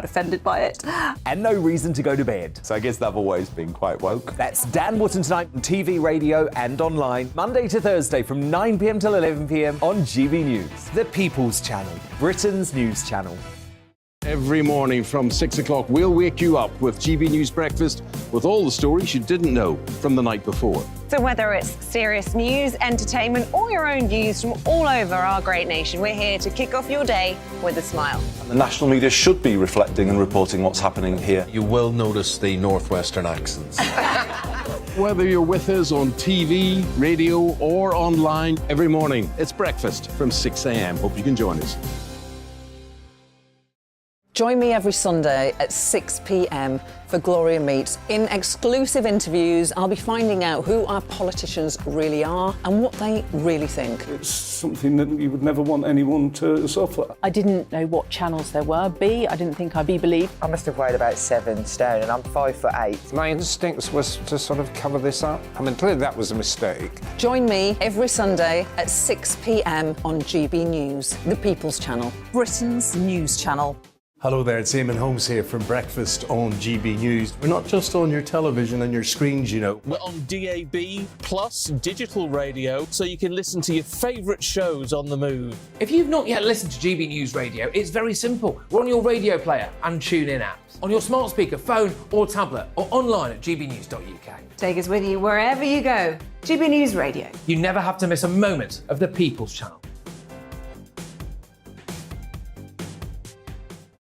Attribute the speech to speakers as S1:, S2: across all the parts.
S1: offended by it.
S2: And no reason to go to bed.
S3: So I guess they've always been quite woke.
S2: That's Dan Wootton Tonight on TV, radio and online, Monday to Thursday from 9 p.m. till 11 p.m. on GB News, the People's Channel, Britain's news channel.
S4: Every morning from 6 o'clock, we'll wake you up with GB News Breakfast with all the stories you didn't know from the night before.
S5: So whether it's serious news, entertainment or your own views from all over our great nation, we're here to kick off your day with a smile.
S6: The national media should be reflecting and reporting what's happening here.
S7: You will notice the northwestern accents.
S4: Whether you're with us on TV, radio or online, every morning it's breakfast from 6 a.m. Hope you can join us.
S1: Join me every Sunday at 6 p.m. for Gloria Meets. In exclusive interviews, I'll be finding out who our politicians really are and what they really think.
S8: It's something that you would never want anyone to suffer.
S9: I didn't know what channels there were. I didn't think I'd be believed.
S10: I must have weighed about 7 stone and I'm 5'8".
S11: My instincts was to sort of cover this up. I mean, clearly that was a mistake.
S1: Join me every Sunday at 6 p.m. on GB News, the People's Channel, Britain's news channel.
S12: Hello there, it's Eamon Holmes here from Breakfast on GB News. We're not just on your television and your screens, you know.
S13: We're on DAB plus digital radio, so you can listen to your favourite shows on the move.
S14: If you've not yet listened to GB News Radio, it's very simple. We're on your radio player and TuneIn apps, on your smart speaker, phone or tablet, or online at gbnews.uk.
S15: Take us with you wherever you go. GB News Radio.
S14: You never have to miss a moment of the People's Channel.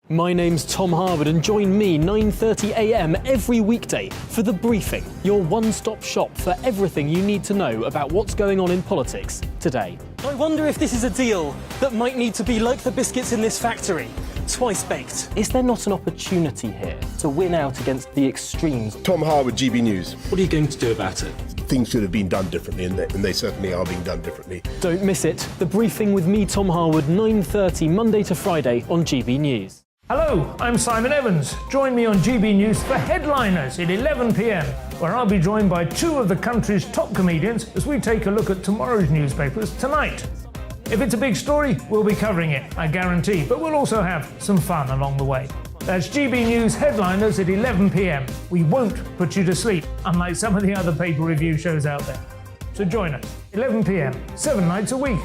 S16: My name's Tom Harwood and join me 9:30 a.m. every weekday for The Briefing, your one-stop shop for everything you need to know about what's going on in politics today.
S17: I wonder if this is a deal that might need to be like the biscuits in this factory, twice baked.
S16: Is there not an opportunity here to win out against the extremes?
S18: Tom Harwood, GB News.
S16: What are you going to do about it?
S18: Things should have been done differently, and they certainly are being done differently.
S16: Don't miss it. The Briefing with me, Tom Harwood, 9:30 Monday to Friday on GB News.
S19: Hello, I'm Simon Evans. Join me on GB News for Headliners at 11 p.m, where I'll be joined by two of the country's top comedians as we take a look at tomorrow's newspapers tonight. If it's a big story, we'll be covering it, I guarantee, but we'll also have some fun along the way. That's GB News Headliners at 11 p.m. We won't put you to sleep, unlike some of the other paper review shows out there. So join us, 11 p.m, 7 nights a week.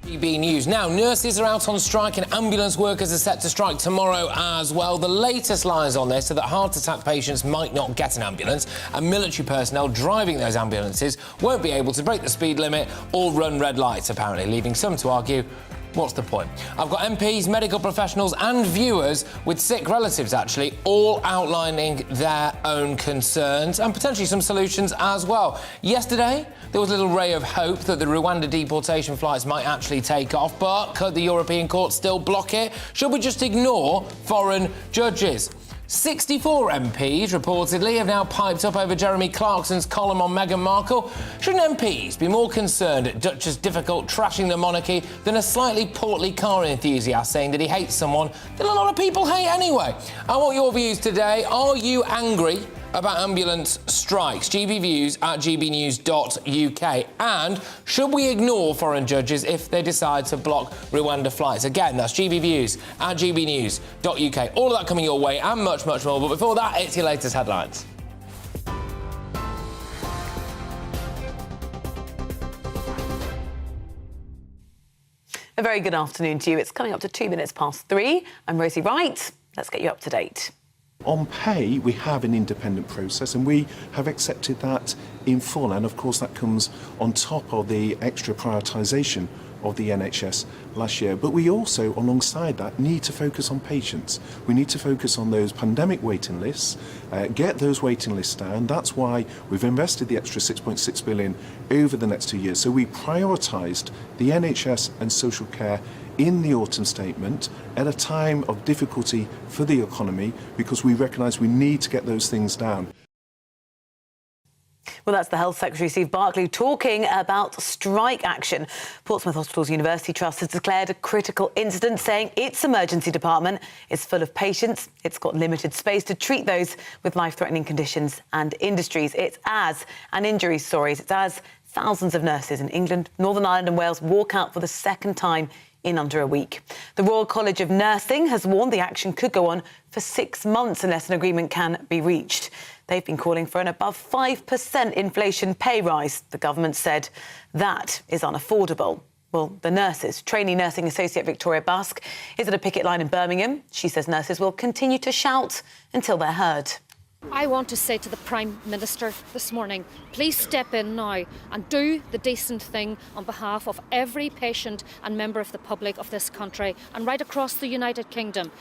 S20: GB News. Now, nurses are out on strike and ambulance workers are set to strike tomorrow as well. The latest lines on this are that heart attack patients might not get an ambulance and military personnel driving those ambulances won't be able to break the speed limit or run red lights, apparently, leaving some to argue, what's the point? I've got MPs, medical professionals and viewers with sick relatives, actually, all outlining their own concerns and potentially some solutions as well. Yesterday, there was a little ray of hope that the Rwanda deportation flights might actually take off, but could the European Court still block it? Should we just ignore foreign judges? 64 MPs reportedly have now piped up over Jeremy Clarkson's column on Meghan Markle. Shouldn't MPs be more concerned at Dutch's difficult trashing the monarchy than a slightly portly car enthusiast saying that he hates someone that a lot of people hate anyway? I want your views today. Are you angry about ambulance strikes? GB views at gbnews.uk. And should we ignore foreign judges if they decide to block Rwanda flights? Again, that's GB views at gbnews.uk. All of that coming your way and much, much more. But before that, it's your latest headlines.
S1: A very good afternoon to you. It's coming up to 2 minutes past 3. I'm Rosie Wright. Let's get you up to date.
S3: On pay, we have an independent process and we have accepted that in full, and of course that comes on top of the extra prioritisation of the NHS last year. But we also, alongside that, need to focus on patients. We need to focus on those pandemic waiting lists, get those waiting lists down. That's why we've invested the extra 6.6 billion over the next 2 years. So we prioritised the NHS and social care in the autumn statement at a time of difficulty for the economy, because we recognise we need to get those things down.
S21: Well, that's the Health Secretary, Steve Barclay, talking about strike action. Portsmouth Hospitals University Trust has declared a critical incident, saying its emergency department is full of patients. It's got limited space to treat those with life-threatening conditions and industries. It's as thousands of nurses in England, Northern Ireland and Wales walk out for the second time in under a week. The Royal College of Nursing has warned the action could go on for 6 months unless an agreement can be reached. They've been calling for an above 5% inflation pay rise. The government said that is unaffordable. Well, the nurses, trainee nursing associate Victoria Busk, is at a picket line in Birmingham. She says nurses will continue to shout until they're heard.
S22: I want to say to the Prime Minister this morning, please step in now and do the decent thing on behalf of every patient and member of the public of this country and right across the United Kingdom.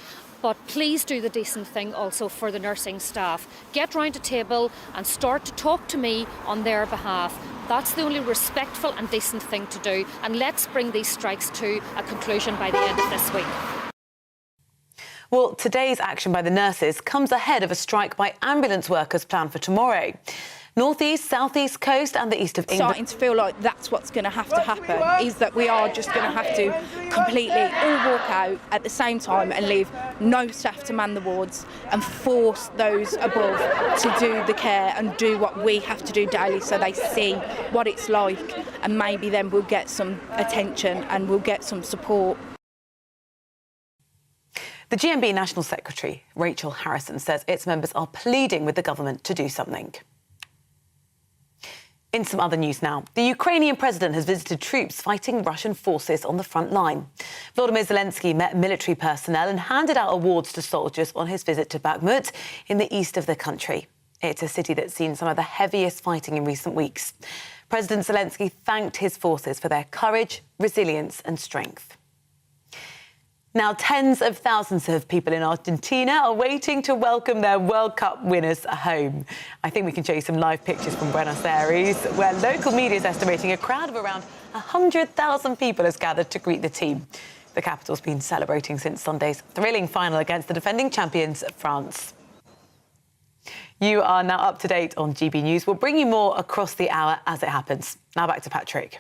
S22: But please do the decent thing also for the nursing staff. Get round a table and start to talk to me on their behalf. That's the only respectful and decent thing to do. And let's bring these strikes to a conclusion by the end of this week.
S21: Well, today's action by the nurses comes ahead of a strike by ambulance workers planned for tomorrow. North East, South East Coast and the east of England.
S23: Starting to feel like that's what's going to have to happen, is that we are just going to have to completely all walk out at the same time and leave no staff to man the wards and force those above to do the care and do what we have to do daily so they see what it's like, and maybe then we'll get some attention and we'll get some support.
S21: The GMB National Secretary, Rachel Harrison, says its members are pleading with the government to do something. In some other news now, the Ukrainian president has visited troops fighting Russian forces on the front line. Volodymyr Zelensky met military personnel and handed out awards to soldiers on his visit to Bakhmut in the east of the country. It's a city that's seen some of the heaviest fighting in recent weeks. President Zelensky thanked his forces for their courage, resilience and strength. Now, tens of thousands of people in Argentina are waiting to welcome their World Cup winners home. I think we can show you some live pictures from Buenos Aires, where local media is estimating a crowd of around 100,000 people has gathered to greet the team. The capital's been celebrating since Sunday's thrilling final against the defending champions, France. You are now up to date on GB News. We'll bring you more across the hour as it happens. Now back to Patrick.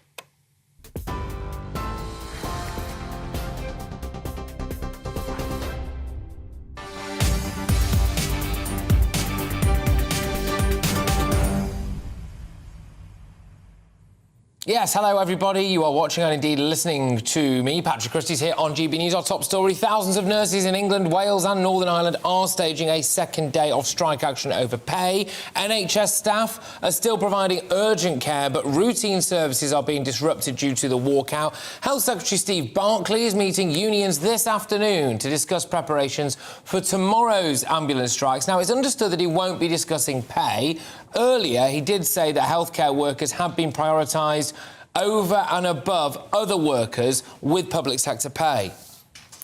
S20: Yes, hello everybody. You are watching and indeed listening to me, Patrick Christys, here on GB News. Our top story, thousands of nurses in England, Wales and Northern Ireland are staging a second day of strike action over pay. NHS staff are still providing urgent care, but routine services are being disrupted due to the walkout. Health Secretary Steve Barclay is meeting unions this afternoon to discuss preparations for tomorrow's ambulance strikes. Now, it's understood that he won't be discussing pay. Earlier, he did say that healthcare workers have been prioritised over and above other workers with public sector pay.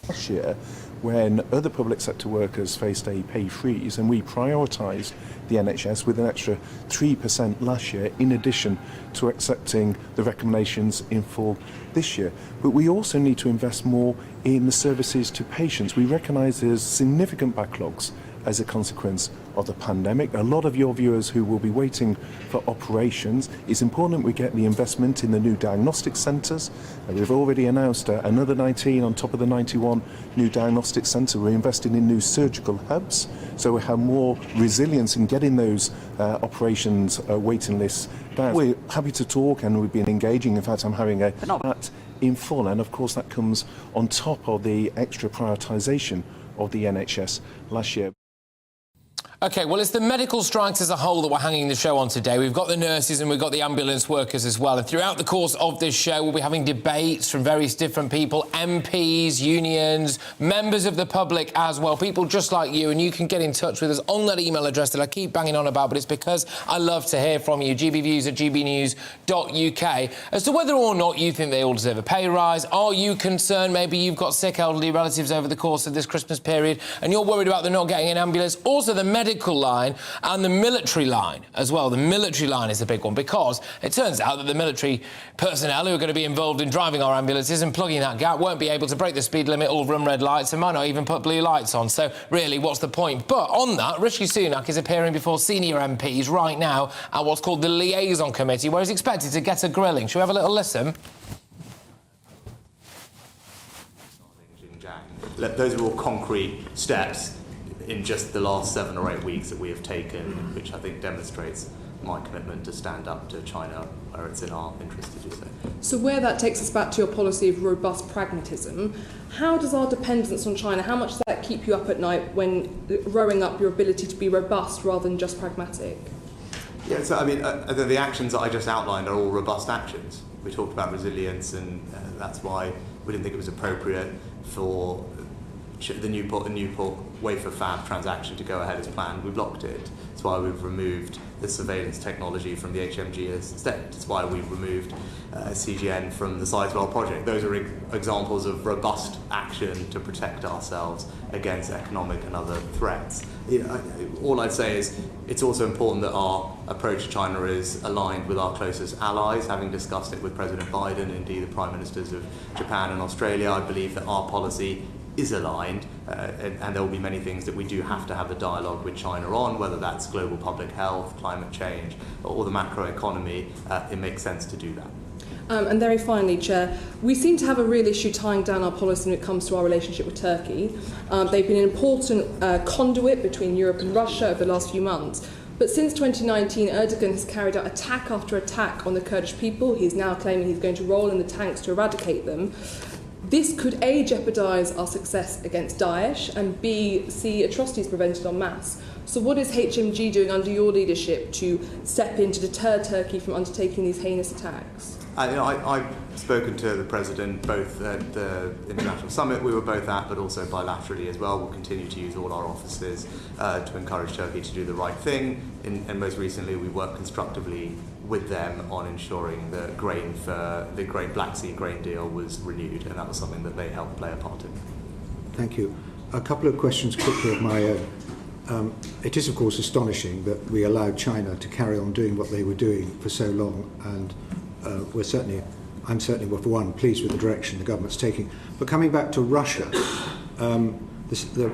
S3: Last year, when other public sector workers faced a pay freeze, and we prioritised the NHS with an extra 3% last year, in addition to accepting the recommendations in full this year. But we also need to invest more in the services to patients. We recognise there's significant backlogs as a consequence of the pandemic. A lot of your viewers who will be waiting for operations. It's important we get the investment in the new diagnostic centres. We've already announced another 19 on top of the 91 new diagnostic centres. We're investing in new surgical hubs, so we have more resilience in getting those operations waiting lists down. We're happy to talk and we've been engaging. In fact, I'm having a chat in full, and of course that comes on top of the extra prioritisation of the NHS last year.
S20: OK, well, it's the medical strikes as a whole that we're hanging the show on today. We've got the nurses and we've got the ambulance workers as well. And throughout the course of this show, we'll be having debates from various different people, MPs, unions, members of the public as well, people just like you. And you can get in touch with us on that email address that I keep banging on about, but it's because I love to hear from you, gbviews@gbnews.uk, as to whether or not you think they all deserve a pay rise. Are you concerned maybe you've got sick elderly relatives over the course of this Christmas period and you're worried about them not getting an ambulance? Also, the medical medical line and the military line as well. The military line is the big one because it turns out that the military personnel who are going to be involved in driving our ambulances and plugging that gap won't be able to break the speed limit or run red lights and might not even put blue lights on. So really, what's the point? But on that, Rishi Sunak is appearing before senior MPs right now at what's called the Liaison Committee, where he's expected to get a grilling. Shall we have a little listen?
S2: Those are all concrete steps in just the last 7 or 8 weeks that we have taken, which I think demonstrates my commitment to stand up to China where it's in our interest to do so.
S5: So where that takes us back to your policy of robust pragmatism, how does our dependence on China, how much does that keep you up at night when rowing up your ability to be robust rather than just pragmatic?
S2: Yeah, so I mean, the actions that I just outlined are all robust actions. We talked about resilience, and that's why we didn't think it was appropriate for the Newport wafer fab transaction to go ahead as planned. We blocked it. That's why we've removed the surveillance technology from the HMG estate. It's why we've removed CGN from the Sizewell project. Those are examples of robust action to protect ourselves against economic and other threats. All I'd say is it's also important that our approach to China is aligned with our closest allies. Having discussed it with President Biden and indeed the Prime Ministers of Japan and Australia, I believe that our policy is aligned, and there will be many things that we do have to have a dialogue with China on, whether that's global public health, climate change, or the macroeconomy. It makes sense to do that.
S5: And very finally, Chair, we seem to have a real issue tying down our policy when it comes to our relationship with Turkey. They've been an important conduit between Europe and Russia over the last few months. But since 2019, Erdogan has carried out attack after attack on the Kurdish people. He's now claiming he's going to roll in the tanks to eradicate them. This could A, jeopardise our success against Daesh, and B, see atrocities prevented en masse. So what is HMG doing under your leadership to step in to deter Turkey from undertaking these heinous attacks?
S2: I've spoken to the President both at the International Summit we were both at, but also bilaterally as well. We'll continue to use all our offices to encourage Turkey to do the right thing. And most recently, we worked constructively with them on ensuring that the Black Sea grain deal was renewed, and that was something that they helped play a part in.
S6: Thank you. A couple of questions quickly of my own. It is, of course, astonishing that we allowed China to carry on doing what they were doing for so long, and I'm certainly, for one, pleased with the direction the government's taking. But coming back to Russia, the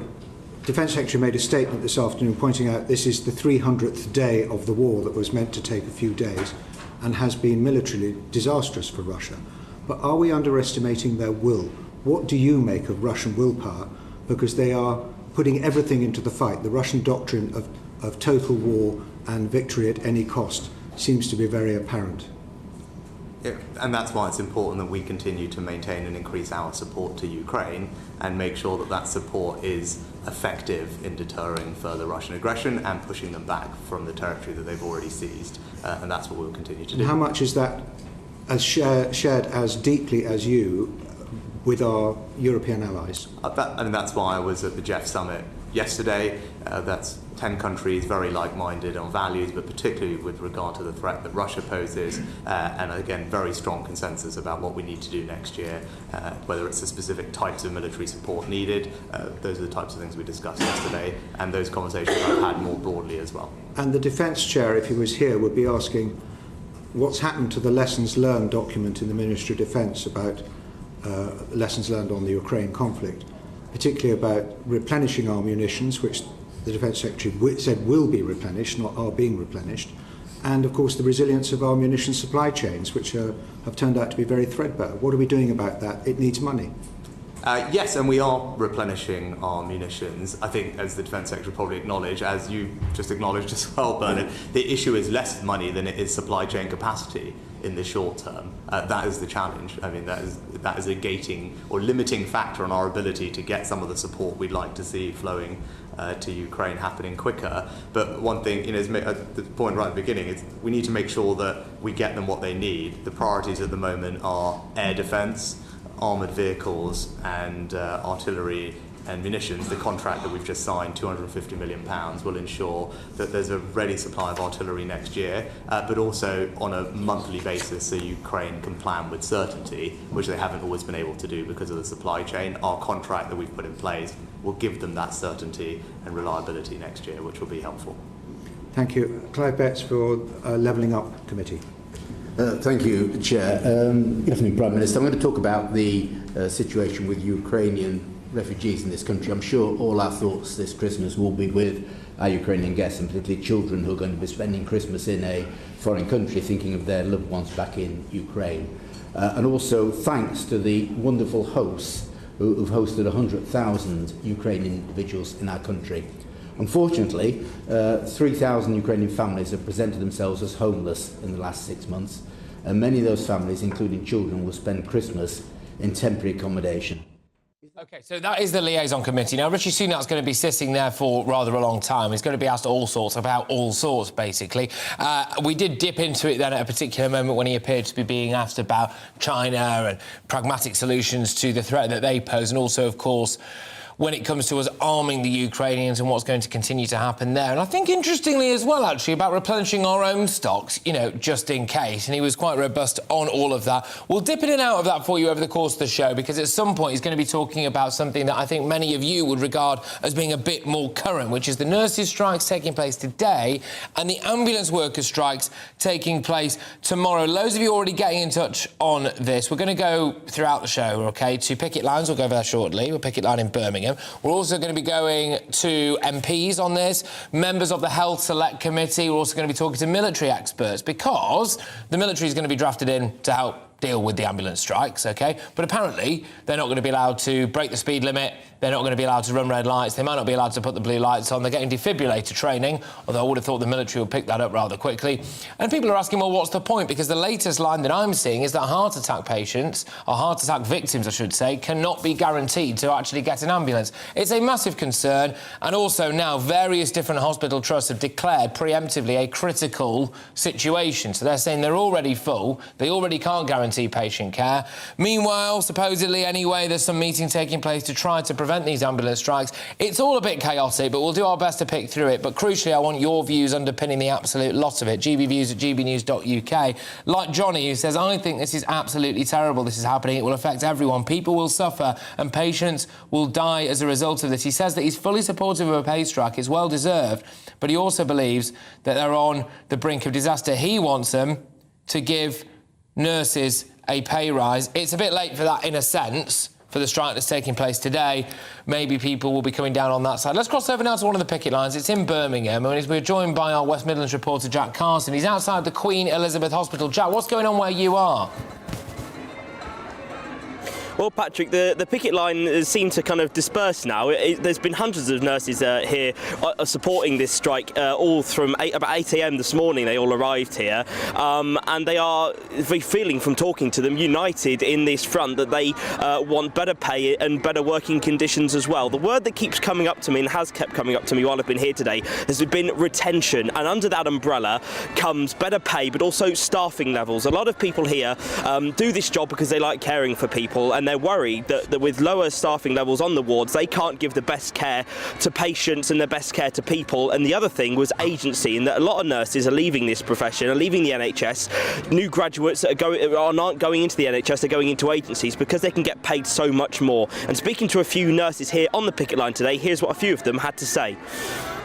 S6: Defence Secretary made a statement this afternoon pointing out this is the 300th day of the war that was meant to take a few days and has been militarily disastrous for Russia. But are we underestimating their will? What do you make of Russian willpower? Because they are putting everything into the fight. The Russian doctrine of total war and victory at any cost seems to be very apparent.
S2: Yeah, and that's why it's important that we continue to maintain and increase our support to Ukraine and make sure that that support is effective in deterring further Russian aggression and pushing them back from the territory that they've already seized. And that's what we'll continue to do.
S6: And how much is that as shared as deeply as you with our European allies?
S2: And that's why I was at the Jeff Summit yesterday. That's 10 countries very like-minded on values, but particularly with regard to the threat that Russia poses, and again, very strong consensus about what we need to do next year, whether it's the specific types of military support needed. Those are the types of things we discussed yesterday, and those conversations I've had more broadly as well.
S6: And the Defence Chair, if he was here, would be asking what's happened to the lessons learned document in the Ministry of Defence about lessons learned on the Ukraine conflict, particularly about replenishing our munitions, which the Defence Secretary said will be replenished, not are being replenished, and of course the resilience of our munition supply chains, which have turned out to be very threadbare. What are we doing about that? It needs money.
S2: Yes, and we are replenishing our munitions. I think, as the Defence Secretary probably acknowledged, as you just acknowledged as well, Bernard, the issue is less money than it is supply chain capacity in the short term. That is the challenge. I mean, that is a gating or limiting factor on our ability to get some of the support we'd like to see flowing to Ukraine happening quicker. But one thing, the point right at the beginning is we need to make sure that we get them what they need. The priorities at the moment are air defence, armoured vehicles and artillery and munitions, the contract that we've just signed, £250 million, will ensure that there's a ready supply of artillery next year, but also on a monthly basis so Ukraine can plan with certainty, which they haven't always been able to do because of the supply chain. Our contract that we've put in place will give them that certainty and reliability next year, which will be helpful.
S6: Thank you. Clive Betts for Levelling Up Committee.
S4: Thank you, Chair. Good afternoon, Prime Minister. I'm going to talk about the situation with Ukrainian refugees in this country. I'm sure all our thoughts this Christmas will be with our Ukrainian guests, and particularly children who are going to be spending Christmas in a foreign country, thinking of their loved ones back in Ukraine. And also thanks to the wonderful hosts who've hosted 100,000 Ukrainian individuals in our country. Unfortunately, 3,000 Ukrainian families have presented themselves as homeless in the last 6 months, and many of those families, including children, will spend Christmas in temporary accommodation.
S20: OK, so that is the Liaison Committee. Now, Rishi Sunak's going to be sitting there for rather a long time. He's going to be asked all sorts about all sorts, basically. We did dip into it then at a particular moment when he appeared to be being asked about China and pragmatic solutions to the threat that they pose, and also, of course, when it comes to us arming the Ukrainians and what's going to continue to happen there. And I think, interestingly as well, actually, about replenishing our own stocks, you know, just in case. And he was quite robust on all of that. We'll dip in and out of that for you over the course of the show, because at some point he's going to be talking about something that I think many of you would regard as being a bit more current, which is the nurses' strikes taking place today and the ambulance workers' strikes taking place tomorrow. Loads of you already getting in touch on this. We're going to go throughout the show, OK, to picket lines. We'll go there shortly. We'll picket line in Birmingham. We're also going to be going to MPs on this, members of the Health Select Committee. We're also going to be talking to military experts, because the military is going to be drafted in to help deal with the ambulance strikes, OK? But apparently they're not going to be allowed to break the speed limit. They're not going to be allowed to run red lights. They might not be allowed to put the blue lights on. They're getting defibrillator training, although I would have thought the military would pick that up rather quickly. And people are asking, well, what's the point? Because the latest line that I'm seeing is that heart attack patients, or heart attack victims, I should say, cannot be guaranteed to actually get an ambulance. It's a massive concern. And also now various different hospital trusts have declared preemptively a critical situation. So they're saying they're already full. They already can't guarantee patient care. Meanwhile, supposedly anyway, there's some meeting taking place to try to prevent these ambulance strikes. It's all a bit chaotic, but we'll do our best to pick through it. But crucially, I want your views underpinning the absolute lot of it. GBviews at gbnews.uk. Like Johnny, who says, I think this is absolutely terrible. This is happening. It will affect everyone. People will suffer and patients will die as a result of this. He says that he's fully supportive of a pay strike. It's well deserved, but he also believes that they're on the brink of disaster. He wants them to give nurses a pay rise. It's a bit late for that, in a sense, for the strike that's taking place today. Maybe people will be coming down on that side. Let's cross over now to one of the picket lines. It's in Birmingham, and we're joined by our West Midlands reporter, Jack Carson. He's outside the Queen Elizabeth Hospital. Jack, what's going on where you are?
S7: Well, Patrick, the picket line seemed to kind of disperse now. There's been hundreds of nurses here supporting this strike all from about 8 a.m. this morning. They all arrived here, and they are feeling, from talking to them, united in this front that they want better pay and better working conditions as well. The word that keeps coming up to me, and has kept coming up to me while I've been here today, has been retention, and under that umbrella comes better pay, but also staffing levels. A lot of people here do this job because they like caring for people, and they're worried that with lower staffing levels on the wards, they can't give the best care to patients and the best care to people. And the other thing was agency, and that a lot of nurses are leaving this profession, are leaving the NHS. New graduates that are not going into the NHS, are going into agencies because they can get paid so much more. And speaking to a few nurses here on the picket line today, here's what a few of them had to say.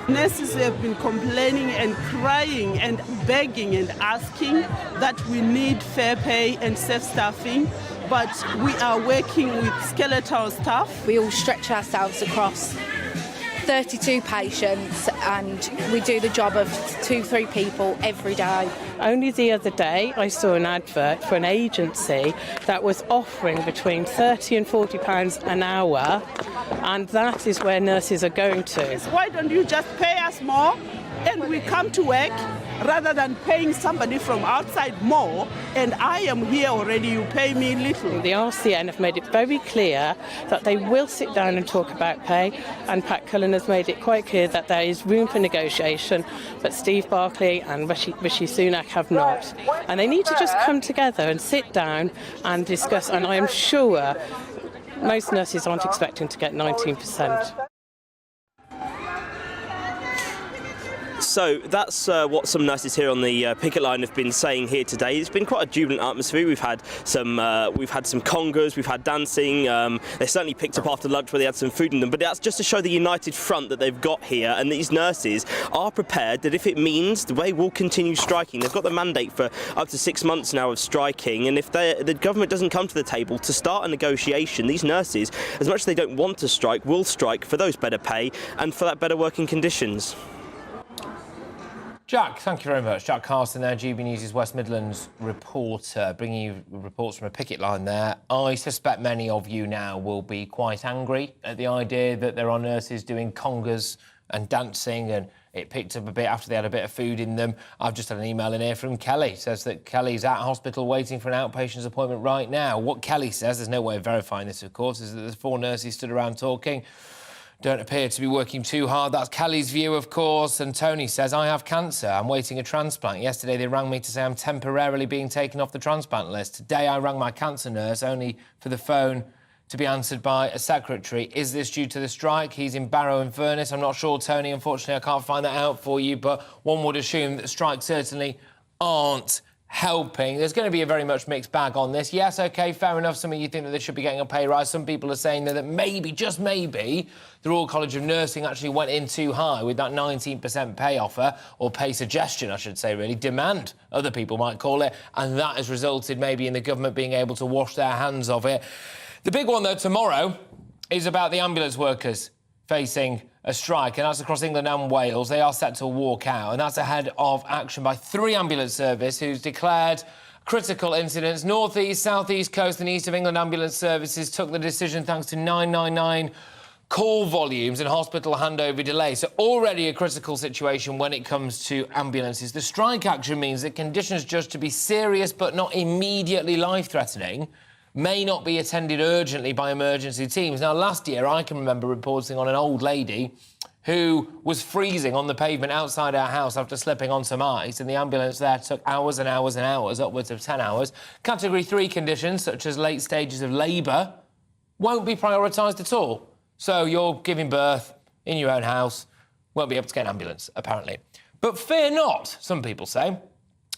S8: Nurses have been complaining and crying and begging and asking that we need fair pay and safe staffing, but we are working with skeletal staff.
S23: We all stretch ourselves across 32 patients, and we do the job of 2-3 people every day.
S24: Only the other day I saw an advert for an agency that was offering between £30 and £40 an hour, and that is where nurses are going to.
S8: Why don't you just pay us more and we come to work, rather than paying somebody from outside more, and I am here already, you pay me little.
S24: The RCN have made it very clear that they will sit down and talk about pay, and Pat Cullen has made it quite clear that there is room for negotiation, but Steve Barclay and Rishi Sunak have not. And they need to just come together and sit down and discuss, and I am sure most nurses aren't expecting to get 19%.
S7: So that's what some nurses here on the picket line have been saying here today. It's been quite a jubilant atmosphere. We've had some congas, we've had dancing. They certainly picked up after lunch where they had some food in them. But that's just to show the united front that they've got here, and these nurses are prepared that if it means they will continue striking. They've got the mandate for up to 6 months now of striking, and if the government doesn't come to the table to start a negotiation, these nurses, as much as they don't want to strike, will strike for those better pay and for that better working conditions.
S20: Jack, thank you very much. Jack Carson there, GB News' West Midlands reporter, bringing you reports from a picket line there. I suspect many of you now will be quite angry at the idea that there are nurses doing congas and dancing, and it picked up a bit after they had a bit of food in them. I've just had an email in here from Kelly. Says that Kelly's at hospital waiting for an outpatient's appointment right now. What Kelly says, there's no way of verifying this, of course, is that there's 4 nurses stood around talking. Don't appear to be working too hard. That's Kelly's view, of course. And Tony says, I have cancer. I'm waiting a transplant. Yesterday, they rang me to say I'm temporarily being taken off the transplant list. Today, I rang my cancer nurse, only for the phone to be answered by a secretary. Is this due to the strike? He's in Barrow-in-Furness. I'm not sure, Tony. Unfortunately, I can't find that out for you. But one would assume that strikes certainly aren't helping. There's going to be a very much mixed bag on this. Yes, OK, fair enough. Some of you think that they should be getting a pay rise. Some people are saying that maybe, just maybe, the Royal College of Nursing actually went in too high with that 19% pay offer, or pay suggestion, I should say, really, demand, other people might call it, and that has resulted maybe in the government being able to wash their hands of it. The big one, though, tomorrow is about the ambulance workers facing a strike, and that's across England and Wales. They are set to walk out, and that's ahead of action by 3 ambulance services who's declared critical incidents. North East, South East Coast and East of England ambulance services took the decision thanks to 999 call volumes and hospital handover delays. So already a critical situation when it comes to ambulances. The strike action means that conditions judged to be serious but not immediately life-threatening may not be attended urgently by emergency teams. Now, last year, I can remember reporting on an old lady who was freezing on the pavement outside our house after slipping on some ice, and the ambulance there took hours and hours and hours, upwards of 10 hours. Category 3 conditions, such as late stages of labour, won't be prioritised at all. So you're giving birth in your own house, won't be able to get an ambulance, apparently. But fear not, some people say,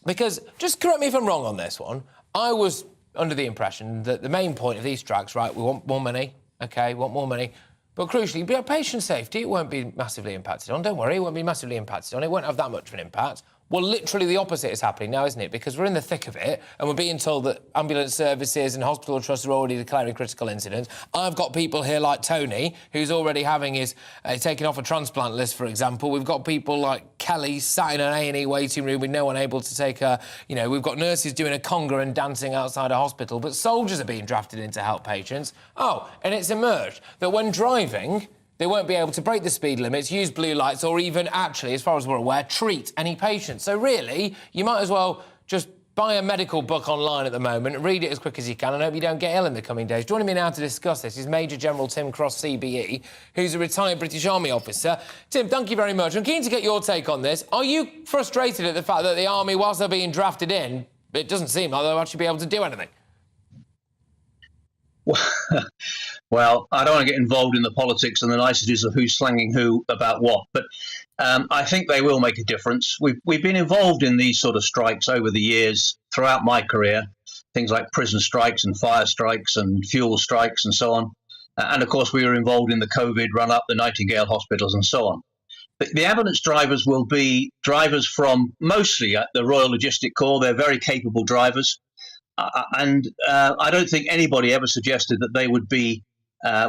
S20: because, just correct me if I'm wrong on this one, I was under the impression that the main point of these strikes, right, we want more money, OK, want more money, but crucially, patient safety, it won't be massively impacted on. Don't worry, it won't be massively impacted on. It won't have that much of an impact. Well, literally the opposite is happening now, isn't it? Because we're in the thick of it, and we're being told that ambulance services and hospital trusts are already declaring critical incidents. I've got people here like Tony, who's already having his taken off a transplant list, for example. We've got people like Kelly sat in an A&E waiting room with no one able to take her. You know, we've got nurses doing a conga and dancing outside a hospital, but soldiers are being drafted in to help patients. Oh, and it's emerged that when driving, they won't be able to break the speed limits, use blue lights, or even, actually, as far as we're aware, treat any patients. So really, you might as well just buy a medical book online at the moment, read it as quick as you can, and hope you don't get ill in the coming days. Joining me now to discuss this is Major General Tim Cross, CBE, who's a retired British Army officer. Tim, thank you very much. I'm keen to get your take on this. Are you frustrated at the fact that the Army, whilst they're being drafted in, it doesn't seem like they'll actually be able to do anything?
S9: Well, I don't want to get involved in the politics and the niceties of who's slanging who about what, but I think they will make a difference. We've been involved in these sort of strikes over the years throughout my career, things like prison strikes and fire strikes and fuel strikes and so on. And, of course, we were involved in the COVID run-up, the Nightingale hospitals and so on. But the ambulance drivers will be drivers from mostly the Royal Logistic Corps. They're very capable drivers. And I don't think anybody ever suggested that they would be,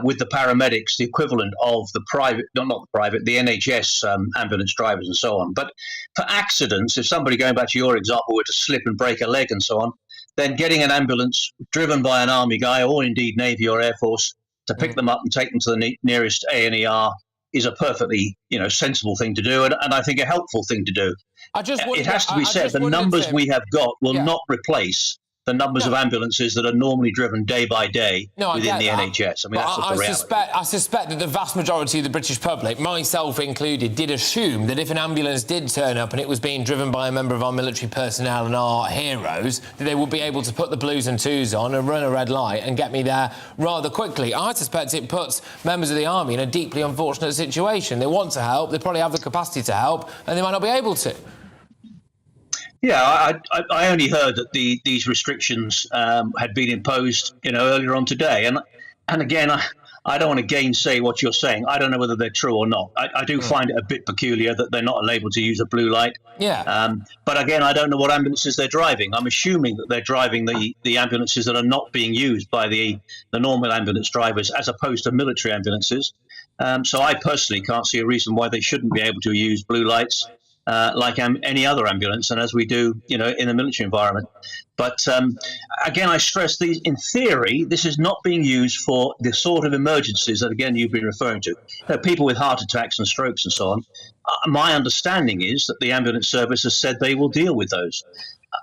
S9: with the paramedics, the equivalent of the private, not the private, the NHS ambulance drivers and so on. But for accidents, if somebody, going back to your example, were to slip and break a leg and so on, then getting an ambulance driven by an Army guy, or indeed Navy or Air Force, to pick them up and take them to the nearest A&ER is a perfectly, sensible thing to do, and I think a helpful thing to do. It has to be said, the numbers we have got will not replace the numbers of ambulances that are normally driven day by day within the NHS. I mean, that's just the reality.
S20: I suspect that the vast majority of the British public, myself included, did assume that if an ambulance did turn up and it was being driven by a member of our military personnel and our heroes, that they would be able to put the blues and twos on and run a red light and get me there rather quickly. I suspect it puts members of the army in a deeply unfortunate situation. They want to help, they probably have the capacity to help, and they might not be able to.
S9: Yeah, I only heard that these restrictions had been imposed, earlier on today, and again, I don't want to gainsay what you're saying. I don't know whether they're true or not. I do find it a bit peculiar that they're not able to use a blue light.
S20: Yeah.
S9: But again, I don't know what ambulances they're driving. I'm assuming that they're driving the ambulances that are not being used by the normal ambulance drivers, as opposed to military ambulances. So I personally can't see a reason why they shouldn't be able to use blue lights. Like any other ambulance, and as we do, in the military environment. But again, I stress these. In theory, this is not being used for the sort of emergencies that, again, you've been referring to. People with heart attacks and strokes and so on. My understanding is that the ambulance service has said they will deal with those.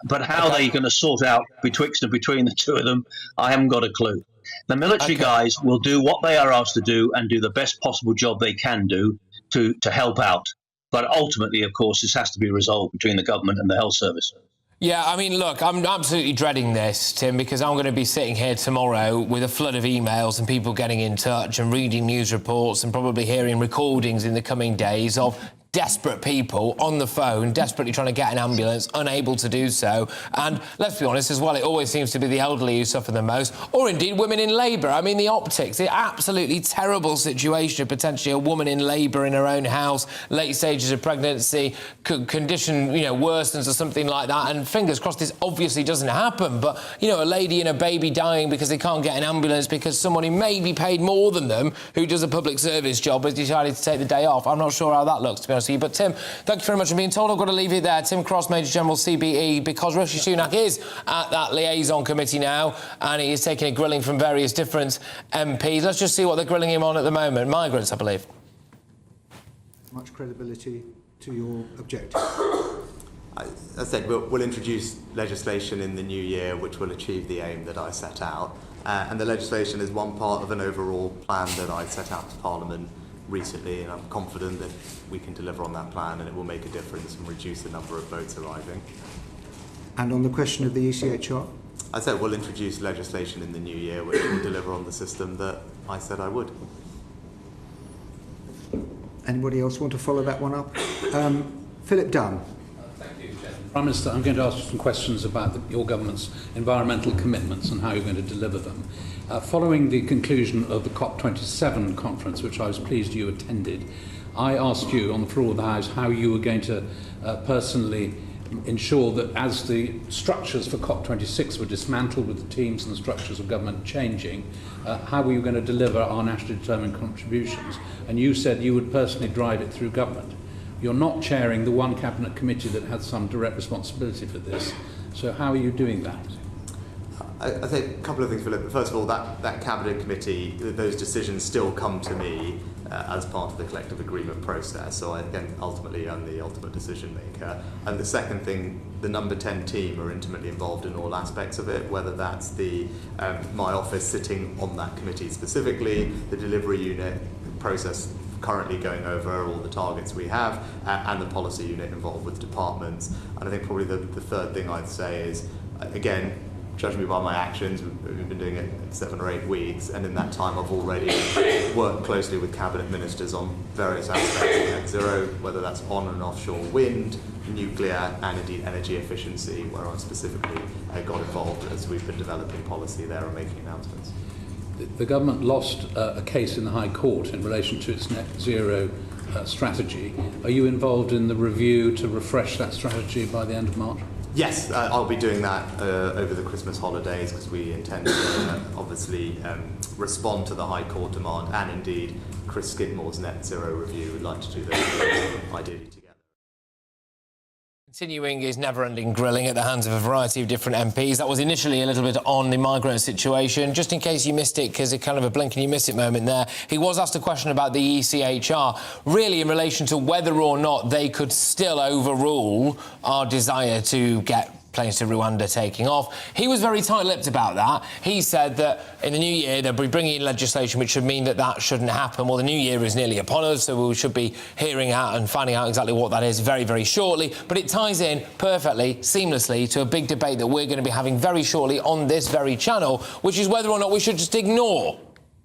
S9: But how they're going to sort out betwixt and between the two of them, I haven't got a clue. The military guys will do what they are asked to do and do the best possible job they can do to help out. But ultimately, of course, this has to be resolved between the government and the health service.
S20: Yeah, I mean, look, I'm absolutely dreading this, Tim, because I'm going to be sitting here tomorrow with a flood of emails and people getting in touch and reading news reports and probably hearing recordings in the coming days of desperate people on the phone, desperately trying to get an ambulance, unable to do so. And let's be honest as well, it always seems to be the elderly who suffer the most, or indeed women in labour. I mean, the optics, the absolutely terrible situation of potentially a woman in labour in her own house, late stages of pregnancy, condition, worsens or something like that. And fingers crossed this obviously doesn't happen. But, a lady and a baby dying because they can't get an ambulance because someone who may be paid more than them, who does a public service job, has decided to take the day off. I'm not sure how that looks, to be honest. But Tim, thank you very much for being told. I've got to leave it there. Tim Cross, Major General CBE, because Rishi Sunak is at that liaison committee now and he is taking a grilling from various different MPs. Let's just see what they're grilling him on at the moment. Migrants, I believe.
S6: Much credibility to your objective?
S2: As I said, we'll introduce legislation in the new year which will achieve the aim that I set out. And the legislation is one part of an overall plan that I set out to Parliament recently, and I'm confident that we can deliver on that plan and it will make a difference and reduce the number of boats arriving.
S6: And on the question of the ECHR?
S2: I said we'll introduce legislation in the new year which will deliver on the system that I said I would.
S6: Anybody else want to follow that one up? Philip Dunn.
S10: Thank you, Chairman. Prime Minister, I'm going to ask you some questions about your government's environmental commitments and how you're going to deliver them. Following the conclusion of the COP27 conference, which I was pleased you attended, I asked you on the floor of the House how you were going to personally ensure that as the structures for COP26 were dismantled with the teams and the structures of government changing, how were you going to deliver our nationally determined contributions? And you said you would personally drive it through government. You're not chairing the one cabinet committee that had some direct responsibility for this. So how are you doing that?
S2: I think a couple of things, Philip. First of all, that cabinet committee, those decisions still come to me as part of the collective agreement process. So again, ultimately, I'm the ultimate decision maker. And the second thing, the number 10 team are intimately involved in all aspects of it, whether that's my office sitting on that committee specifically, the delivery unit process currently going over all the targets we have, and the policy unit involved with departments. And I think probably the third thing I'd say is, again, judge me by my actions, we've been doing it 7 or 8 weeks, and in that time I've already worked closely with cabinet ministers on various aspects of net zero, whether that's on and offshore wind, nuclear, and indeed energy efficiency, where I've specifically got involved as we've been developing policy there and making announcements.
S10: The government lost a case in the High Court in relation to its net zero strategy. Are you involved in the review to refresh that strategy by the end of March?
S2: Yes, I'll be doing that over the Christmas holidays because we intend to obviously respond to the High Court demand, and indeed Chris Skidmore's net zero review. We'd like to do those ideally together.
S20: Continuing his never-ending grilling at the hands of a variety of different MPs. That was initially a little bit on the migrant situation. Just in case you missed it, because it's kind of a blink and you miss it moment there, he was asked a question about the ECHR, really in relation to whether or not they could still overrule our desire to get planes to Rwanda taking off. He was very tight-lipped about that. He said that in the new year they'll be bringing in legislation which should mean that that shouldn't happen. Well, the new year is nearly upon us, so we should be hearing out and finding out exactly what that is very, very shortly. But it ties in perfectly, seamlessly, to a big debate that we're going to be having very shortly on this very channel, which is whether or not we should just ignore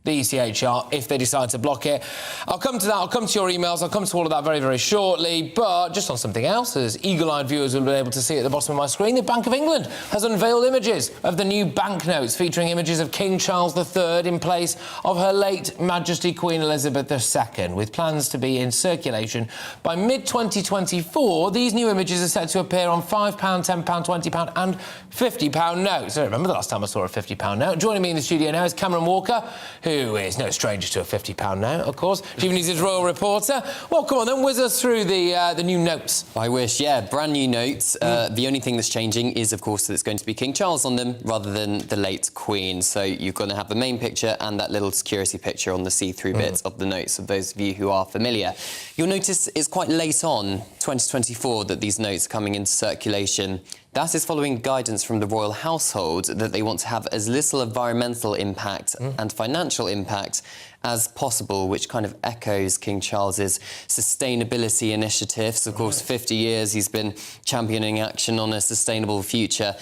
S20: the ECHR if they decide to block it. I'll come to that, I'll come to your emails, I'll come to all of that very, very shortly, but just on something else, as eagle-eyed viewers will be able to see at the bottom of my screen, the Bank of England has unveiled images of the new banknotes featuring images of King Charles III in place of Her late Majesty Queen Elizabeth II, with plans to be in circulation by mid-2024. These new images are set to appear on £5, £10, £20 and £50 notes. I remember the last time I saw a £50 note. Joining me in the studio now is Cameron Walker, who is no stranger to a £50 note, of course. GBNews' royal reporter. Well, come on then, whiz us through the new notes.
S11: I wish, yeah, brand new notes. The only thing that's changing is, of course, that it's going to be King Charles on them rather than the late Queen. So you're going to have the main picture and that little security picture on the see-through bits of the notes, of those of you who are familiar. You'll notice it's quite late on, 2024, that these notes are coming into circulation. That is following guidance from the royal household that they want to have as little environmental impact and financial impact as possible, which kind of echoes King Charles's sustainability initiatives. Of course, 50 years he's been championing action on a sustainable future.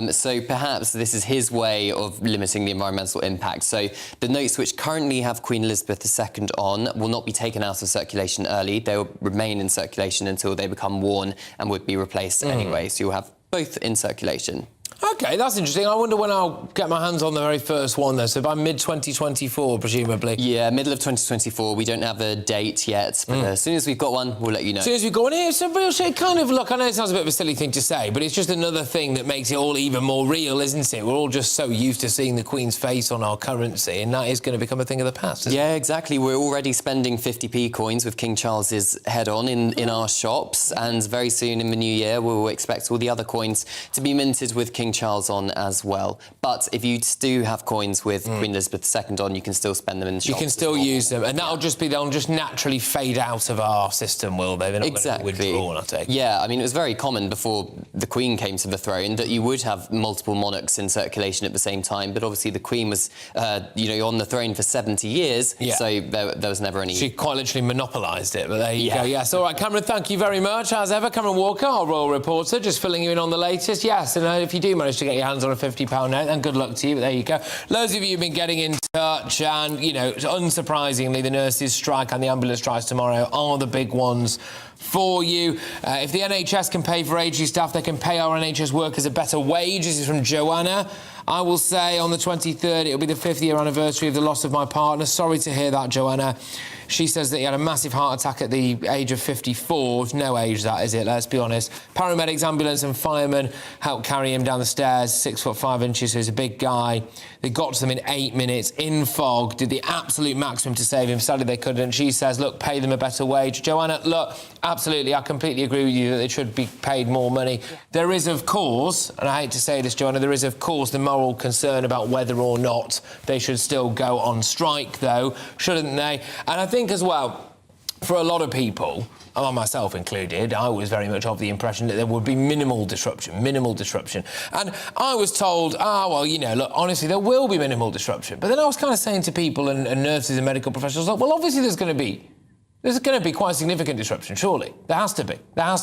S11: So perhaps this is his way of limiting the environmental impact. So the notes which currently have Queen Elizabeth II on will not be taken out of circulation early. They will remain in circulation until they become worn and would be replaced anyway. So you'll have both in circulation.
S20: OK, that's interesting. I wonder when I'll get my hands on the very first one, though. So by mid-2024, presumably.
S11: Yeah, middle of 2024. We don't have a date yet, but as soon as we've got one, we'll let you know.
S20: As soon as we've got one, it's a real shit kind of... Look, I know it sounds a bit of a silly thing to say, but it's just another thing that makes it all even more real, isn't it? We're all just so used to seeing the Queen's face on our currency, and that is going to become a thing of the past, isn't
S11: it? Exactly. We're already spending 50p coins with King Charles's head on in our shops, and very soon in the new year, we'll expect all the other coins to be minted with King Charles on as well. But if you do have coins with Queen Elizabeth II on, you can still spend them in the shops.
S20: You can still use them, and that'll just be, they'll just naturally fade out of our system, will they? They're not going to withdraw, I take.
S11: Yeah, I mean, it was very common before the Queen came to the throne that you would have multiple monarchs in circulation at the same time, but obviously the Queen was, on the throne for 70 years, so there was never any...
S20: She quite literally monopolised it, but there you go. Yes, all right, Cameron, thank you very much. As ever, Cameron Walker, our royal reporter, just filling you in on the latest. Yes, and if you do manage to get your hands on a £50 note, then good luck to you, but there you go. Loads of you have been getting in touch, and, unsurprisingly, the nurses' strike and the ambulance strikes tomorrow are the big ones for you. If the NHS can pay for agency staff, they can pay our NHS workers a better wage. This is from Joanna. I will say on the 23rd, it'll be the 5th year anniversary of the loss of my partner. Sorry to hear that, Joanna. She says that he had a massive heart attack at the age of 54. It's no age, that, is it? Let's be honest. Paramedics, ambulance and firemen helped carry him down the stairs, 6'5", so he's a big guy. They got to them in 8 minutes, in fog, did the absolute maximum to save him. Sadly, they couldn't. She says, look, pay them a better wage. Joanna, look, absolutely, I completely agree with you that they should be paid more money. There is, of course, and I hate to say this, Joanna, there is, of course, the moral concern about whether or not they should still go on strike, though, shouldn't they? And I think as well, for a lot of people, and myself included, I was very much of the impression that there would be minimal disruption. And I was told, look, honestly, there will be minimal disruption. But then I was kind of saying to people and nurses and medical professionals, like, well, obviously there's going to be quite significant disruption, surely. There has to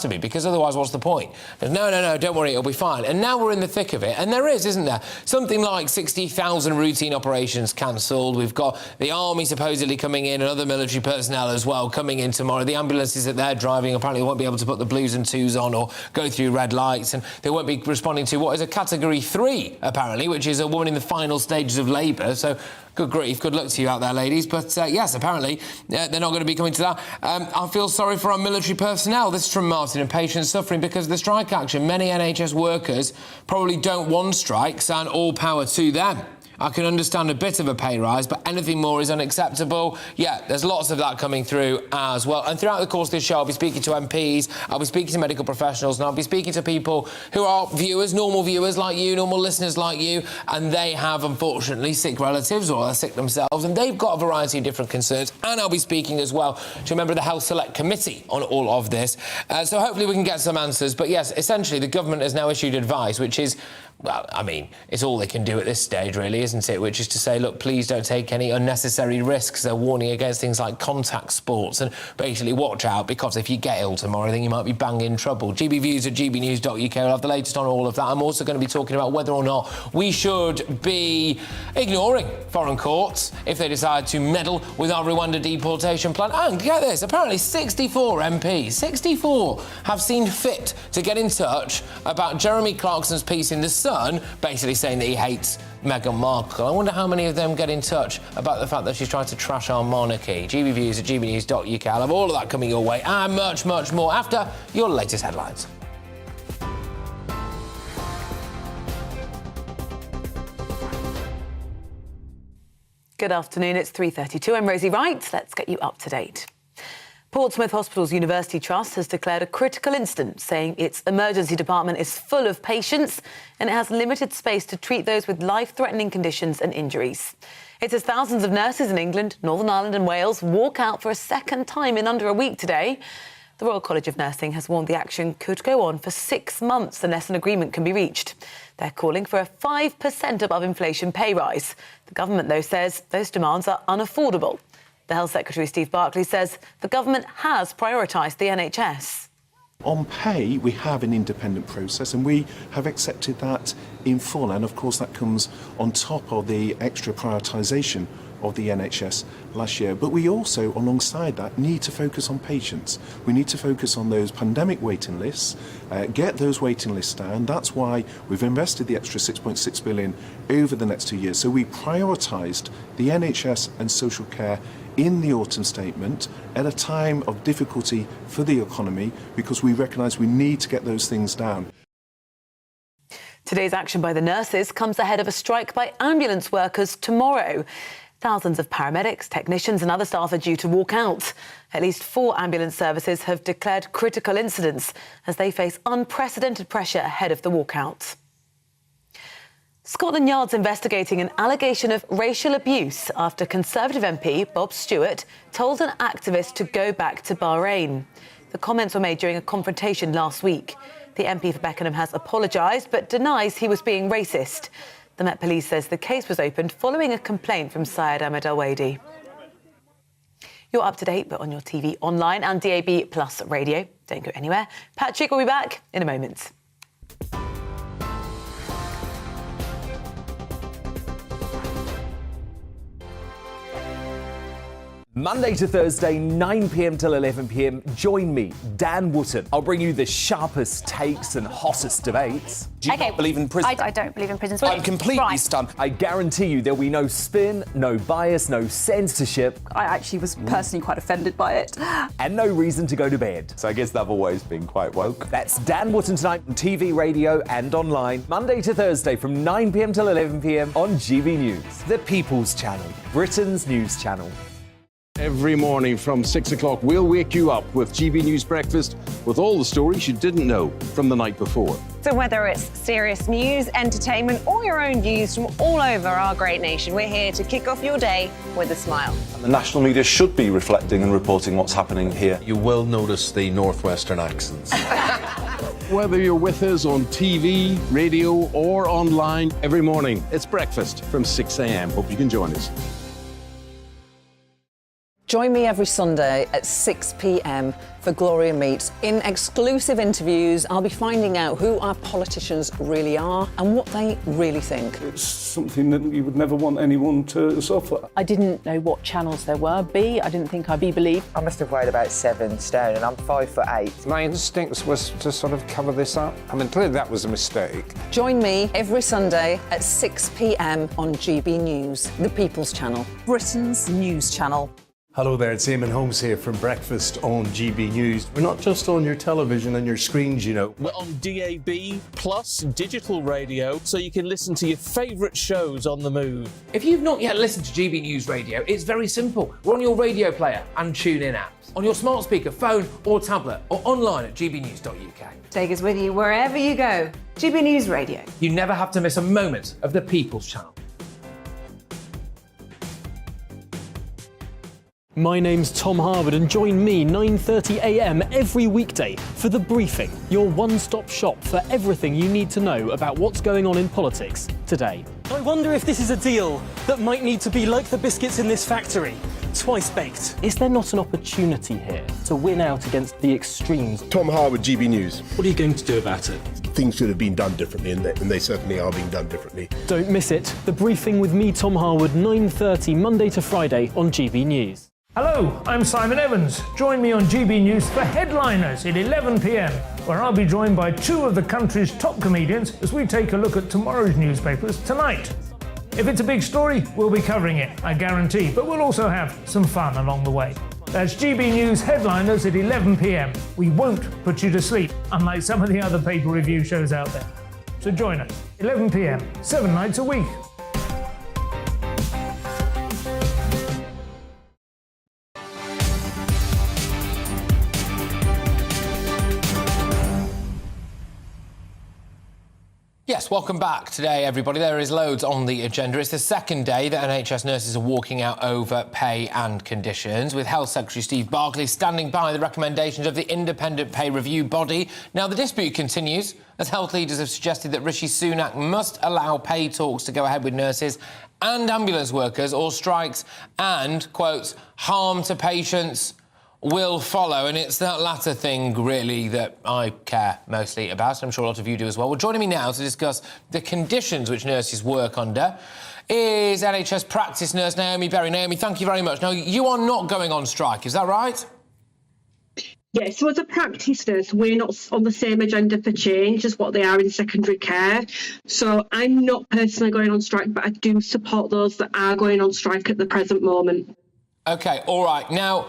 S20: be, because otherwise what's the point? No, don't worry, it'll be fine. And now we're in the thick of it, and there is, isn't there? Something like 60,000 routine operations cancelled. We've got the army supposedly coming in and other military personnel as well coming in tomorrow. The ambulances that they're driving apparently won't be able to put the blues and twos on or go through red lights, and they won't be responding to what is a Category 3, apparently, which is a woman in the final stages of labour, so... Good grief, good luck to you out there, ladies. But, yes, apparently, they're not going to be coming to that. I feel sorry for our military personnel. This is from Martin, and patients suffering because of the strike action. Many NHS workers probably don't want strikes, and all power to them. I can understand a bit of a pay rise, but anything more is unacceptable. Yeah, there's lots of that coming through as well. And throughout the course of this show, I'll be speaking to MPs, I'll be speaking to medical professionals, and I'll be speaking to people who are viewers, normal viewers like you, normal listeners like you, and they have, unfortunately, sick relatives or are sick themselves, and they've got a variety of different concerns. And I'll be speaking as well to a member of the Health Select Committee on all of this. So hopefully we can get some answers. But yes, essentially, the government has now issued advice, which is, well, I mean, it's all they can do at this stage, really, isn't it? Which is to say, look, please don't take any unnecessary risks. They're warning against things like contact sports and basically watch out, because if you get ill tomorrow, then you might be bang in trouble. GBViews at GBNews.uk will have the latest on all of that. I'm also going to be talking about whether or not we should be ignoring foreign courts if they decide to meddle with our Rwanda deportation plan. And get this, apparently 64 MPs, 64, have seen fit to get in touch about Jeremy Clarkson's piece in The Sun, basically saying that he hates Meghan Markle. I wonder how many of them get in touch about the fact that she's trying to trash our monarchy. GBViews at GBNews.uk. I'll have all of that coming your way and much, much more after your latest headlines.
S21: Good afternoon, it's 3:32. I'm Rosie Wright. Let's get you up to date. Portsmouth Hospital's University Trust has declared a critical incident, saying its emergency department is full of patients and it has limited space to treat those with life-threatening conditions and injuries. It says thousands of nurses in England, Northern Ireland and Wales walk out for a second time in under a week today. The Royal College of Nursing has warned the action could go on for 6 months unless an agreement can be reached. They're calling for a 5% above inflation pay rise. The government, though, says those demands are unaffordable. The Health Secretary, Steve Barclay, says the government has prioritised the NHS.
S3: On pay, we have an independent process and we have accepted that in full. And of course, that comes on top of the extra prioritisation of the NHS last year. But we also, alongside that, need to focus on patients. We need to focus on those pandemic waiting lists, get those waiting lists down. That's why we've invested the extra 6.6 billion over the next 2 years. So we prioritised the NHS and social care in the autumn statement at a time of difficulty for the economy, because we recognise we need to get those things down.
S21: Today's action by the nurses comes ahead of a strike by ambulance workers tomorrow. Thousands of paramedics, technicians and other staff are due to walk out. At least 4 ambulance services have declared critical incidents as they face unprecedented pressure ahead of the walkout. Scotland Yard's investigating an allegation of racial abuse after Conservative MP Bob Stewart told an activist to go back to Bahrain. The comments were made during a confrontation last week. The MP for Beckenham has apologised but denies he was being racist. The Met Police says the case was opened following a complaint from Syed Ahmed Al-Wadi. You're up to date, but on your TV, online and DAB Plus radio. Don't go anywhere. Patrick will be back in a moment.
S12: Monday to Thursday, 9 p.m. till 11 p.m. Join me, Dan Wootton. I'll bring you the sharpest takes and hottest debates. Do you not believe in prison?
S13: I don't believe in prison.
S12: I'm completely stunned. I guarantee you there'll be no spin, no bias, no censorship.
S13: I actually was personally quite offended by it.
S12: And no reason to go to bed.
S14: So I guess they've always been quite woke.
S12: That's Dan Wootton tonight on TV, radio and online. Monday to Thursday from 9 p.m. till 11 p.m. on GB News, the People's Channel, Britain's news channel.
S18: Every morning from 6 o'clock, we'll wake you up with GB News Breakfast with all the stories you didn't know from the night before.
S15: So whether it's serious news, entertainment or your own views from all over our great nation, we're here to kick off your day with a smile.
S25: The national media should be reflecting and reporting what's happening here.
S26: You will notice the northwestern accents.
S18: Whether you're with us on TV, radio or online, every morning it's breakfast from 6 a.m. Hope you can join us.
S1: Join me every Sunday at 6 p.m. for Gloria Meets. In exclusive interviews, I'll be finding out who our politicians really are and what they really think.
S27: It's something that you would never want anyone to suffer.
S28: I didn't know what channels there were. I didn't think I'd be believed.
S29: I must have weighed about 7 stone and I'm 5'8".
S30: My instincts was to sort of cover this up. I mean, clearly that was a mistake.
S1: Join me every Sunday at 6 p.m. on GB News, the People's Channel,
S31: Britain's news channel.
S4: Hello there, it's Eamon Holmes here from Breakfast on GB News. We're not just on your television and your screens, you know.
S5: We're on DAB plus digital radio, so you can listen to your favourite shows on the move.
S20: If you've not yet listened to GB News Radio, it's very simple. We're on your radio player and TuneIn apps, on your smart speaker, phone or tablet, or online at gbnews.uk.
S15: Take us with you wherever you go. GB News Radio.
S20: You never have to miss a moment of the People's Channel.
S7: My name's Tom Harwood and join me 9:30 a.m. every weekday for The Briefing, your one-stop shop for everything you need to know about what's going on in politics today.
S8: I wonder if this is a deal that might need to be like the biscuits in this factory, twice baked.
S7: Is there not an opportunity here to win out against the extremes?
S16: Tom Harwood, GB News.
S8: What are you going to do about it?
S16: Things should have been done differently, and they certainly are being done differently.
S7: Don't miss it. The Briefing with me, Tom Harwood, 9:30 Monday to Friday on GB News.
S17: Hello, I'm Simon Evans. Join me on GB News for Headliners at 11 p.m, where I'll be joined by two of the country's top comedians as we take a look at tomorrow's newspapers tonight. If it's a big story, we'll be covering it, I guarantee, but we'll also have some fun along the way. That's GB News Headliners at 11 p.m. We won't put you to sleep, unlike some of the other pay-per-review shows out there. So join us, 11 p.m, 7 nights a week.
S20: Yes, welcome back today, everybody. There is loads on the agenda. It's the second day that NHS nurses are walking out over pay and conditions, with Health Secretary Steve Barclay standing by the recommendations of the independent pay review body. Now, the dispute continues as health leaders have suggested that Rishi Sunak must allow pay talks to go ahead with nurses and ambulance workers, or strikes and, quotes, harm to patients will follow. And it's that latter thing, really, that I care mostly about. I'm sure a lot of you do as well. Well, joining me now to discuss the conditions which nurses work under is NHS practice nurse Naomi Berry. Naomi, thank you very much. Now, you are not going on strike, is that right?
S19: Yeah, so as a practice nurse, we're not on the same agenda for change as what they are in secondary care. So I'm not personally going on strike, but I do support those that are going on strike at the present moment.
S20: OK, all right. Now,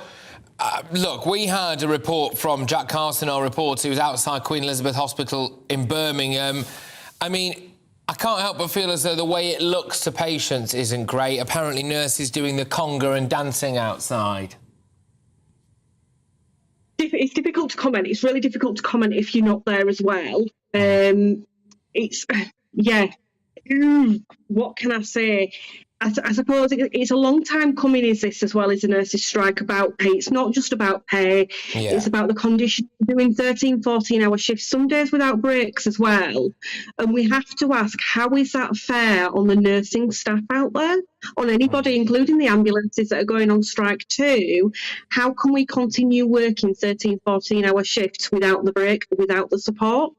S20: look, we had a report from Jack Carson, our reporter, who's outside Queen Elizabeth Hospital in Birmingham. I mean, I can't help but feel as though the way it looks to patients isn't great. Apparently nurses doing the conga and dancing outside.
S19: It's difficult to comment. It's really difficult to comment if you're not there as well. What can I say? I suppose it's a long time coming, is this, as well as a nurses' strike, about pay. It's not just about pay. Yeah. It's about the condition of doing 13, 14-hour shifts, some days without breaks as well. And we have to ask, how is that fair on the nursing staff out there, on anybody, including the ambulances that are going on strike too? How can we continue working 13, 14-hour shifts without the break, without the support?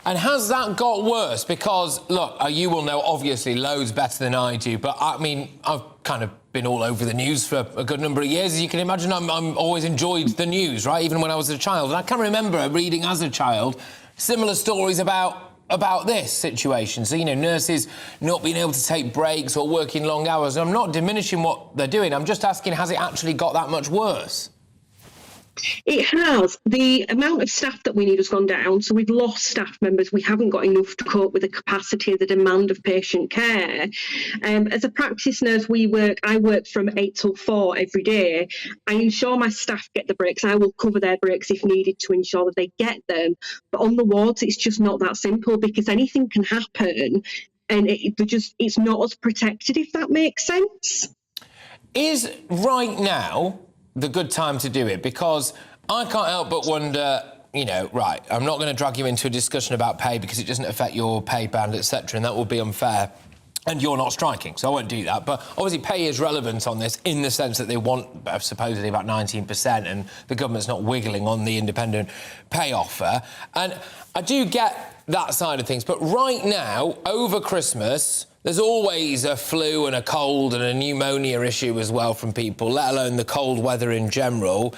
S20: And has that got worse? Because, look, you will know, obviously, loads better than I do, but, I mean, I've kind of been all over the news for a good number of years. As you can imagine, I'm always enjoyed the news, right, even when I was a child. And I can remember reading as a child similar stories about this situation. So, you know, nurses not being able to take breaks or working long hours. And I'm not diminishing what they're doing. I'm just asking, has it actually got that much worse?
S19: It has. The amount of staff that we need has gone down, so we've lost staff members. We haven't got enough to cope with the capacity of the demand of patient care. As a practice nurse, I work from 8 till 4 every day. I ensure my staff get the breaks. I will cover their breaks if needed to ensure that they get them. But on the wards, it's just not that simple, because anything can happen, and it's not as protected, if that makes sense.
S20: Is right now the good time to do it? Because I can't help but wonder, you know, right, I'm not going to drag you into a discussion about pay because it doesn't affect your pay band, etc., and that would be unfair. And you're not striking, so I won't do that. But obviously pay is relevant on this in the sense that they want supposedly about 19%, and the government's not wiggling on the independent pay offer. And I do get that side of things. But right now, over Christmas, there's always a flu and a cold and a pneumonia issue as well from people, let alone the cold weather in general.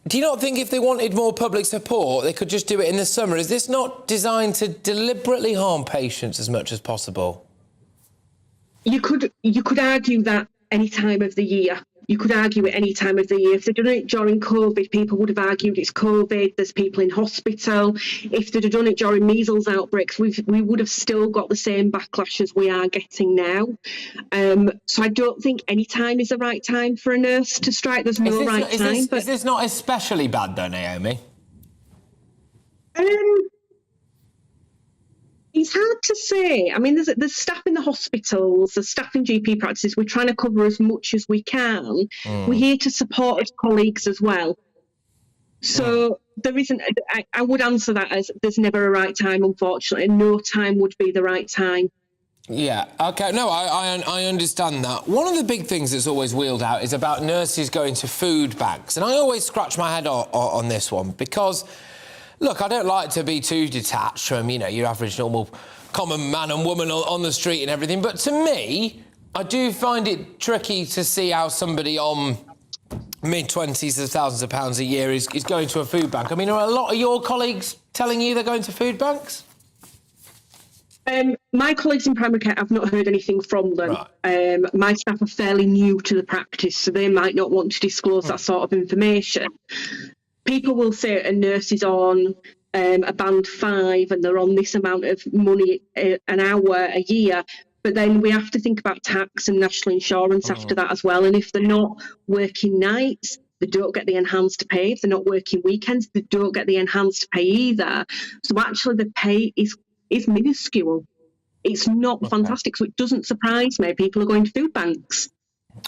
S20: Do you not think if they wanted more public support, they could just do it in the summer? Is this not designed to deliberately harm patients as much as possible?
S19: You could argue that any time of the year. You could argue at any time of the year. If they'd done it during COVID, people would have argued it's COVID, there's people in hospital. If they'd have done it during measles outbreaks, we would have still got the same backlash as we are getting now. So I don't think any time is the right time for a nurse to strike. There's no right time.
S20: Is this not especially bad though, Naomi?
S19: It's hard to say. I mean, there's staff in the hospitals, there's staff in GP practices. We're trying to cover as much as we can. We're here to support as colleagues as well. So there isn't. I would answer that as there's never a right time, unfortunately. No time would be the right time.
S20: Yeah, OK. No, I understand that. One of the big things that's always wheeled out is about nurses going to food banks. And I always scratch my head on this one because... Look, I don't like to be too detached from, you know, your average normal common man and woman on the street and everything, but to me, I do find it tricky to see how somebody on mid-20s of thousands of pounds a year is going to a food bank. I mean, are a lot of your colleagues telling you they're going to food banks?
S19: My colleagues in primary care, I've not heard anything from them. Right. My staff are fairly new to the practice, so they might not want to disclose that sort of information. People will say a nurse is on a band 5 and they're on this amount of money an hour a year, but then we have to think about tax and national insurance after that as well. And if they're not working nights, they don't get the enhanced pay. If they're not working weekends, they don't get the enhanced pay either. So actually the pay is minuscule. It's not fantastic. So it doesn't surprise me people are going to food banks.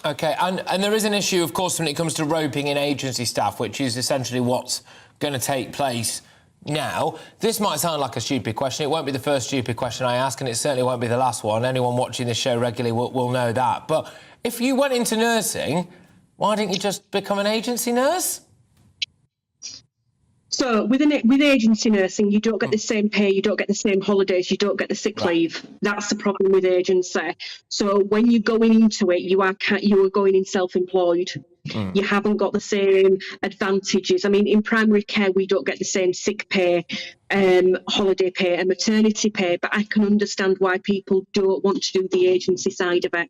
S20: OK, and there is an issue, of course, when it comes to roping in agency staff, which is essentially what's going to take place now. This might sound like a stupid question. It won't be the first stupid question I ask, and it certainly won't be the last one. Anyone watching this show regularly will know that. But if you went into nursing, why didn't you just become an agency nurse?
S19: So with agency nursing, you don't get the same pay, you don't get the same holidays, you don't get the sick leave. That's the problem with agency. So when you're going into it, you are going in self-employed. You haven't got the same advantages. I mean, in primary care, we don't get the same sick pay, holiday pay and maternity pay, but I can understand why people don't want to do the agency side of it.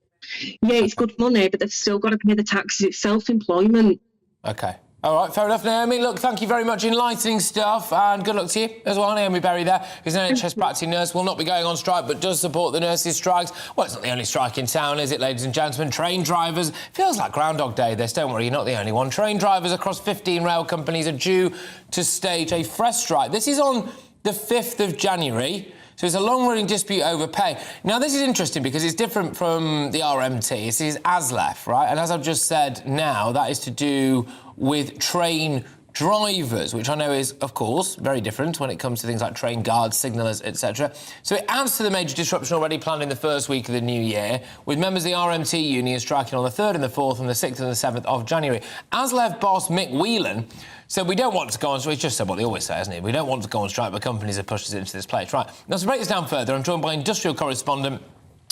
S19: Yeah, it's good money, but they've still got to pay the taxes. It's self-employment.
S20: OK. All right, fair enough, Naomi. Look, thank you very much. Enlightening stuff, and good luck to you as well. Naomi Berry there, who's an NHS practicing nurse, will not be going on strike, but does support the nurses' strikes. Well, it's not the only strike in town, is it, ladies and gentlemen? Train drivers. Feels like Groundhog Day, this. Don't worry, you're not the only one. Train drivers across 15 rail companies are due to stage a fresh strike. This is on the 5th of January. So it's a long-running dispute over pay. Now, this is interesting because it's different from the RMT. This is Aslef, right? And as I've just said now, that is to do with train drivers, which I know is, of course, very different when it comes to things like train guards, signallers, etc. So it adds to the major disruption already planned in the first week of the new year, with members of the RMT union striking on the 3rd and the 4th and the 6th and the 7th of January. Aslef boss Mick Whelan said we don't want to go on strike. He's just said what they always say, hasn't he? We don't want to go on strike, but companies have pushed us into this place. Right. Now, to break this down further, I'm joined by industrial correspondent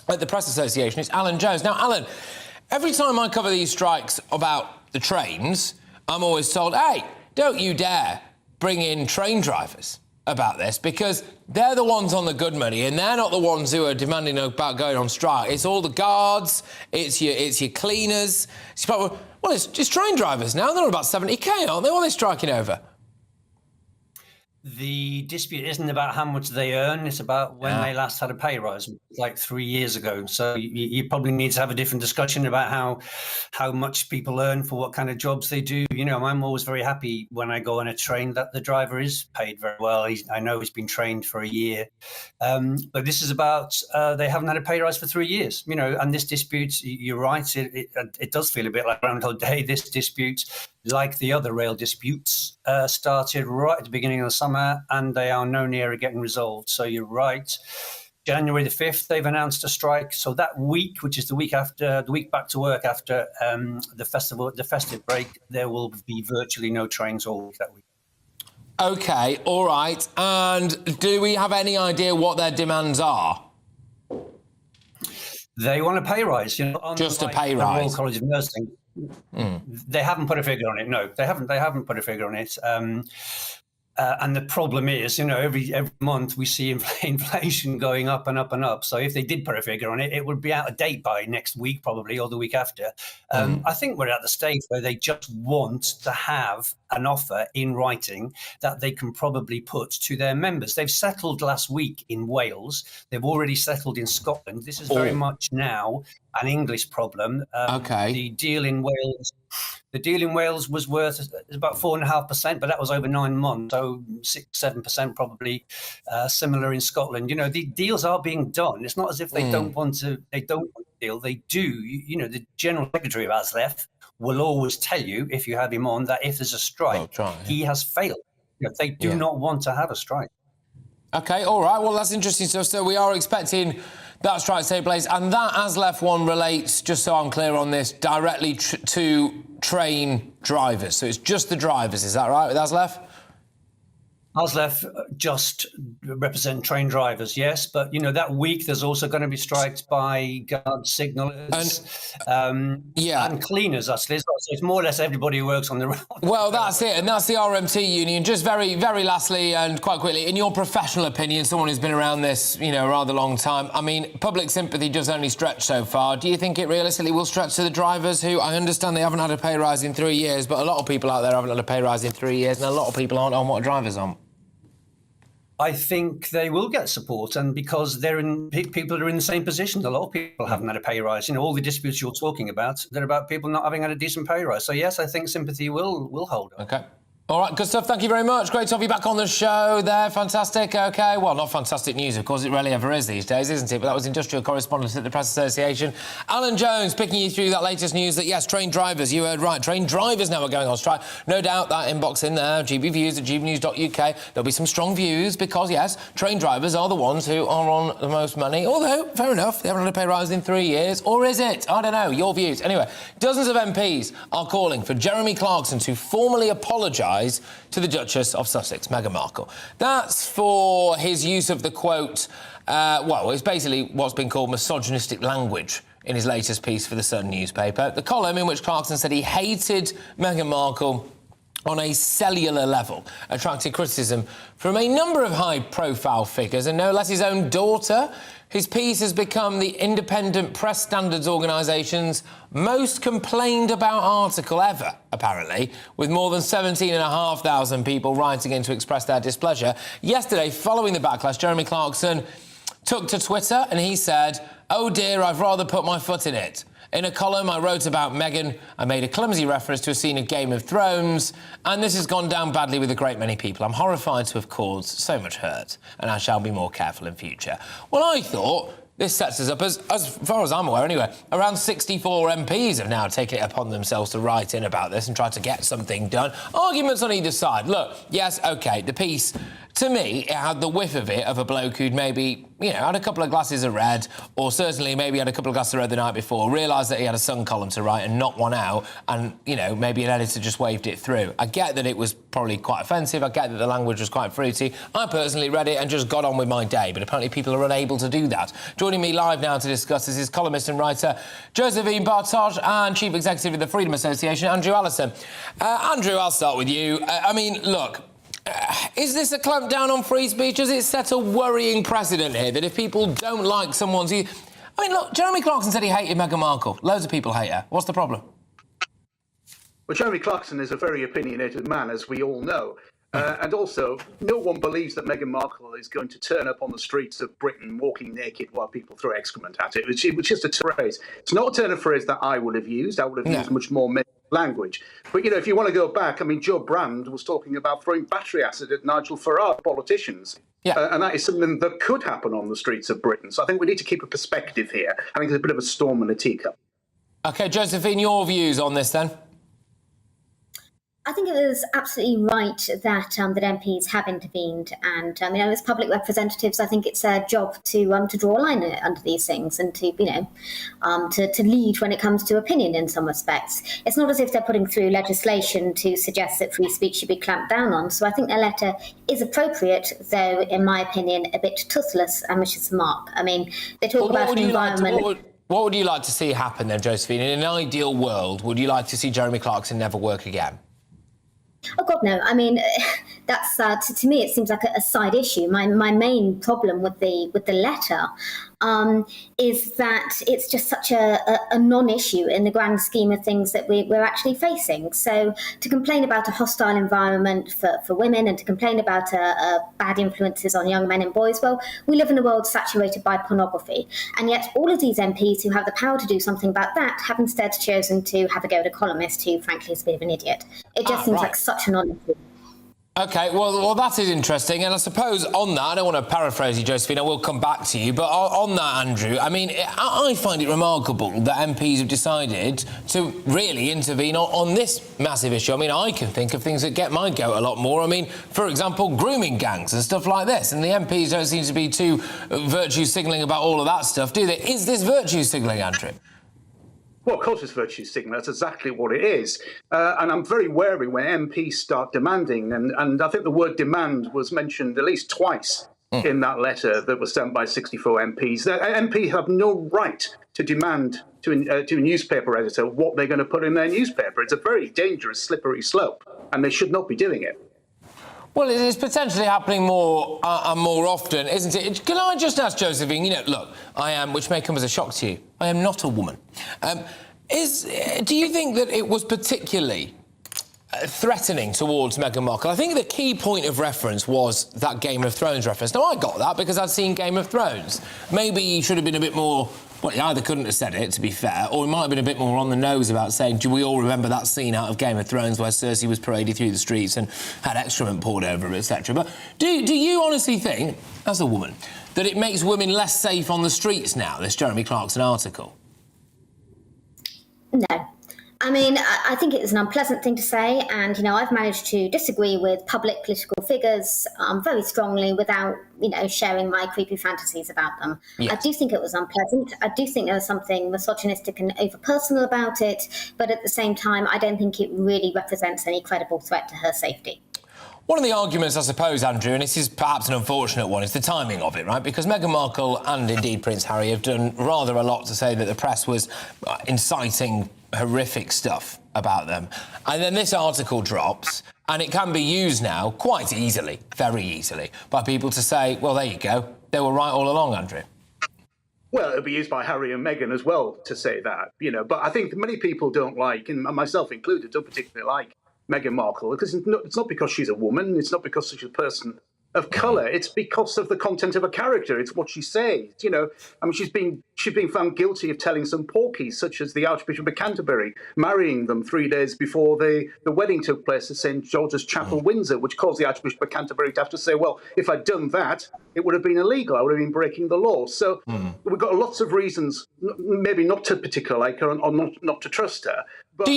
S20: at the Press Association. It's Alan Jones. Now, Alan, every time I cover these strikes about the trains, I'm always told, hey, don't you dare bring in train drivers about this, because they're the ones on the good money and they're not the ones who are demanding about going on strike. It's all the guards, it's your cleaners. Well, it's train drivers now. They're about 70k, aren't they? What are they striking over?
S2: The dispute isn't about how much they earn, it's about when they last had a pay rise, like 3 years ago. So you probably need to have a different discussion about how much people earn for what kind of jobs they do. You know, I'm always very happy when I go on a train that the driver is paid very well. I know he's been trained for a year. But this is about they haven't had a pay rise for 3 years, you know, and this dispute, you're right, it does feel a bit like Groundhog Day. This dispute, like the other rail disputes, started right at the beginning of the summer, and they are no nearer getting resolved. So you're right. January the 5th, they've announced a strike. So that week, which is the week back to work after the festive break, there will be virtually no trains all week that week.
S20: OK, all right. And do we have any idea what their demands are?
S2: They want a pay rise. You know,
S20: just a pay rise.
S2: Royal College of Nursing. They haven't put a figure on it. No, they haven't put a figure on it. And the problem is, every month we see inflation going up and up and up. So if they did put a figure on it, it would be out of date by next week, probably, or the week after. I think we're at the stage where they just want to have an offer in writing that they can probably put to their members. They've settled last week in Wales. They've already settled in Scotland. This is very much now an English problem. The deal in Wales was worth about 4.5%, but that was over 9 months, so 6-7% probably. Similar in Scotland. The deals are being done. It's not as if they don't want to. They don't want to deal. They do. The General Secretary of Aslef will always tell you, if you have him on, that if there's a strike, he has failed. They do not want to have a strike.
S20: Okay, all right. Well, that's interesting stuff. So we are expecting that strike to take place, and that Aslef one relates, just so I'm clear on this, directly to train drivers. So it's just the drivers, is that right, with Aslef?
S2: Aslef just represent train drivers, yes, but that week there's also going to be strikes by guard signallers and cleaners. Actually, so it's more or less everybody who works on the road.
S20: Well, that's it, and that's the RMT union. Just very, very lastly, and quite quickly, in your professional opinion, someone who's been around this, a rather long time. I mean, public sympathy does only stretch so far. Do you think it realistically will stretch to the drivers, who I understand they haven't had a pay rise in 3 years, but a lot of people out there haven't had a pay rise in 3 years, and a lot of people aren't on what a driver's on?
S2: I think they will get support, and because people are in the same position. A lot of people haven't had a pay rise. All the disputes you're talking about, they're about people not having had a decent pay rise. So yes, I think sympathy will hold up.
S20: Okay. All right, good stuff. Thank you very much. Great to have you back on the show there. Fantastic. OK, well, not fantastic news, of course. It rarely ever is these days, isn't it? But that was industrial correspondent at the Press Association, Alan Jones, picking you through that latest news that, yes, train drivers, you heard right, train drivers now are going on strike. No doubt that inbox in there, gbviews at gbnews.uk. There'll be some strong views because, yes, train drivers are the ones who are on the most money. Although, fair enough, they haven't had a pay rise in 3 years. Or is it? I don't know. Your views. Anyway, dozens of MPs are calling for Jeremy Clarkson to formally apologise to the Duchess of Sussex, Meghan Markle. That's for his use of the quote, it's basically what's been called misogynistic language in his latest piece for the Sun newspaper. The column in which Clarkson said he hated Meghan Markle on a cellular level attracted criticism from a number of high-profile figures, and no less his own daughter. His piece has become the independent press standards organisation's most complained about article ever, apparently, with more than 17,500 people writing in to express their displeasure. Yesterday, following the backlash, Jeremy Clarkson took to Twitter and he said, "Oh dear, I've rather put my foot in it. In a column I wrote about Meghan, I made a clumsy reference to a scene of Game of Thrones, and this has gone down badly with a great many people. I'm horrified to have caused so much hurt, and I shall be more careful in future." Well, I thought this sets us up, as far as I'm aware anyway, around 64 MPs have now taken it upon themselves to write in about this and try to get something done. Arguments on either side. Look, yes, OK, the piece, to me, it had the whiff of it of a bloke who'd maybe, had a couple of glasses of red, or certainly maybe had a couple of glasses of red the night before, realised that he had a Sun column to write and knocked one out, and, maybe an editor just waved it through. I get that it was probably quite offensive. I get that the language was quite fruity. I personally read it and just got on with my day, but apparently people are unable to do that. Joining me live now to discuss this is columnist and writer Josephine Bartosz and Chief Executive of the Freedom Association, Andrew Allison. Andrew, I'll start with you. Look, is this a clampdown on free speech? Does it set a worrying precedent here that if people don't like someone's... look, Jeremy Clarkson said he hated Meghan Markle. Loads of people hate her. What's the problem?
S3: Well, Jeremy Clarkson is a very opinionated man, as we all know. And also, no one believes that Meghan Markle is going to turn up on the streets of Britain walking naked while people throw excrement at it. It was just a phrase. It's not a turn of phrase that I would have used. I would have used much more language. But, if you want to go back, Joe Brand was talking about throwing battery acid at Nigel Farage politicians. And that is something that could happen on the streets of Britain. So I think we need to keep a perspective here. I think there's a bit of a storm in a teacup. OK, Josephine, your views on this then?
S6: I think it was absolutely right that that MPs have intervened, and as public representatives, I think it's their job to draw a line under these things and to lead when it comes to opinion in some respects. It's not as if they're putting through legislation to suggest that free speech should be clamped down on. So I think their letter is appropriate, though, in my opinion, a bit toothless and misses the mark. They talk about the environment.
S20: What would you like to see happen then, Josephine? In an ideal world, would you like to see Jeremy Clarkson never work again?
S6: Oh, God, no. to me, it seems like a side issue. My main problem with the letter is that it's just such a non-issue in the grand scheme of things that we're actually facing. So to complain about a hostile environment for women and to complain about bad influences on young men and boys, well, we live in a world saturated by pornography. And yet all of these MPs who have the power to do something about that have instead chosen to have a go at a columnist who, frankly, is a bit of an idiot. It just seems like such a non-issue.
S20: OK, well, that is interesting. And I suppose on that, I don't want to paraphrase you, Josephine, I will come back to you. But on that, Andrew, I mean, I find it remarkable that MPs have decided to really intervene on this massive issue. I mean, I can think of things that get my goat a lot more. I mean, for example, grooming gangs and stuff like this. And the MPs don't seem to be too virtue signalling about all of that stuff, do they? Is this virtue signalling, Andrew?
S3: Well, of course it's virtue signalling. That's exactly what it is. And I'm very wary when MPs start demanding, and I think the word demand was mentioned at least twice in that letter that was sent by 64 MPs. The MPs have no right to demand to a newspaper editor what they're going to put in their newspaper. It's a very dangerous, slippery slope, and they should not be doing it.
S20: Well, it is potentially happening more and more often, isn't it? Can I just ask, Josephine, you know, look, I am, which may come as a shock to you, I am not a woman. Do you think that it was particularly threatening towards Meghan Markle? I think the key point of reference was that Game of Thrones reference. Now, I got that because I'd seen Game of Thrones. Maybe he should have been a bit more... Well, he either couldn't have said it, to be fair, or he might have been a bit more on the nose about saying, do we all remember that scene out of Game of Thrones where Cersei was paraded through the streets and had excrement poured over her, etc.? But do you honestly think, as a woman, that it makes women less safe on the streets now, this Jeremy Clarkson article?
S6: No. I mean, I think it is an unpleasant thing to say, and, you know, I've managed to disagree with public political figures very strongly without, you know, sharing my creepy fantasies about them. Yes. I do think it was unpleasant. I do think there was something misogynistic and over-personal about it, but at the same time, I don't think it really represents any credible threat to her safety.
S20: One of the arguments, I suppose, Andrew, and this is perhaps an unfortunate one, is the timing of it, right? Because Meghan Markle and indeed Prince Harry have done rather a lot to say that the press was inciting horrific stuff about them. And then this article drops, and it can be used now quite easily, very easily, by people to say, well, there you go, they were right all along, Andrew.
S3: Well, it'll be used by Harry and Meghan as well to say that, you know. But I think many people don't like, and myself included, don't particularly like Meghan Markle, because it's not because she's a woman, it's not because she's a person of colour, it's because of the content of her character, it's what she says, you know. I mean, she's been found guilty of telling some porkies, such as the Archbishop of Canterbury, marrying them 3 days before the wedding took place at St George's Chapel, Windsor, which caused the Archbishop of Canterbury to have to say, well, if I'd done that, it would have been illegal, I would have been breaking the law. So we've got lots of reasons, maybe not to particularly like her or not to trust her. But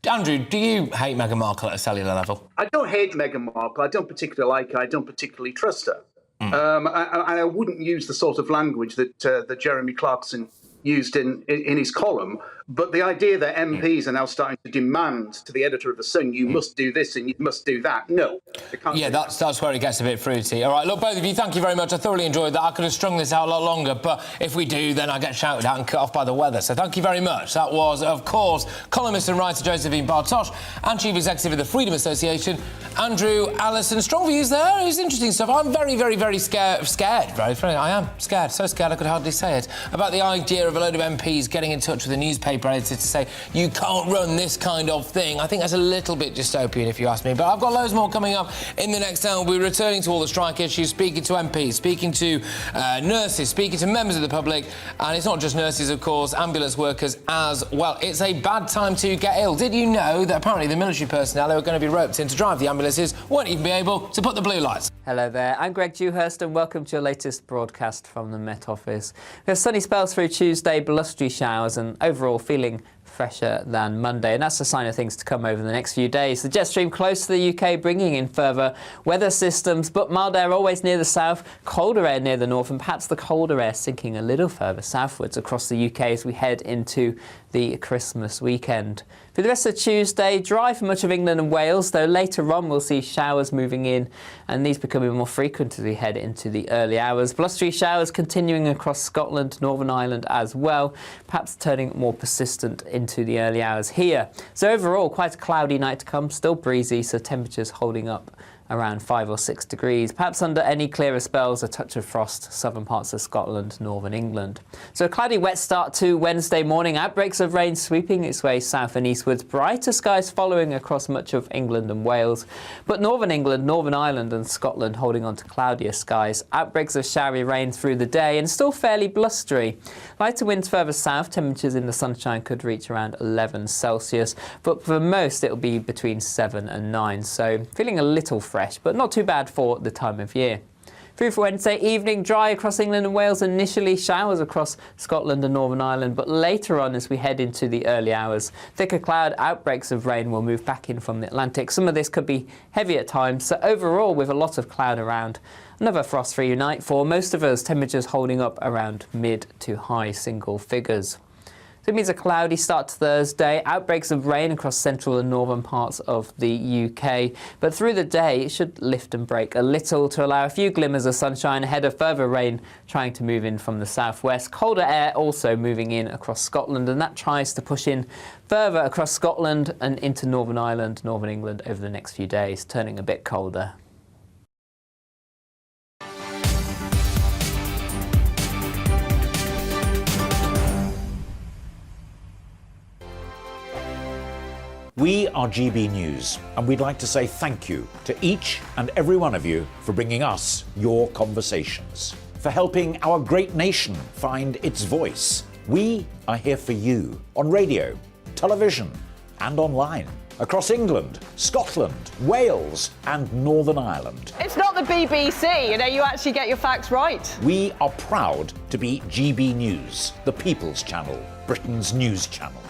S20: Andrew, do you hate Meghan Markle at a cellular level?
S3: I don't hate Meghan Markle. I don't particularly like her. I don't particularly trust her. I wouldn't use the sort of language that Jeremy Clarkson used in his column. But the idea that MPs are now starting to demand to the editor of The Sun, you must do this and you must do that. No. They can't. Yeah,
S20: that's where it gets a bit fruity. All right, look, both of you, thank you very much. I thoroughly enjoyed that. I could have strung this out a lot longer, but if we do, then I get shouted at and cut off by the weather. So thank you very much. That was, of course, columnist and writer Josephine Bartosh and Chief Executive of the Freedom Association, Andrew Allison. Strong views there. It was interesting stuff. I'm very, very, very scared. Very friendly. I am scared. So scared I could hardly say it. About the idea of a load of MPs getting in touch with a newspaper editor to say, you can't run this kind of thing. I think that's a little bit dystopian, if you ask me. But I've got loads more coming up in the next hour. We'll be returning to all the strike issues, speaking to MPs, speaking to nurses, speaking to members of the public. And it's not just nurses, of course, ambulance workers as well. It's a bad time to get ill. Did you know that apparently the military personnel who are going to be roped in to drive the ambulances won't even be able to put the blue lights?
S9: Hello there, I'm Greg Dewhurst and welcome to your latest broadcast from the Met Office. We have sunny spells through Tuesday, blustery showers and overall feeling fresher than Monday, and that's a sign of things to come over the next few days. The jet stream close to the UK, bringing in further weather systems, but mild air always near the south, colder air near the north, and perhaps the colder air sinking a little further southwards across the UK as we head into the Christmas weekend. For the rest of Tuesday, dry for much of England and Wales, though later on we'll see showers moving in, and these becoming more frequent as we head into the early hours. Blustery showers continuing across Scotland, Northern Ireland as well, perhaps turning more persistent into the early hours here. So overall, quite a cloudy night to come, still breezy, so temperatures holding up around 5 or 6 degrees. Perhaps under any clearer spells, a touch of frost, southern parts of Scotland, northern England. So a cloudy, wet start to Wednesday morning. Outbreaks of rain sweeping its way south and eastwards. Brighter skies following across much of England and Wales. But northern England, Northern Ireland and Scotland holding on to cloudier skies. Outbreaks of showery rain through the day and still fairly blustery. Lighter winds further south. Temperatures in the sunshine could reach around 11 Celsius. But for most, it'll be between 7 and 9. So feeling a little fresh, but not too bad for the time of year. Through for Wednesday evening, dry across England and Wales. Initially showers across Scotland and Northern Ireland, but later on as we head into the early hours, thicker cloud, outbreaks of rain will move back in from the Atlantic. Some of this could be heavy at times, so overall with a lot of cloud around. Another frost-free night for most of us, temperatures holding up around mid to high single figures. So it means a cloudy start to Thursday, outbreaks of rain across central and northern parts of the UK. But through the day, it should lift and break a little to allow a few glimmers of sunshine ahead of further rain trying to move in from the southwest. Colder air also moving in across Scotland, and that tries to push in further across Scotland and into Northern Ireland, Northern England over the next few days, turning a bit colder.
S10: We are GB News, and we'd like to say thank you to each and every one of you for bringing us your conversations, for helping our great nation find its voice. We are here for you on radio, television, and online, across England, Scotland, Wales, and Northern Ireland.
S11: It's not the BBC, you actually get your facts right.
S10: We are proud to be GB News, the People's Channel, Britain's news channel.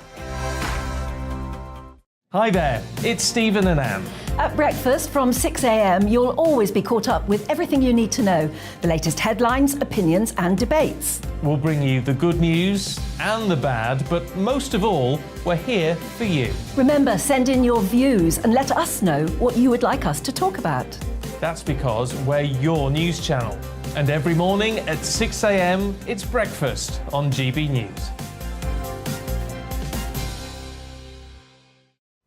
S17: Hi there, it's Stephen and Anne.
S12: At breakfast from 6 a.m, you'll always be caught up with everything you need to know, the latest headlines, opinions and debates.
S17: We'll bring you the good news and the bad, but most of all, we're here for you.
S12: Remember, send in your views and let us know what you would like us to talk about.
S17: That's because we're your news channel. And every morning at 6 a.m, it's breakfast on GB News.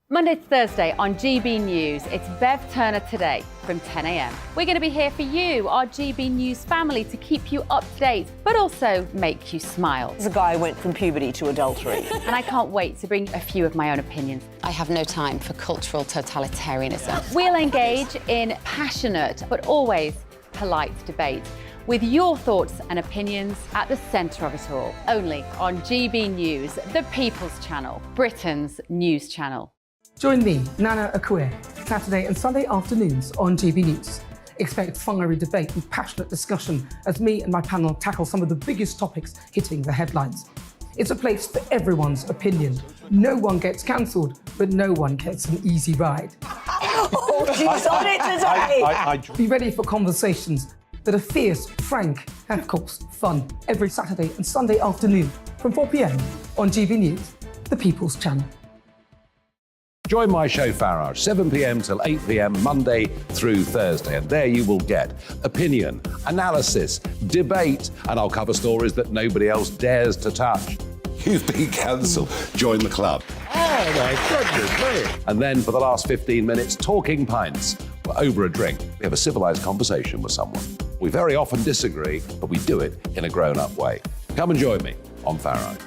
S13: Monday to Thursday on GB News, it's Bev Turner Today from 10 a.m. We're going to be here for you, our GB News family, to keep you up to date, but also make you smile.
S1: There's a guy who went from puberty to adultery.
S13: And I can't wait to bring a few of my own opinions.
S14: I have no time for cultural totalitarianism.
S13: We'll engage in passionate, but always polite debate, with your thoughts and opinions at the centre of it all. Only on GB News, the People's Channel, Britain's news channel.
S21: Join me, Nana Akue, Saturday and Sunday afternoons on GB News. Expect fiery debate and passionate discussion as me and my panel tackle some of the biggest topics hitting the headlines. It's a place for everyone's opinion. No one gets cancelled, but no one gets an easy ride.
S1: Oh, she's on it today!
S21: Be ready for conversations that are fierce, frank, and of course, fun. Every Saturday and Sunday afternoon from 4 p.m. on GB News, the People's Channel.
S18: Join my show Farage, 7 p.m. till 8 p.m. Monday through Thursday, and there you will get opinion, analysis, debate, and I'll cover stories that nobody else dares to touch.
S16: You've been cancelled. Join the club.
S18: Oh my goodness me! And then for the last 15 minutes, talking pints. We're over a drink. We have a civilised conversation with someone. We very often disagree, but we do it in a grown-up way. Come and join me on Farage.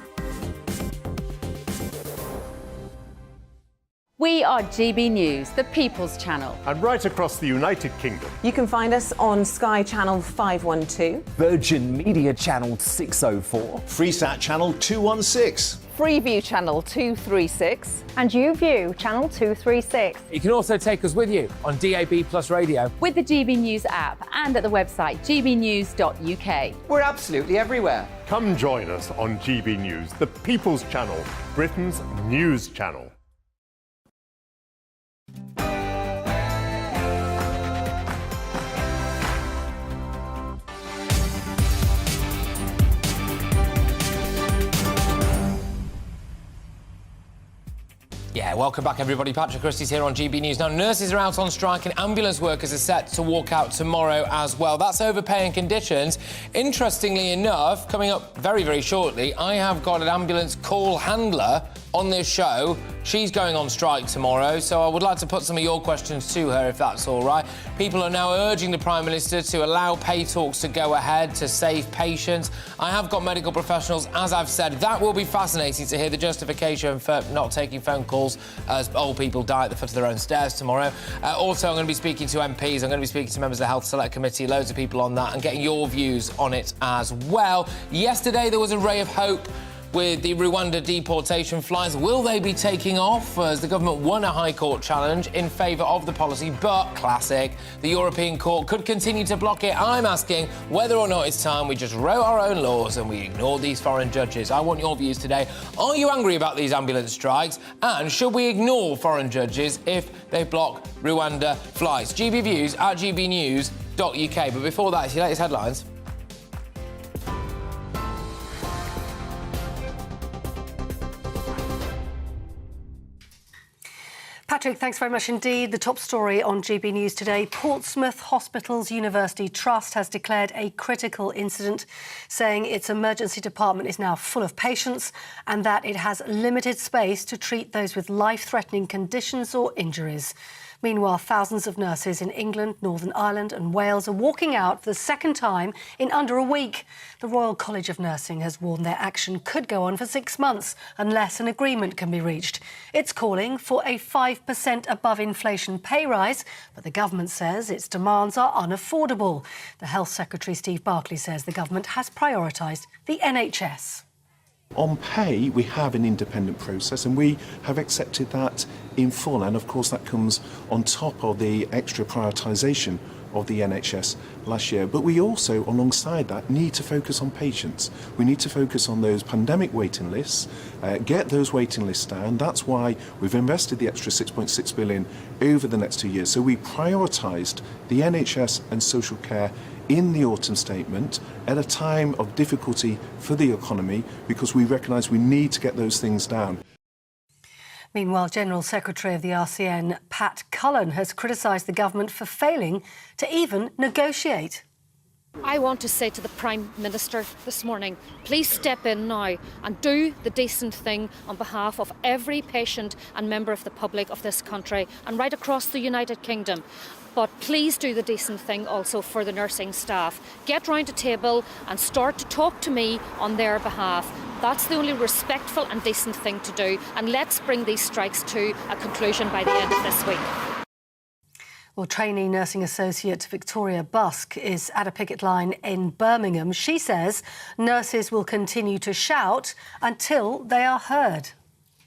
S13: We are GB News, the People's Channel.
S22: And right across the United Kingdom.
S1: You can find us on Sky Channel 512.
S23: Virgin Media Channel 604.
S24: Freesat Channel 216.
S1: Freeview Channel 236.
S25: And YouView Channel 236.
S20: You can also take us with you on DAB Plus Radio.
S13: With the GB News app and at the website gbnews.uk.
S24: We're absolutely everywhere.
S22: Come join us on GB News, the People's Channel, Britain's news channel.
S20: Yeah, welcome back, everybody. Patrick Christys here on GB News. Now, nurses are out on strike and ambulance workers are set to walk out tomorrow as well. That's overpaying conditions. Interestingly enough, coming up very, very shortly, I have got an ambulance call handler on this show. She's going on strike tomorrow, so I would like to put some of your questions to her, if that's all right. People are now urging the Prime Minister to allow pay talks to go ahead to save patients. I have got medical professionals, as I've said. That will be fascinating to hear the justification for not taking phone calls as old people die at the foot of their own stairs tomorrow. Also, I'm going to be speaking to MPs. I'm going to be speaking to members of the Health Select Committee, loads of people on that, and getting your views on it as well. Yesterday, there was a ray of hope with the Rwanda deportation flights. Will they be taking off as the government won a High Court challenge in favour of the policy? But, classic, the European Court could continue to block it. I'm asking whether or not it's time we just wrote our own laws and we ignore these foreign judges. I want your views today. Are you angry about these ambulance strikes? And should we ignore foreign judges if they block Rwanda flights? GB Views at gbnews.uk. But before that, it's your latest headlines.
S4: Patrick, thanks very much indeed. The top story on GB News today. Portsmouth Hospitals University Trust has declared a critical incident, saying its emergency department is now full of patients and that it has limited space to treat those with life-threatening conditions or injuries. Meanwhile, thousands of nurses in England, Northern Ireland and Wales are walking out for the second time in under a week. The Royal College of Nursing has warned their action could go on for 6 months unless an agreement can be reached. It's calling for a 5% above inflation pay rise, but the government says its demands are unaffordable. The Health Secretary, Steve Barclay, says the government has prioritised the NHS.
S5: On pay, we have an independent process and we have accepted that in full. And of course, that comes on top of the extra prioritisation of the NHS last year. But we also, alongside that, need to focus on patients. We need to focus on those pandemic waiting lists, get those waiting lists down. That's why we've invested the extra 6.6 billion over the next 2 years. So we prioritised the NHS and social care in the autumn statement at a time of difficulty for the economy because we recognise we need to get those things down.
S4: Meanwhile, General Secretary of the RCN, Pat Cullen, has criticised the government for failing to even negotiate.
S7: I want to say to the Prime Minister this morning, please step in now and do the decent thing on behalf of every patient and member of the public of this country and right across the United Kingdom. But please do the decent thing also for the nursing staff. Get round a table and start to talk to me on their behalf. That's the only respectful and decent thing to do. And let's bring these strikes to a conclusion by the end of this week.
S4: Well, trainee nursing associate Victoria Busk is at a picket line in Birmingham. She says nurses will continue to shout until they are heard.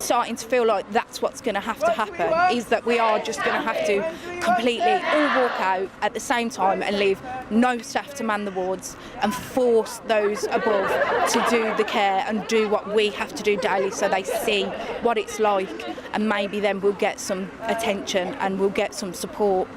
S8: Starting to feel like that's what's going to have to happen, is that we are just going to have to completely all walk out at the same time and leave no staff to man the wards and force those above to do the care and do what we have to do daily so they see what it's like, and maybe then we'll get some attention and we'll get some support.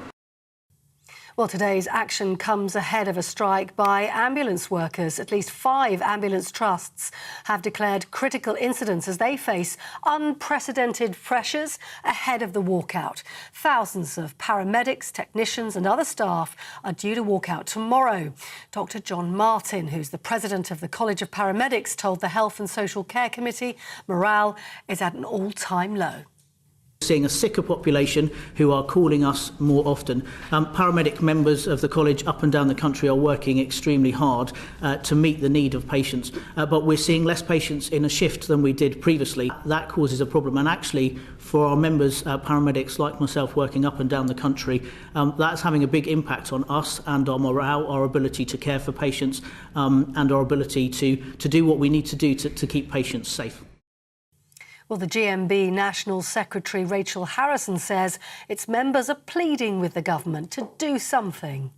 S4: Well, today's action comes ahead of a strike by ambulance workers. At least 5 ambulance trusts have declared critical incidents as they face unprecedented pressures ahead of the walkout. Thousands of paramedics, technicians and other staff are due to walk out tomorrow. Dr. John Martin, who's the president of the College of Paramedics, told the Health and Social Care Committee morale is at an all-time low.
S15: Seeing a sicker population who are calling us more often. Paramedic members of the college up and down the country are working extremely hard to meet the need of patients, but we're seeing less patients in a shift than we did previously. That causes a problem, and actually for our members, paramedics like myself working up and down the country, that's having a big impact on us and our morale, our ability to care for patients, and our ability to do what we need to do to keep patients safe.
S4: Well, the GMB National Secretary Rachel Harrison says its members are pleading with the government to do something.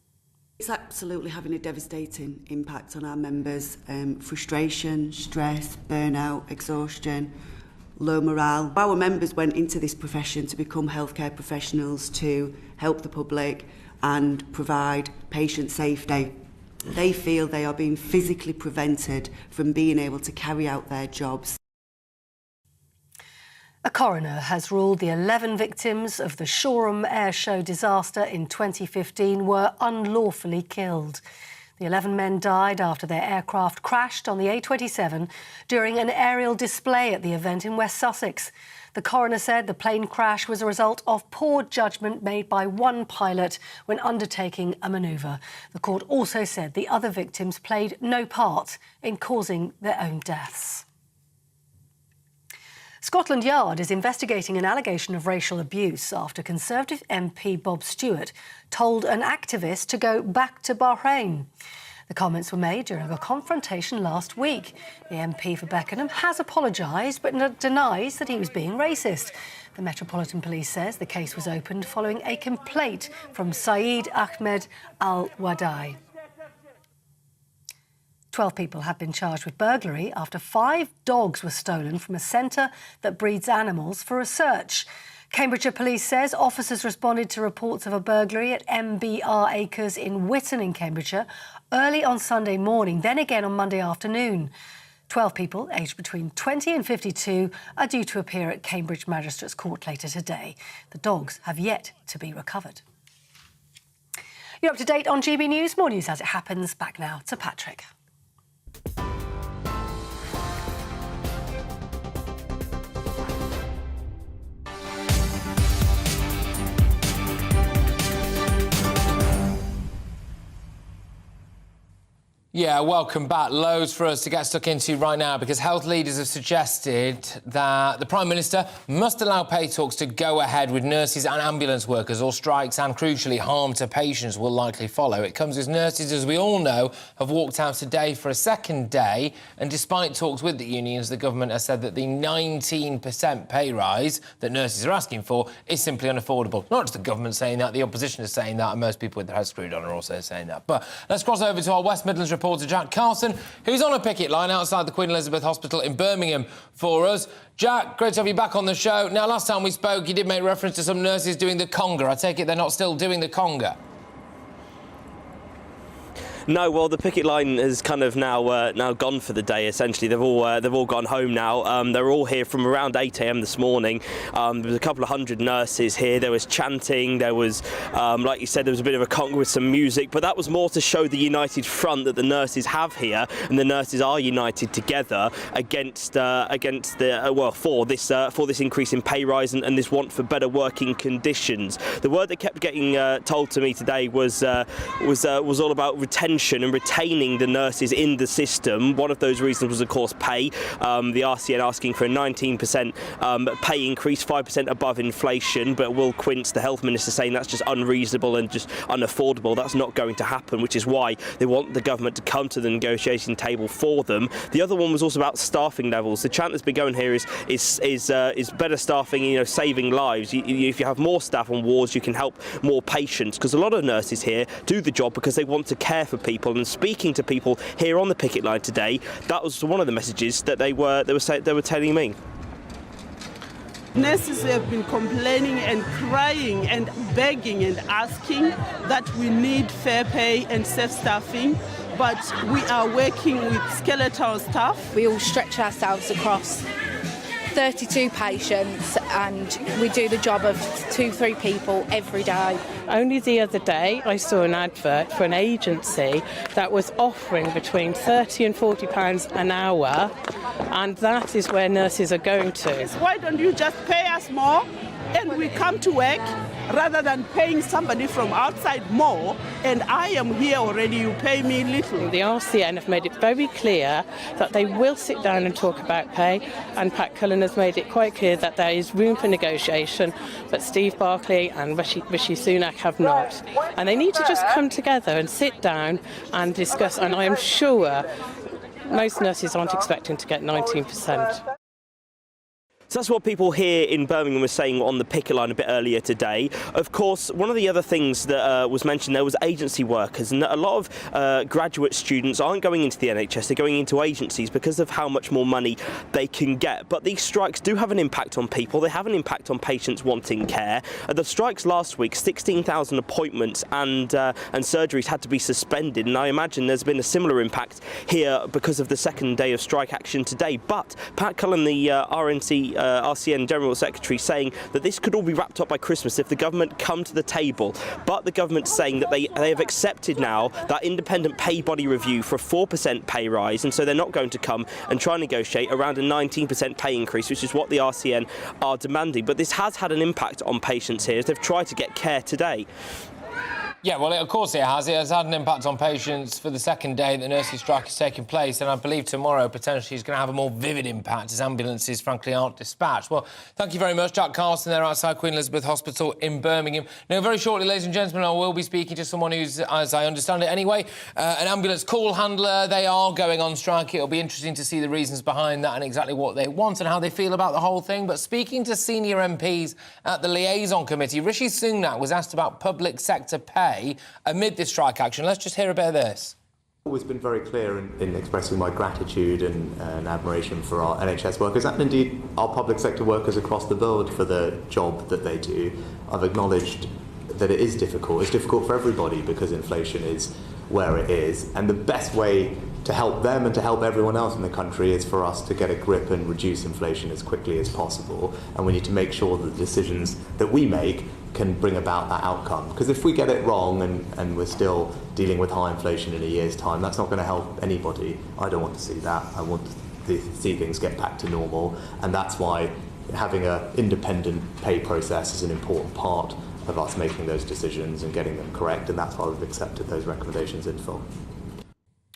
S26: It's absolutely having a devastating impact on our members. Frustration, stress, burnout, exhaustion, low morale. Our members went into this profession to become healthcare professionals, to help the public and provide patient safety. They feel they are being physically prevented from being able to carry out their jobs.
S4: A coroner has ruled the 11 victims of the Shoreham Air Show disaster in 2015 were unlawfully killed. The 11 men died after their aircraft crashed on the A27 during an aerial display at the event in West Sussex. The coroner said the plane crash was a result of poor judgment made by one pilot when undertaking a manoeuvre. The court also said the other victims played no part in causing their own deaths. Scotland Yard is investigating an allegation of racial abuse after Conservative MP Bob Stewart told an activist to go back to Bahrain. The comments were made during a confrontation last week. The MP for Beckenham has apologised but denies that he was being racist. The Metropolitan Police says the case was opened following a complaint from Saeed Ahmed Al-Wadai. 12 people have been charged with burglary after 5 dogs were stolen from a centre that breeds animals for research. Cambridgeshire Police says officers responded to reports of a burglary at MBR Acres in Witton in Cambridgeshire early on Sunday morning, then again on Monday afternoon. 12 people, aged between 20 and 52, are due to appear at Cambridge Magistrates Court later today. The dogs have yet to be recovered. You're up to date on GB News. More news as it happens. Back now to Patrick.
S20: Yeah, welcome back. Loads for us to get stuck into right now because health leaders have suggested that the Prime Minister must allow pay talks to go ahead with nurses and ambulance workers, or strikes and, crucially, harm to patients will likely follow. It comes as nurses, as we all know, have walked out today for a second day, and despite talks with the unions, the government has said that the 19% pay rise that nurses are asking for is simply unaffordable. Not just the government saying that, the opposition is saying that, and most people with their heads screwed on are also saying that. But let's cross over to our West Midlands reporter Jack Carson, who's on a picket line outside the Queen Elizabeth Hospital in Birmingham for us. Jack, great to have you back on the show. Now, last time we spoke, you did make reference to some nurses doing the conga. I take it they're not still doing the conga?
S2: No, well, the picket line is kind of now gone for the day. Essentially, they've all gone home now. They were all here from around 8 a.m. this morning. There was a couple of hundred nurses here. There was chanting. There was, like you said, there was a bit of a conga with some music. But that was more to show the united front that the nurses have here, and the nurses are united together against for this increase in pay rise and this want for better working conditions. The word that kept getting told to me today was all about retention and retaining the nurses in the system. One of those reasons was, of course, pay. The RCN asking for a 19% pay increase, 5% above inflation, but Will Quince, the health minister, saying that's just unreasonable and just unaffordable. That's not going to happen, which is why they want the government to come to the negotiating table for them. The other one was also about staffing levels. The chant that's been going here is better staffing, saving lives. If you have more staff on wards, you can help more patients, because a lot of nurses here do the job because they want to care for people. And speaking to people here on the picket line today, that was one of the messages that they were telling me.
S3: Nurses have been complaining and crying and begging and asking that we need fair pay and safe staffing, but we are working with skeletal staff.
S8: We all stretch ourselves across 32 patients, and we do the job of 2-3 people every day.
S6: Only the other day I saw an advert for an agency that was offering between £30 and £40 an hour, and that is where nurses are going to.
S3: Why don't you just pay us more and we come to work rather than paying somebody from outside more, and I am here already, you pay me little.
S6: The RCN have made it very clear that they will sit down and talk about pay, and Pat Cullen has made it quite clear that there is room for negotiation, but Steve Barclay and Rishi Sunak have not. And they need to just come together and sit down and discuss, and I am sure most nurses aren't expecting to get 19%.
S2: So that's what people here in Birmingham were saying on the picket line a bit earlier today. Of course, one of the other things that was mentioned there was agency workers, and a lot of graduate students aren't going into the NHS, they're going into agencies because of how much more money they can get. But these strikes do have an impact on people, they have an impact on patients wanting care. The strikes last week, 16,000 appointments and surgeries had to be suspended, and I imagine there's been a similar impact here because of the second day of strike action today. But Pat Cullen, the RNC RCN General Secretary, saying that this could all be wrapped up by Christmas if the government come to the table. But the government's saying that they have accepted now that independent pay body review for a 4% pay rise, and so they're not going to come and try and negotiate around a 19% pay increase, which is what the RCN are demanding. But this has had an impact on patients here as they've tried to get care today.
S20: Yeah, well, of course it has. It has had an impact on patients for the second day that the nurses' strike is taking place, and I believe tomorrow potentially is going to have a more vivid impact as ambulances, frankly, aren't dispatched. Well, thank you very much, Jack Carson, there outside Queen Elizabeth Hospital in Birmingham. Now, very shortly, ladies and gentlemen, I will be speaking to someone who's, as I understand it anyway, an ambulance call handler. They are going on strike. It'll be interesting to see the reasons behind that and exactly what they want and how they feel about the whole thing. But speaking to senior MPs at the Liaison Committee, Rishi Sunak was asked about public sector pay amid this strike action. Let's just hear a bit of this.
S9: I've always been very clear in expressing my gratitude and admiration for our NHS workers and indeed our public sector workers across the world for the job that they do. I've acknowledged that it is difficult. It's difficult for everybody because inflation is where it is, and the best way to help them and to help everyone else in the country is for us to get a grip and reduce inflation as quickly as possible, and we need to make sure that the decisions that we make can bring about that outcome. Because if we get it wrong and we're still dealing with high inflation in a year's time, that's not going to help anybody. I don't want to see that. I want to see things get back to normal, and that's why having an independent pay process is an important part of us making those decisions and getting them correct, and that's why we've accepted those recommendations in full.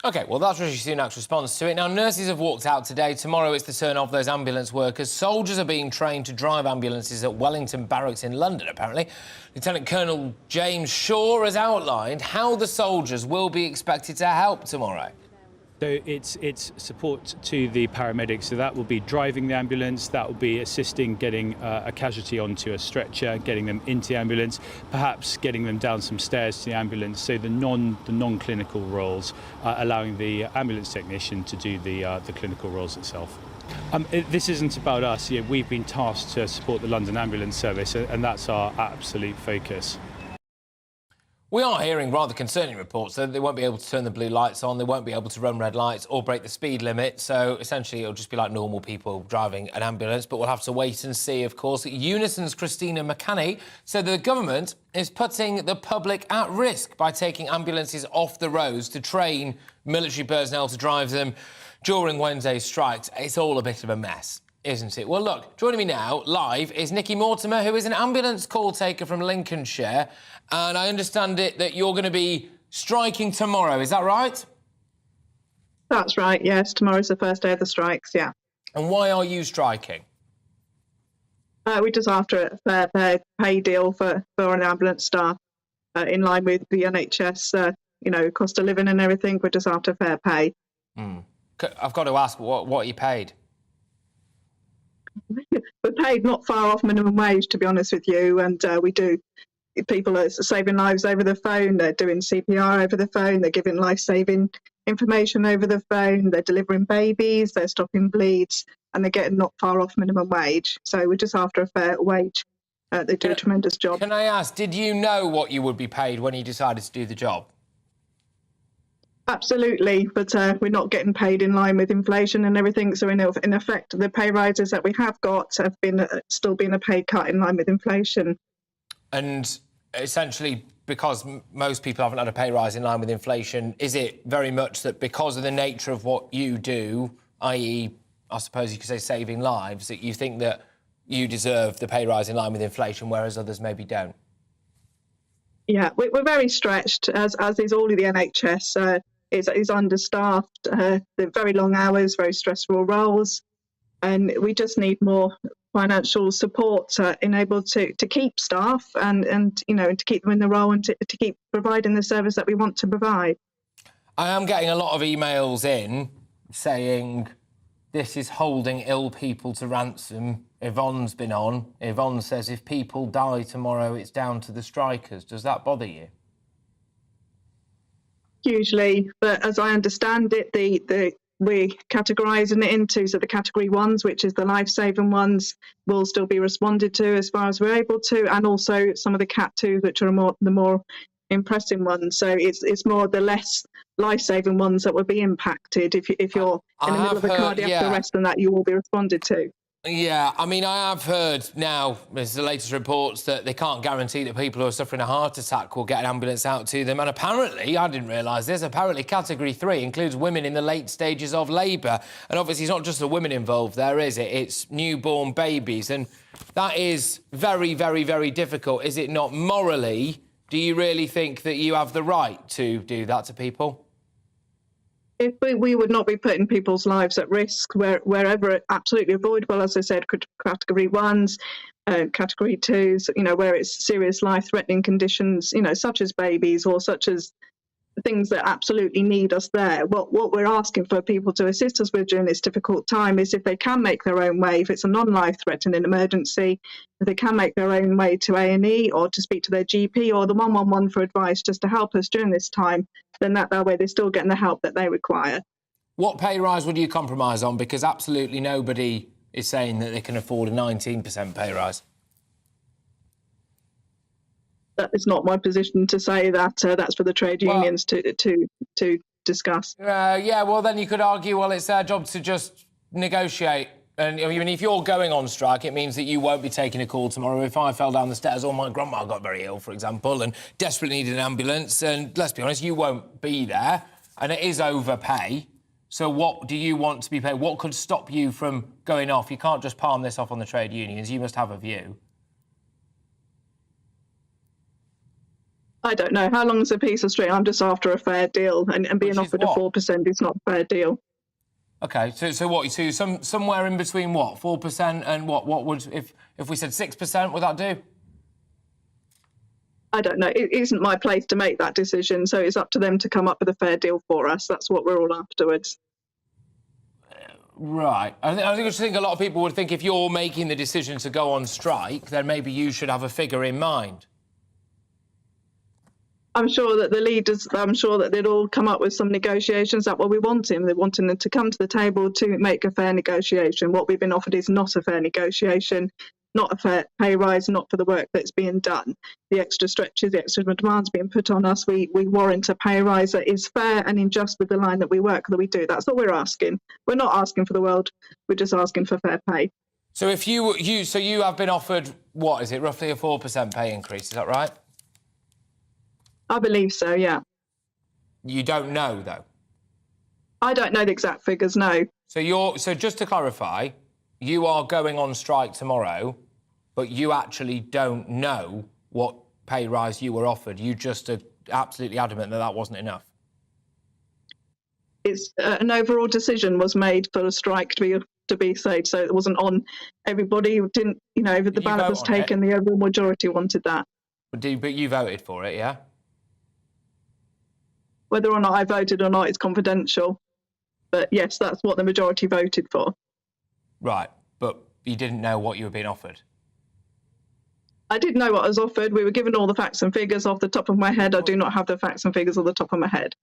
S20: OK, well, that's Rishi Sunak's response to it. Now, nurses have walked out today. Tomorrow it's the turn of those ambulance workers. Soldiers are being trained to drive ambulances at Wellington Barracks in London, apparently. Lieutenant Colonel James Shaw has outlined how the soldiers will be expected to help tomorrow.
S10: So it's support to the paramedics, so that will be driving the ambulance, that will be assisting getting a casualty onto a stretcher, getting them into the ambulance, perhaps getting them down some stairs to the ambulance, so the non-clinical roles, allowing the ambulance technician to do the clinical roles itself. This isn't about us. We've been tasked to support the London Ambulance Service, and that's our absolute focus.
S20: We are hearing rather concerning reports that they won't be able to turn the blue lights on, they won't be able to run red lights or break the speed limit, so essentially it'll just be like normal people driving an ambulance, but we'll have to wait and see, of course. Unison's Christina McCanny said that the government is putting the public at risk by taking ambulances off the roads to train military personnel to drive them during Wednesday's strikes. It's all a bit of a mess, isn't it? Well, look, joining me now, live, is Nikki Mortimer, who is an ambulance call taker from Lincolnshire, and I understand it that you're going to be striking tomorrow, is that right?
S11: That's right, yes. Tomorrow's the first day of the strikes, yeah.
S20: And why are you striking?
S11: We're just after a fair pay deal for an ambulance staff in line with the NHS, cost of living and everything. We're just after fair pay.
S20: I've got to ask, what are you paid?
S11: We're paid not far off minimum wage, to be honest with you, and we do. People are saving lives over the phone, they're doing CPR over the phone, they're giving life-saving information over the phone, they're delivering babies, they're stopping bleeds, and they're getting not far off minimum wage. So we're just after a fair wage. They do a tremendous job.
S20: Can I ask, did you know what you would be paid when you decided to do the job?
S11: Absolutely, but we're not getting paid in line with inflation and everything. So in effect, the pay rises that we have got have still been a pay cut in line with inflation. And
S20: essentially, because most people haven't had a pay rise in line with inflation, is it very much that because of the nature of what you do, i.e., I suppose you could say saving lives, that you think that you deserve the pay rise in line with inflation, whereas others maybe don't?
S11: Yeah, we're very stretched, as is all of the NHS. Is understaffed, the very long hours, very stressful roles, and we just need more financial support enabled to keep staff and to keep them in the role and to keep providing the service that we want to provide.
S20: I am getting a lot of emails in saying this is holding ill people to ransom. Yvonne's been on. Yvonne says if people die tomorrow, it's down to the strikers. Does that bother you?
S11: Hugely, but as I understand it, we're categorising it into, so the category ones, which is the life-saving ones, will still be responded to as far as we're able to, and also some of the Cat 2s, which are the more impressing ones. So it's more the less life-saving ones that will be impacted. If you're in the middle of a cardiac arrest, and that you will be responded to.
S20: Yeah, I mean, I have heard now, there's the latest reports, that they can't guarantee that people who are suffering a heart attack will get an ambulance out to them. And apparently, I didn't realise this, apparently Category 3 includes women in the late stages of labour. And obviously, it's not just the women involved there, is it? It's newborn babies. And that is very, very, very difficult, is it not? Morally, do you really think that you have the right to do that to people?
S11: If we would not be putting people's lives at risk wherever absolutely avoidable, as I said, Category 1s, Category 2s, where it's serious life-threatening conditions, such as babies or such as things that absolutely need us there. What we're asking for people to assist us with during this difficult time is if they can make their own way, if it's a non-life-threatening emergency, if they can make their own way to A&E or to speak to their GP or the 111 for advice just to help us during this time, then that way they're still getting the help that they require.
S20: What pay rise would you compromise on? Because absolutely nobody is saying that they can afford a 19% pay rise.
S11: That is not my position to say that. That's for the trade unions to discuss.
S20: Yeah, well, then you could argue, well, it's their job to just negotiate. And I mean, if you're going on strike, it means that you won't be taking a call tomorrow. If I fell down the stairs or my grandma got very ill, for example, and desperately needed an ambulance, and let's be honest, you won't be there, and it is overpay. So what do you want to be paid? What could stop you from going off? You can't just palm this off on the trade unions. You must have a view.
S11: I don't know. How long is a piece of string? I'm just after a fair deal, and being offered a 4% is not a fair deal.
S20: OK, so what? So somewhere in between what? 4% and what? What would, if we said 6%, would that do?
S11: I don't know. It isn't my place to make that decision, so it's up to them to come up with a fair deal for us. That's what we're all afterwards.
S20: Right. I think a lot of people would think if you're making the decision to go on strike, then maybe you should have a figure in mind.
S11: I'm sure that the leaders, they'd all come up with some negotiations. That's what we want him. They're wanting them to come to the table to make a fair negotiation. What we've been offered is not a fair negotiation, not a fair pay rise, not for the work that's being done. The extra stretches, the extra demands being put on us, we warrant a pay rise that is fair and in just with the line that we work, that we do. That's what we're asking. We're not asking for the world. We're just asking for fair pay.
S20: So if you have been offered, what is it, roughly a 4% pay increase, is that right?
S11: I believe so, yeah.
S20: You don't know, though?
S11: I don't know the exact figures, no.
S20: So just to clarify, you are going on strike tomorrow, but you actually don't know what pay rise you were offered. You just are absolutely adamant that that wasn't enough.
S11: It's an overall decision was made for a strike to be saved, so it wasn't on everybody. Didn't the ballot was taken, the overall majority wanted that.
S20: But you voted for it, yeah?
S11: Whether or not I voted or not is confidential. But yes, that's what the majority voted for.
S20: Right, but you didn't know what you were being offered?
S11: I did know what I was offered. We were given all the facts and figures off the top of my head. I do not have the facts and figures off the top of my head.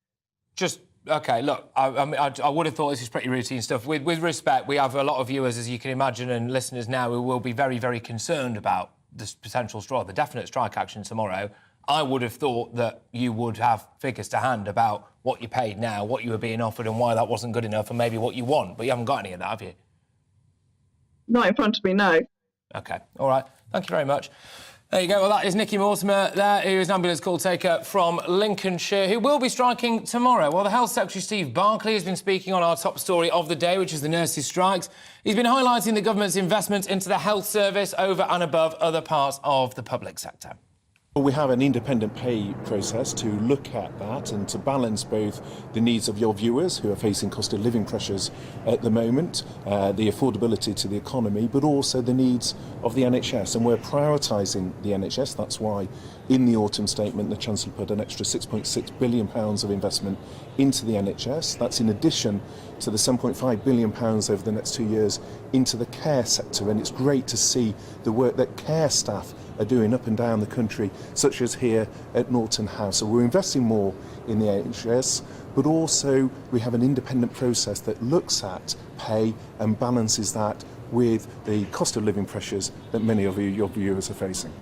S20: OK, look, I would have thought this is pretty routine stuff. With respect, we have a lot of viewers, as you can imagine, and listeners now who will be very, very concerned about this potential the definite strike action tomorrow. I would have thought that you would have figures to hand about what you paid now, what you were being offered and why that wasn't good enough, and maybe what you want. But you haven't got any of that, have you?
S11: Not in front of me, no.
S20: OK, all right. Thank you very much. There you go. Well, that is Nikki Mortimer there, who is an ambulance call taker from Lincolnshire, who will be striking tomorrow. Well, the Health Secretary, Steve Barclay, has been speaking on our top story of the day, which is the nurses' strikes. He's been highlighting the government's investment into the health service over and above other parts of the public sector.
S5: Well, we have an independent pay process to look at that and to balance both the needs of your viewers who are facing cost of living pressures at the moment, the affordability to the economy, but also the needs of the NHS. And we're prioritising the NHS. That's why in the autumn statement the Chancellor put an extra £6.6 billion of investment into the NHS. That's in addition to the £7.5 billion over the next 2 years into the care sector. And it's great to see the work that care staff are doing up and down the country, such as here at Norton House. So we're investing more in the NHS, but also we have an independent process that looks at pay and balances that with the cost of living pressures that many of your viewers are facing.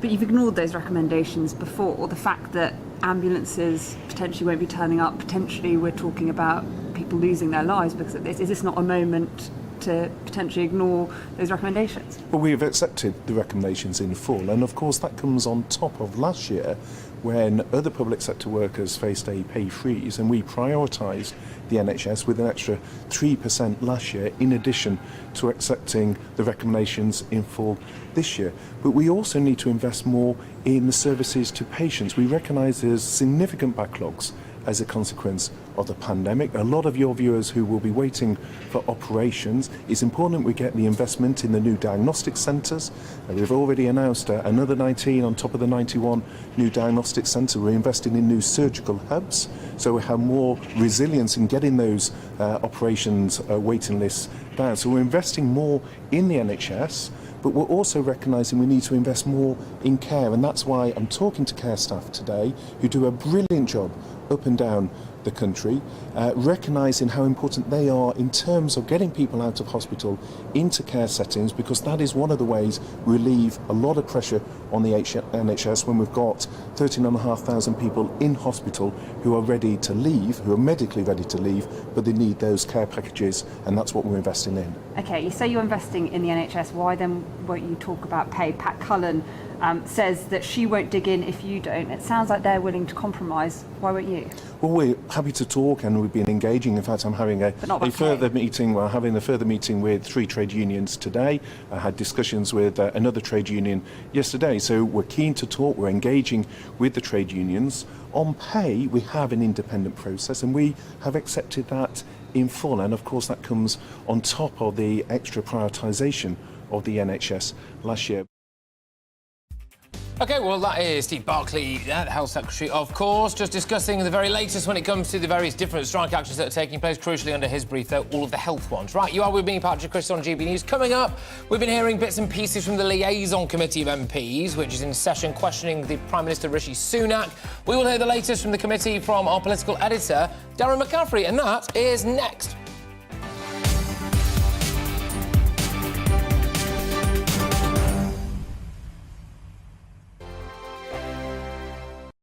S12: But you've ignored those recommendations before. The fact that ambulances potentially won't be turning up, potentially we're talking about people losing their lives because of this. Is this not a moment to potentially ignore those recommendations?
S5: Well, we have accepted the recommendations in full, and of course that comes on top of last year when other public sector workers faced a pay freeze, and we prioritised the NHS with an extra 3% last year in addition to accepting the recommendations in full this year. But we also need to invest more in the services to patients. We recognise there's significant backlogs as a consequence of the pandemic. A lot of your viewers who will be waiting for operations, it's important we get the investment in the new diagnostic centres. We've already announced another 19 on top of the 91 new diagnostic centres. We're investing in new surgical hubs, so we have more resilience in getting those operations waiting lists down. So we're investing more in the NHS, but we're also recognising we need to invest more in care, and that's why I'm talking to care staff today who do a brilliant job up and down the country, recognising how important they are in terms of getting people out of hospital into care settings, because that is one of the ways we relieve a lot of pressure on the NHS when we've got 13,500 people in hospital who are ready to leave, who are medically ready to leave, but they need those care packages, and that's what we're investing in.
S12: OK, you say you're investing in the NHS. Why then won't you talk about pay? Pat Cullen says that she won't dig in if you don't. It sounds like they're willing to compromise. Why won't you?
S5: Well, we're happy to talk, and we've been engaging. In fact, I'm having a further meeting. We're having a further meeting with 3 trade unions today. I had discussions with another trade union yesterday. So we're keen to talk. We're engaging with the trade unions. On pay, we have an independent process, and we have accepted that in full. And of course, that comes on top of the extra prioritisation of the NHS last year.
S20: OK, well, that is Steve Barclay, the Health Secretary, of course, just discussing the very latest when it comes to the various different strike actions that are taking place, crucially under his brief, though, all of the health ones. Right, you are with me, Patrick Christys on GB News. Coming up, we've been hearing bits and pieces from the Liaison Committee of MPs, which is in session questioning the Prime Minister Rishi Sunak. We will hear the latest from the committee from our political editor, Darren McCaffrey, and that is next.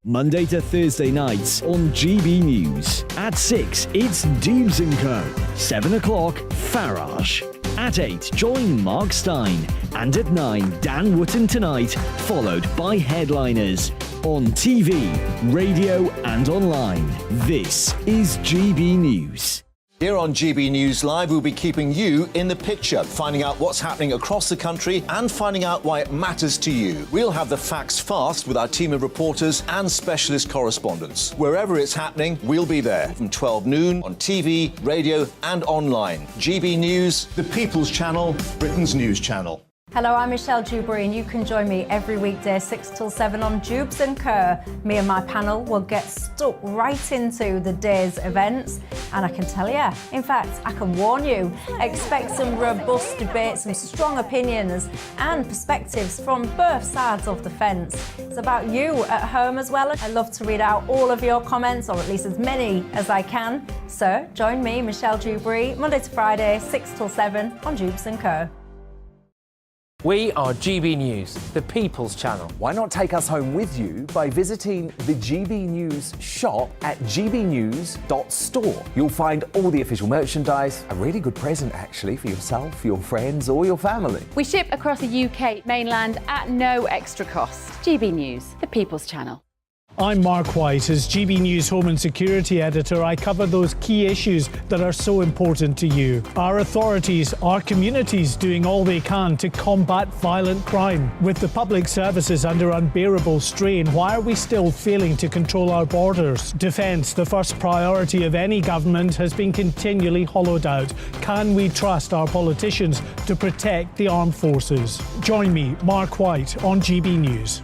S14: Monday to Thursday nights on GB News. At 6, it's Jubes and Co. 7 o'clock, Farage. At 8, join Mark Stein. And at 9, Dan Wootton Tonight, followed by headliners. On TV, radio and online. This is GB News.
S24: Here on GB News Live, we'll be keeping you in the picture, finding out what's happening across the country and finding out why it matters to you. We'll have the facts fast with our team of reporters and specialist correspondents. Wherever it's happening, we'll be there from 12 noon on TV, radio and online. GB News, the People's Channel, Britain's news channel.
S25: Hello, I'm Michelle Dewberry, and you can join me every weekday 6 till 7 on Jubes and Co. Me and my panel will get stuck right into the day's events, and I can tell you, in fact, I can warn you, expect some robust debates, some strong opinions and perspectives from both sides of the fence. It's about you at home as well. I love to read out all of your comments, or at least as many as I can. So join me, Michelle Dewberry, Monday to Friday, 6 till 7 on Jubes and Co.
S20: We are GB News, the People's Channel.
S23: Why not take us home with you by visiting the GB News shop at gbnews.store. You'll find all the official merchandise, a really good present actually for yourself, your friends or your family.
S13: We ship across the UK mainland at no extra cost. GB News, the People's Channel.
S16: I'm Mark White. As GB News Home and Security Editor, I cover those key issues that are so important to you. Our authorities, our communities doing all they can to combat violent crime. With the public services under unbearable strain, why are we still failing to control our borders? Defence, the first priority of any government, has been continually hollowed out. Can we trust our politicians to protect the armed forces? Join me, Mark White, on GB News.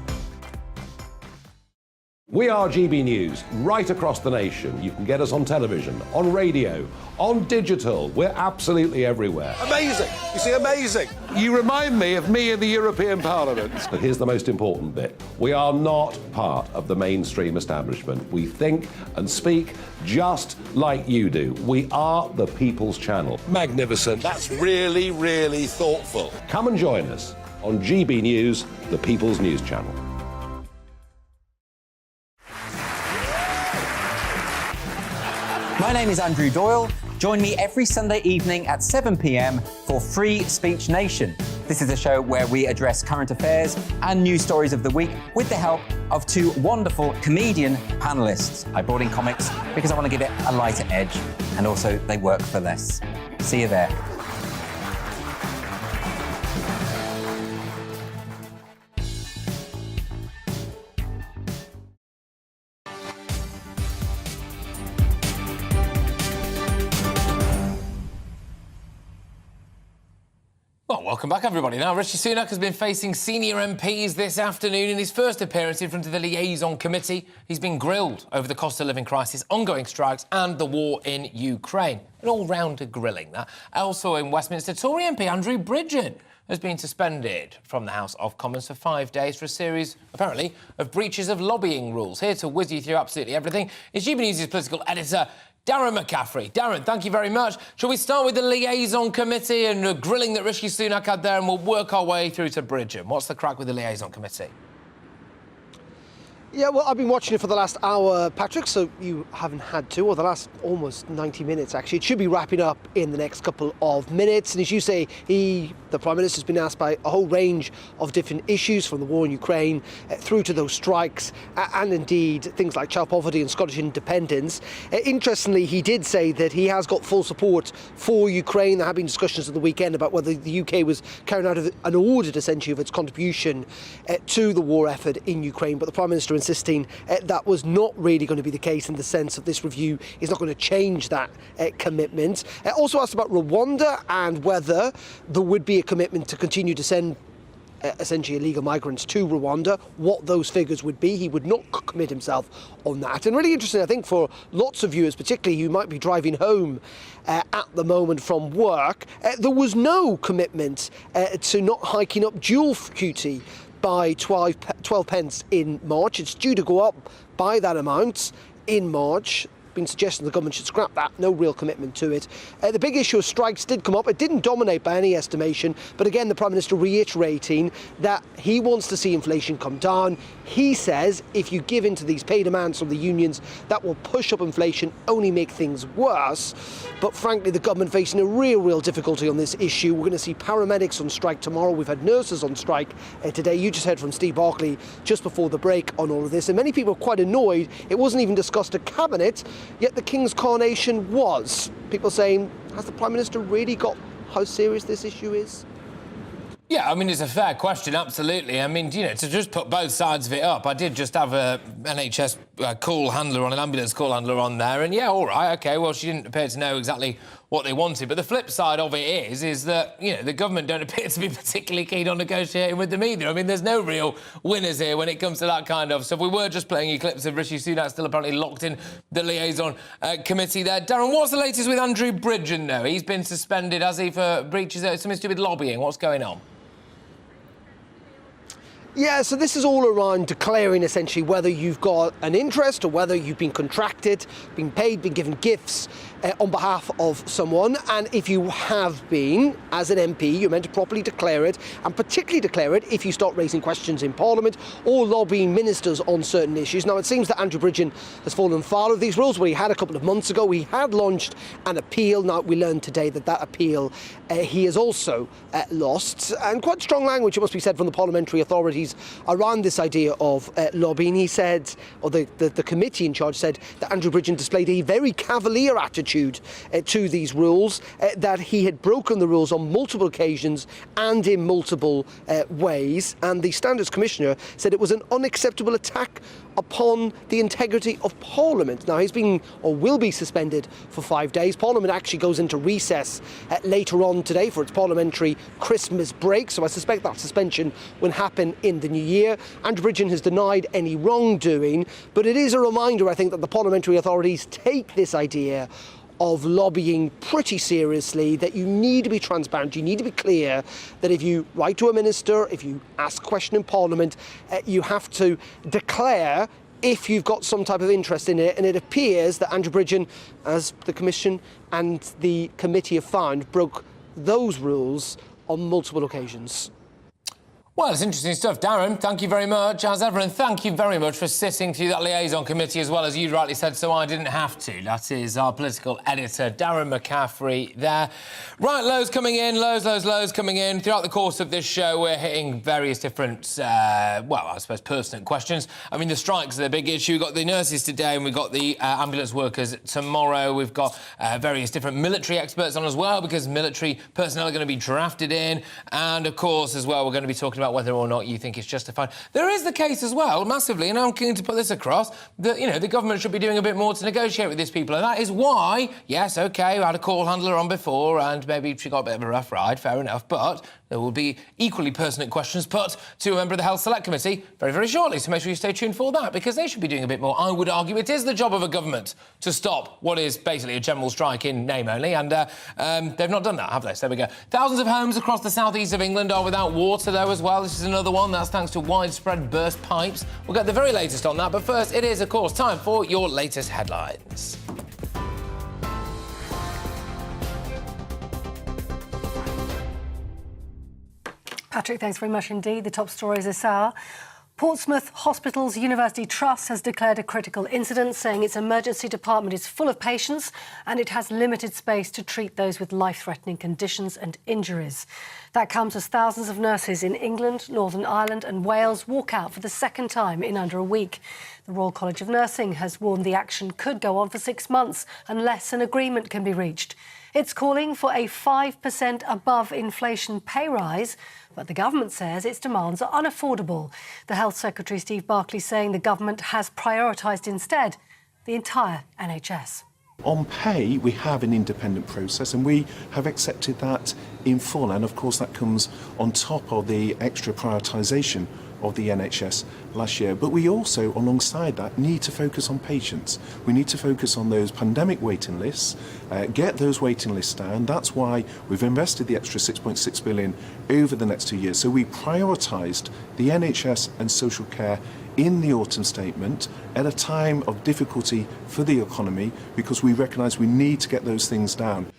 S17: We are GB News, right across the nation. You can get us on television, on radio, on digital. We're absolutely everywhere.
S24: Amazing! You see, amazing!
S17: You remind me of me in the European Parliament. But here's the most important bit. We are not part of the mainstream establishment. We think and speak just like you do. We are the People's Channel. Magnificent. That's really, really thoughtful. Come and join us on GB News, the People's News Channel.
S18: My name is Andrew Doyle.
S1: Join me every Sunday evening at 7 p.m. for Free Speech Nation. This is a show where we address current affairs and news stories of the week with the help of two wonderful comedian panellists. I brought in comics because I want to give it a lighter edge, and also they work for less. See you there.
S20: Well, welcome back, everybody. Now, Rishi Sunak has been facing senior MPs this afternoon in his first appearance in front of the Liaison Committee. He's been grilled over the cost of living crisis, ongoing strikes and the war in Ukraine. An all-rounder grilling, that. Also in Westminster, Tory MP Andrew Bridgen has been suspended from the House of Commons for 5 days for a series, apparently, of breaches of lobbying rules. Here to whiz you through absolutely everything is GBNews' political editor, Darren McCaffrey. Darren, thank you very much. Shall we start with the Liaison Committee and the grilling that Rishi Sunak had there, and we'll work our way through to Bridgen? What's the crack with the Liaison Committee?
S7: Yeah, well, I've been watching it for the last hour, Patrick, so you haven't had to, or the last almost 90 minutes, actually. It should be wrapping up in the next couple of minutes. And as you say, the Prime Minister, has been asked by a whole range of different issues, from the war in Ukraine through to those strikes, and indeed things like child poverty and Scottish independence. Interestingly, he did say that he has got full support for Ukraine. There have been discussions at the weekend about whether the UK was carrying out an audit, essentially, of its contribution to the war effort in Ukraine. But the Prime Minister insisting that was not really going to be the case, in the sense of this review is not going to change that commitment. Also asked about Rwanda and whether there would be a commitment to continue to send essentially illegal migrants to Rwanda, what those figures would be. He would not commit himself on that. And really interesting, I think, for lots of viewers, particularly who might be driving home at the moment from work, there was no commitment to not hiking up dual duty by 12 pence in March. It's due to go up by that amount in March. Been suggesting the government should scrap that. No real commitment to it. The big issue of strikes did come up. It didn't dominate by any estimation, but again, the Prime Minister reiterating that he wants to see inflation come down. He says if you give in to these pay demands from the unions, that will push up inflation, only make things worse. But frankly, the government facing a real difficulty on this issue. We're going to see paramedics on strike tomorrow. We've had nurses on strike today. You just heard from Steve Barclay just before the break on all of this, and many people are quite annoyed. It wasn't even discussed at Cabinet, yet the King's coronation was. People saying, has the Prime Minister really got how serious this issue is?
S20: Yeah, I mean, it's a fair question, absolutely. I mean, you know, to just put both sides of it up, I did just have a NHS call handler on, an ambulance call handler on there, and yeah, all right, OK, well, she didn't appear to know exactly what they wanted. But the flip side of it is that, you know, the government don't appear to be particularly keen on negotiating with them either. I mean, there's no real winners here when it comes to that kind of stuff. We were just playing you clips of Rishi Sunak still apparently locked in the Liaison Committee there. Darren, what's the latest with Andrew Bridgen, though? He's been suspended, has he, for breaches, something to do with lobbying? What's going on?
S7: Yeah, so this is all around declaring essentially whether you've got an interest or whether you've been contracted, been paid, been given gifts on behalf of someone. And if you have been, as an MP, you're meant to properly declare it, and particularly declare it if you start raising questions in Parliament or lobbying ministers on certain issues. Now, it seems that Andrew Bridgen has fallen foul of these rules, where he had a couple of months ago. He had launched an appeal. Now, we learned today that that appeal he has also lost. And quite strong language, it must be said, from the parliamentary authorities around this idea of lobbying. He said, or the committee in charge said, that Andrew Bridgen displayed a very cavalier attitude to these rules, that he had broken the rules on multiple occasions and in multiple ways. And the Standards Commissioner said it was an unacceptable attack upon the integrity of Parliament. Now, he's been, or will be, suspended for 5 days. Parliament actually goes into recess later on today for its parliamentary Christmas break, so I suspect that suspension will happen in the new year. Andrew Bridgen has denied any wrongdoing, but it is a reminder, I think, that the parliamentary authorities take this idea of lobbying pretty seriously, that you need to be transparent, you need to be clear, that if you write to a minister, if you ask a question in Parliament, you have to declare if you've got some type of interest in it. And it appears that Andrew Bridgen, as the Commission and the committee have found, broke those rules on multiple occasions.
S20: Well, it's interesting stuff. Darren, thank you very much, as ever, and thank you very much for sitting through that liaison committee as well, as you rightly said, so I didn't have to. That is our political editor, Darren McCaffrey, there. Right, loads coming in, loads coming in. Throughout the course of this show, we're hitting various different, well, I suppose pertinent questions. I mean, the strikes are the big issue. We've got the nurses today and we've got the ambulance workers tomorrow. We've got various different military experts on as well, because military personnel are going to be drafted in. And, of course, as well, we're going to be talking about whether or not you think it's justified. There is the case as well, massively, and I'm keen to put this across, that, you know, the government should be doing a bit more to negotiate with these people, and that is why, yes, OK, we had a call handler on before, and maybe she got a bit of a rough ride, fair enough, but there will be equally pertinent questions put to a member of the Health Select Committee very, very shortly, so make sure you stay tuned for that, because they should be doing a bit more. I would argue it is the job of a government to stop what is basically a general strike in name only, and they've not done that, have they? So there we go. Thousands of homes across the south-east of England are without water, though, as well. This is another one. That's thanks to widespread burst pipes. We'll get the very latest on that, but first, it is, of course, time for your latest headlines.
S4: Patrick, thanks very much indeed. The top stories this hour. Portsmouth Hospitals University Trust has declared a critical incident, saying its emergency department is full of patients and it has limited space to treat those with life-threatening conditions and injuries. That comes as thousands of nurses in England, Northern Ireland and Wales walk out for the second time in under a week. The Royal College of Nursing has warned the action could go on for 6 months unless an agreement can be reached. It's calling for a 5% above inflation pay rise, but the government says its demands are unaffordable. The Health Secretary, Steve Barclay, saying the government has prioritised instead the entire NHS.
S5: On pay, we have an independent process and we have accepted that in full. And of course, that comes on top of the extra prioritisation of the NHS last year. But we also, alongside that, need to focus on patients. We need to focus on those pandemic waiting lists, get those waiting lists down. That's why we've invested the extra 6.6 billion over the next 2 years. So we prioritised the NHS and social care in the autumn statement at a time of difficulty for the economy, because we recognise we need to get those things down.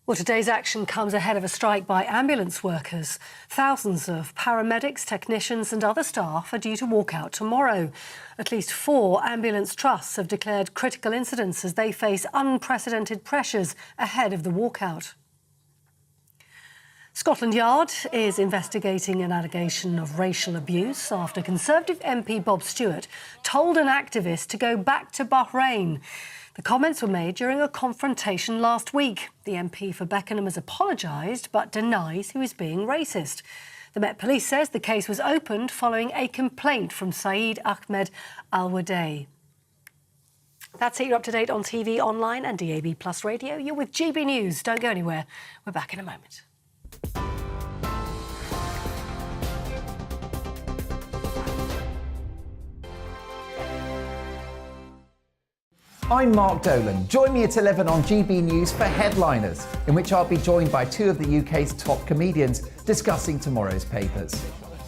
S4: Well, today's action comes ahead of a strike by ambulance workers. Thousands of paramedics, technicians and other staff are due to walk out tomorrow. At least 4 ambulance trusts have declared critical incidents as they face unprecedented pressures ahead of the walkout. Scotland Yard is investigating an allegation of racial abuse after Conservative MP Bob Stewart told an activist to go back to Bahrain. The comments were made during a confrontation last week. The MP for Beckenham has apologised but denies he was being racist. The Met Police says the case was opened following a complaint from Saeed Ahmed Al-Wadai. That's it. You're up to date on TV, online and DAB+ radio. You're with GB News. Don't go anywhere. We're back in a moment.
S23: I'm Mark Dolan. Join me at 11 on GB News for Headliners, in which I'll be joined by 2 of the UK's top comedians discussing tomorrow's papers.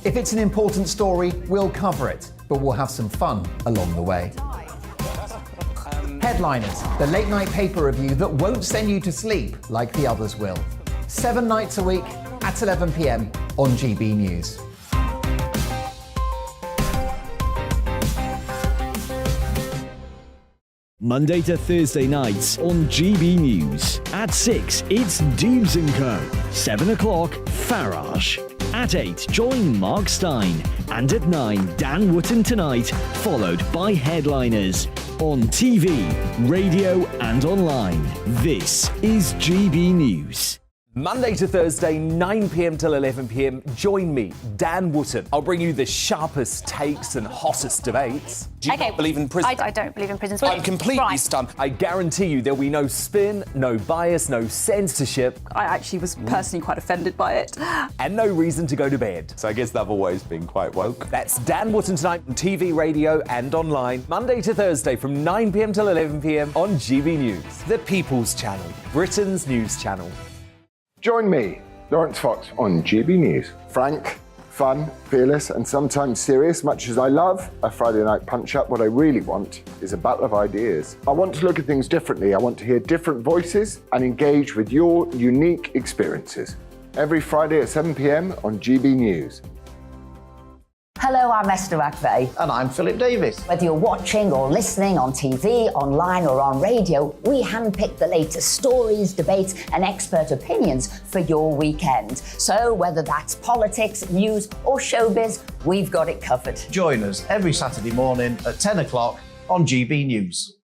S23: If it's an important story, we'll cover it, but we'll have some fun along the way. Headliners, the late-night paper review that won't send you to sleep like the others will. 7 nights a week at 11 p.m. on GB News.
S14: Monday to Thursday nights on GB News. At 6, it's Jubes and Co. 7 o'clock, Farage. At 8, join Mark Stein. And at 9, Dan Wootton Tonight, followed by Headliners. On TV, radio and online. This is GB News.
S23: Monday to Thursday, 9 p.m. till 11 p.m. Join me, Dan Wootton. I'll bring you the sharpest takes and hottest debates.
S15: Do you not believe in prisons? I don't believe in prisons.
S23: I'm completely stunned. I guarantee you there'll be no spin, no bias, no censorship.
S15: I actually was personally quite offended by it.
S23: And no reason to go to bed.
S18: So I guess they've always been quite woke.
S23: That's Dan Wootton Tonight on TV, radio and online. Monday to Thursday from 9 p.m. till 11 p.m. on GB News. The People's Channel, Britain's news channel.
S19: Join me, Lawrence Fox, on GB News. Frank, fun, fearless, and sometimes serious. Much as I love a Friday night punch-up, what I really want is a battle of ideas. I want to look at things differently. I want to hear different voices and engage with your unique experiences. every Friday at 7 p.m. on GB News.
S3: Hello, I'm Esther McVeigh.
S6: And I'm Philip Davis.
S3: Whether you're watching or listening on TV, online or on radio, we handpick the latest stories, debates and expert opinions for your weekend. So whether that's politics, news or showbiz, we've got it covered.
S6: Join us every Saturday morning at 10 o'clock on GB News.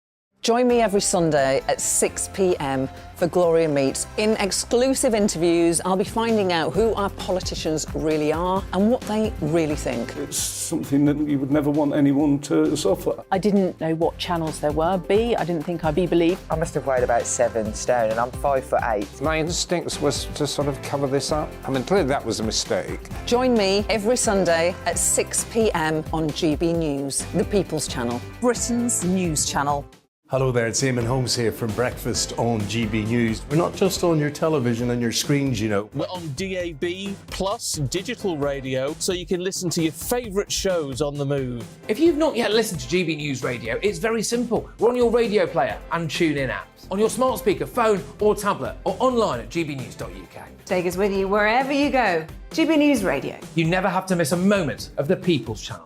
S8: Join me every Sunday at 6 p.m. for Gloria Meets. In exclusive interviews, I'll be finding out who our politicians really are and what they really think.
S21: It's something that you would never want anyone to suffer.
S22: I didn't know what channels there were. I didn't think I'd be believed.
S26: I must have weighed about 7 stone and I'm 5'8".
S27: My instincts was to sort of cover this up. I mean, clearly that was a mistake.
S8: Join me every Sunday at 6 p.m. on GB News, the People's Channel, Britain's news channel.
S28: Hello there, it's Eamon Holmes here from Breakfast on GB News. We're not just on your television and your screens, you know.
S29: We're on DAB plus digital radio, so you can listen to your favourite shows on the move.
S20: If you've not yet listened to GB News Radio, it's very simple. We're on your radio player and TuneIn apps, on your smart speaker, phone or tablet, or online at gbnews.uk.
S30: Take us with you wherever you go. GB News Radio.
S20: You never have to miss a moment of the People's Channel.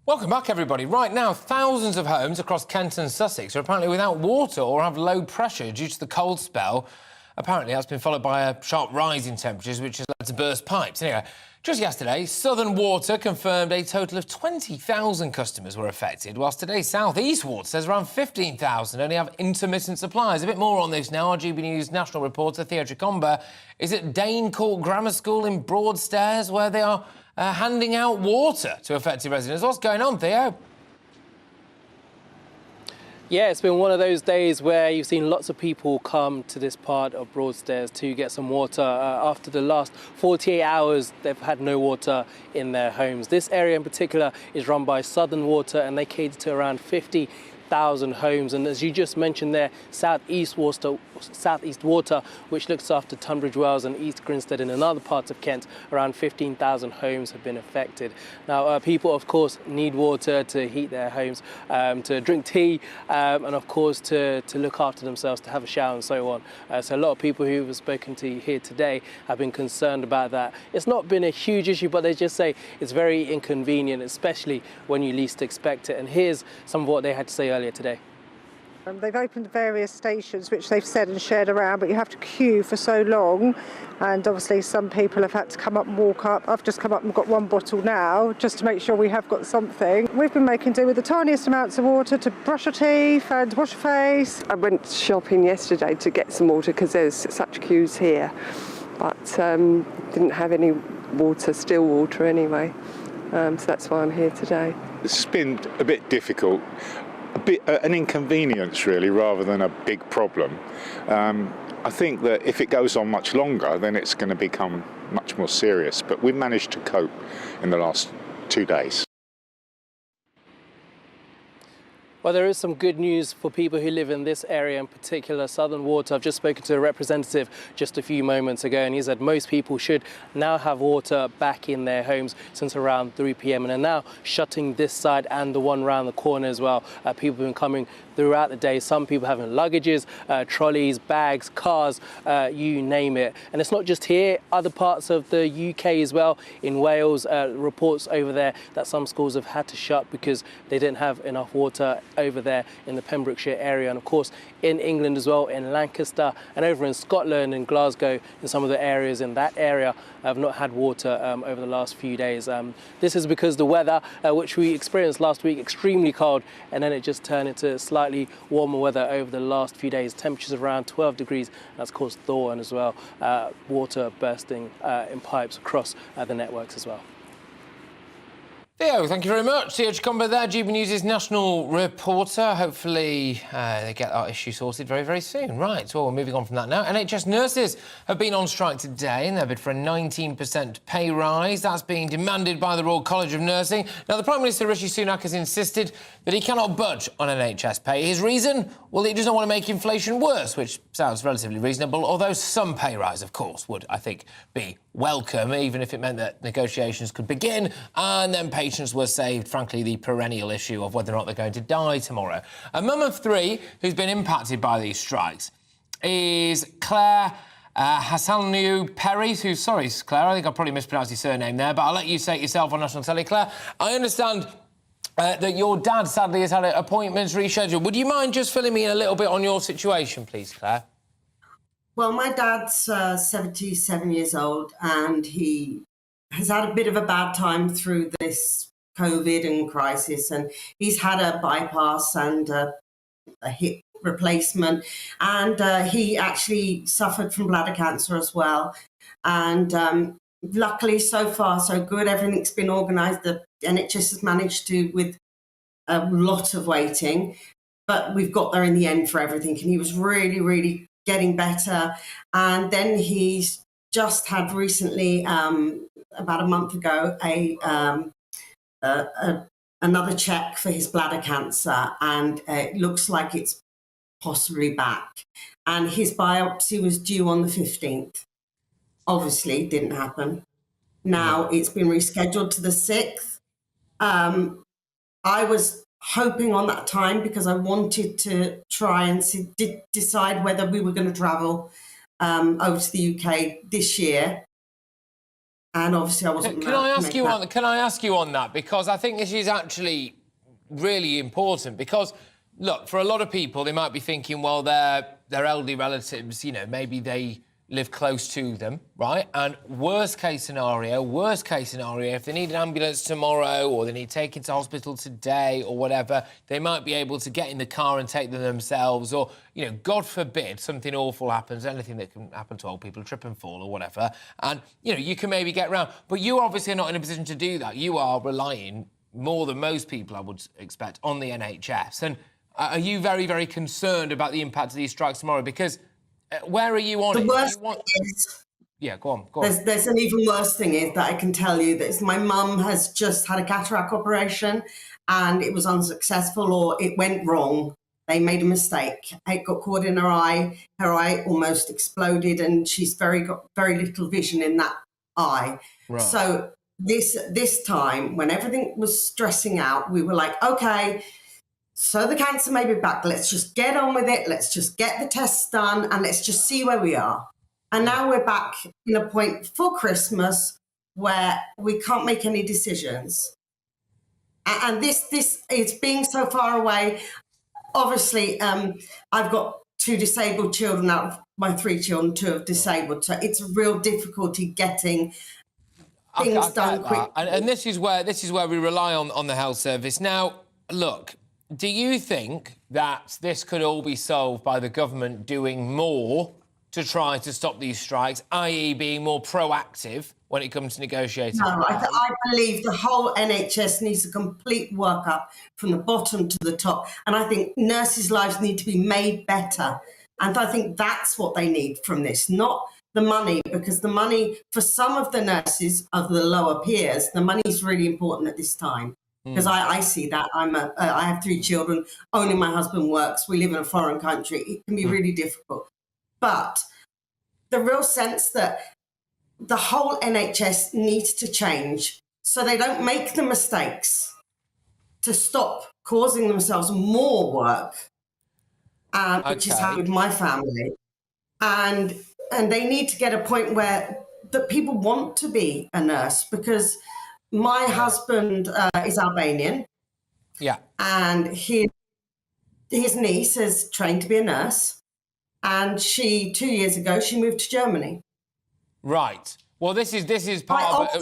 S20: Welcome back, everybody. Right now, thousands of homes across Kent and Sussex are apparently without water or have low pressure due to the cold spell. Apparently, that's been followed by a sharp rise in temperatures, which has led to burst pipes. Anyway, just yesterday, Southern Water confirmed a total of 20,000 customers were affected, whilst today, South East Water says around 15,000 only have intermittent supplies. A bit more on this now. Our GB News national reporter, Theo Tricomba, is at Dane Court Grammar School in Broadstairs, where they are handing out water to affected residents. What's going on, Theo?
S31: Yeah, it's been one of those days where you've seen lots of people come to this part of Broadstairs to get some water. After the last 48 hours, they've had no water in their homes. This area in particular is run by Southern Water and they cater to around 50,000 homes. And as you just mentioned there, South East Water, which looks after Tunbridge Wells and East Grinstead and in other parts of Kent, around 15,000 homes have been affected. Now, people, of course, need water to heat their homes, to drink tea, and, of course, to look after themselves, to have a shower and so on. So a lot of people who have spoken to here today have been concerned about that. It's not been a huge issue, but they just say it's very inconvenient, especially when you least expect it. And here's some of what they had to say earlier today.
S32: They've opened various stations, which they've said and shared around, but you have to queue for so long. And obviously some people have had to come up and walk up. I've just come up and got one bottle now, just to make sure we have got something. We've been making do with the tiniest amounts of water to brush your teeth and wash your face.
S33: I went shopping yesterday to get some water because there's such queues here, but didn't have any water, still water anyway. So that's why I'm here today.
S34: It's been a bit difficult. A bit an inconvenience, really, rather than a big problem. I think that if it goes on much longer, then it's going to become much more serious. But we've managed to cope in the last 2 days.
S31: Well, there is some good news for people who live in this area, in particular Southern Water. I've just spoken to a representative just a few moments ago, and he said most people should now have water back in their homes since around 3 p.m. and are now shutting this side and the one round the corner as well. People have been coming throughout the day. Some people having luggages, trolleys, bags, cars, you name it. And it's not just here, other parts of the UK as well. In Wales, reports over there that some schools have had to shut because they didn't have enough water over there in the Pembrokeshire area. And of course, in England as well, in Lancaster and over in Scotland and Glasgow, and some of the areas in that area have not had water over the last few days. This is because the weather, which we experienced last week, extremely cold, and then it just turned into slightly warmer weather over the last few days. Temperatures around 12 degrees. That's caused thaw and as well water bursting in pipes across the networks as well.
S20: Theo, thank you very much. Theo Tricomba there, GB News' national reporter. Hopefully they get that issue sorted very, very soon. Right, well, we're moving on from that now. NHS nurses have been on strike today and they've bid for a 19% pay rise. That's being demanded by the Royal College of Nursing. Now, the Prime Minister, Rishi Sunak, has insisted that he cannot budge on NHS pay. His reason? Well, he doesn't want to make inflation worse, which sounds relatively reasonable, although some pay rise, of course, would, I think, be welcome, even if it meant that negotiations could begin, and then patients were saved, frankly, the perennial issue of whether or not they're going to die tomorrow. A mum of three who's been impacted by these strikes is Claire Hassanou Perry, who's, sorry, Claire, I think I probably mispronounced your surname there, but I'll let you say it yourself on National Telly. Claire, I understand that your dad, sadly, has had appointments rescheduled. Would you mind just filling me in a little bit on your situation, please, Claire?
S1: Well, my dad's 77 years old, and he has had a bit of a bad time through this COVID and crisis, and he's had a bypass and a hip replacement, and he actually suffered from bladder cancer as well. And luckily, so far, so good. Everything's been organised. The NHS has managed to, with a lot of waiting, but we've got there in the end for everything. And he was really, really getting better. And then he's just had recently, about a month ago, another check for his bladder cancer, and it looks like it's possibly back. And his biopsy was due on the 15th. Obviously, didn't happen. Now it's been rescheduled to the 6th. I was hoping on that time because I wanted to try and decide whether we were going to travel over to the UK this year. And obviously I wasn't.
S20: Can I ask you on that? Because I think this is actually really important. Because, look, for a lot of people, they might be thinking, well, their elderly relatives, you know, maybe they live close to them, right? And worst case scenario, if they need an ambulance tomorrow or they need taken to hospital today or whatever, they might be able to get in the car and take them themselves, or, you know, God forbid something awful happens, anything that can happen to old people, trip and fall or whatever, and, you know, you can maybe get round. But you obviously are not in a position to do that. You are relying more than most people, I would expect, on the NHS. And are you very, very concerned about the impact of these strikes tomorrow? Because where are you on it?
S1: The worst thing is...
S20: Yeah, go on.
S1: There's an even worse thing is that I can tell you that my mum has just had a cataract operation and it was unsuccessful, or it went wrong. They made a mistake. It got caught in her eye. Her eye almost exploded, and she's got very little vision in that eye.
S20: Right.
S1: So this time, when everything was stressing out, we were like, okay, so the cancer may be back. Let's just get on with it. Let's just get the tests done, and let's just see where we are. And now we're back in a point for Christmas where we can't make any decisions. And this is being so far away. Obviously, I've got 2 disabled children out of my 3 children, 2 are disabled. So it's a real difficulty getting things done quick.
S20: And this is where we rely on the health service. Now, look, do you think that this could all be solved by the government doing more to try to stop these strikes, i.e. being more proactive when it comes to negotiating?
S1: No, I believe the whole NHS needs a complete workup from the bottom to the top. And I think nurses' lives need to be made better. And I think that's what they need from this, not the money, because the money for some of the nurses of the lower peers, the money is really important at this time. Because I see that. I have 3 children, only my husband works, we live in a foreign country. It can be really difficult. But the real sense that the whole NHS needs to change so they don't make the mistakes to stop causing themselves more work, which is how with my family. And they need to get a point where that people want to be a nurse, because my husband is Albanian.
S20: Yeah.
S1: And his niece is trained to be a nurse. And 2 years ago, she moved to Germany.
S20: Right. Well, this is part of it.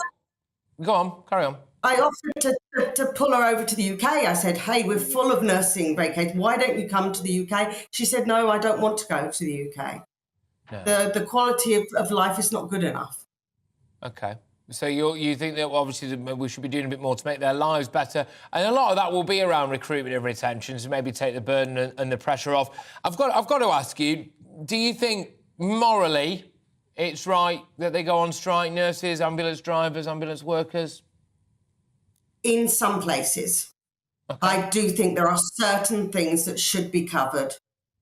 S20: Go on, carry on.
S1: I offered to pull her over to the UK. I said, hey, we're full of nursing vacancies. Why don't you come to the UK? She said, no, I don't want to go to the UK. No. The quality of life is not good enough.
S20: OK. So you think that obviously we should be doing a bit more to make their lives better, and a lot of that will be around recruitment and retention, to maybe take the burden and the pressure off. I've got to ask you, do you think morally it's right that they go on strike, nurses, ambulance drivers, ambulance workers?
S1: In some places. Okay. I do think there are certain things that should be covered.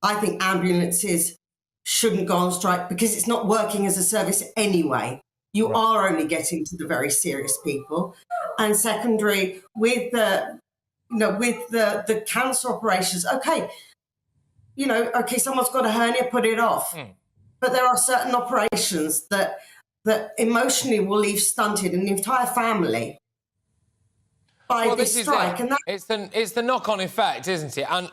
S1: I think ambulances shouldn't go on strike because it's not working as a service anyway. You are only getting to the very serious people. And secondary, with the cancer operations, okay, someone's got a hernia, put it off. But there are certain operations that emotionally will leave stunted an entire family by this strike. And
S20: it's the knock-on effect, isn't it? And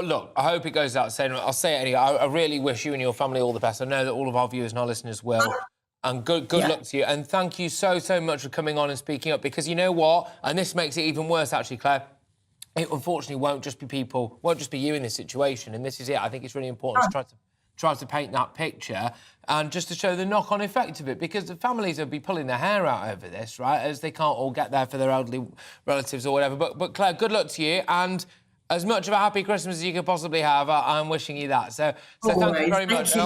S20: look, I hope it goes out saying, I'll say it anyway, I really wish you and your family all the best. I know that all of our viewers and our listeners will. And good luck to you. And thank you so much for coming on and speaking up, because you know what? And this makes it even worse, actually, Claire. It unfortunately won't just be you in this situation. And this is it. I think it's really important to try to paint that picture and just to show the knock-on effect of it, because the families will be pulling their hair out over this, right, as they can't all get there for their elderly relatives or whatever. But Claire, good luck to you, and as much of a happy Christmas as you could possibly have, I'm wishing you that. So thank you very much.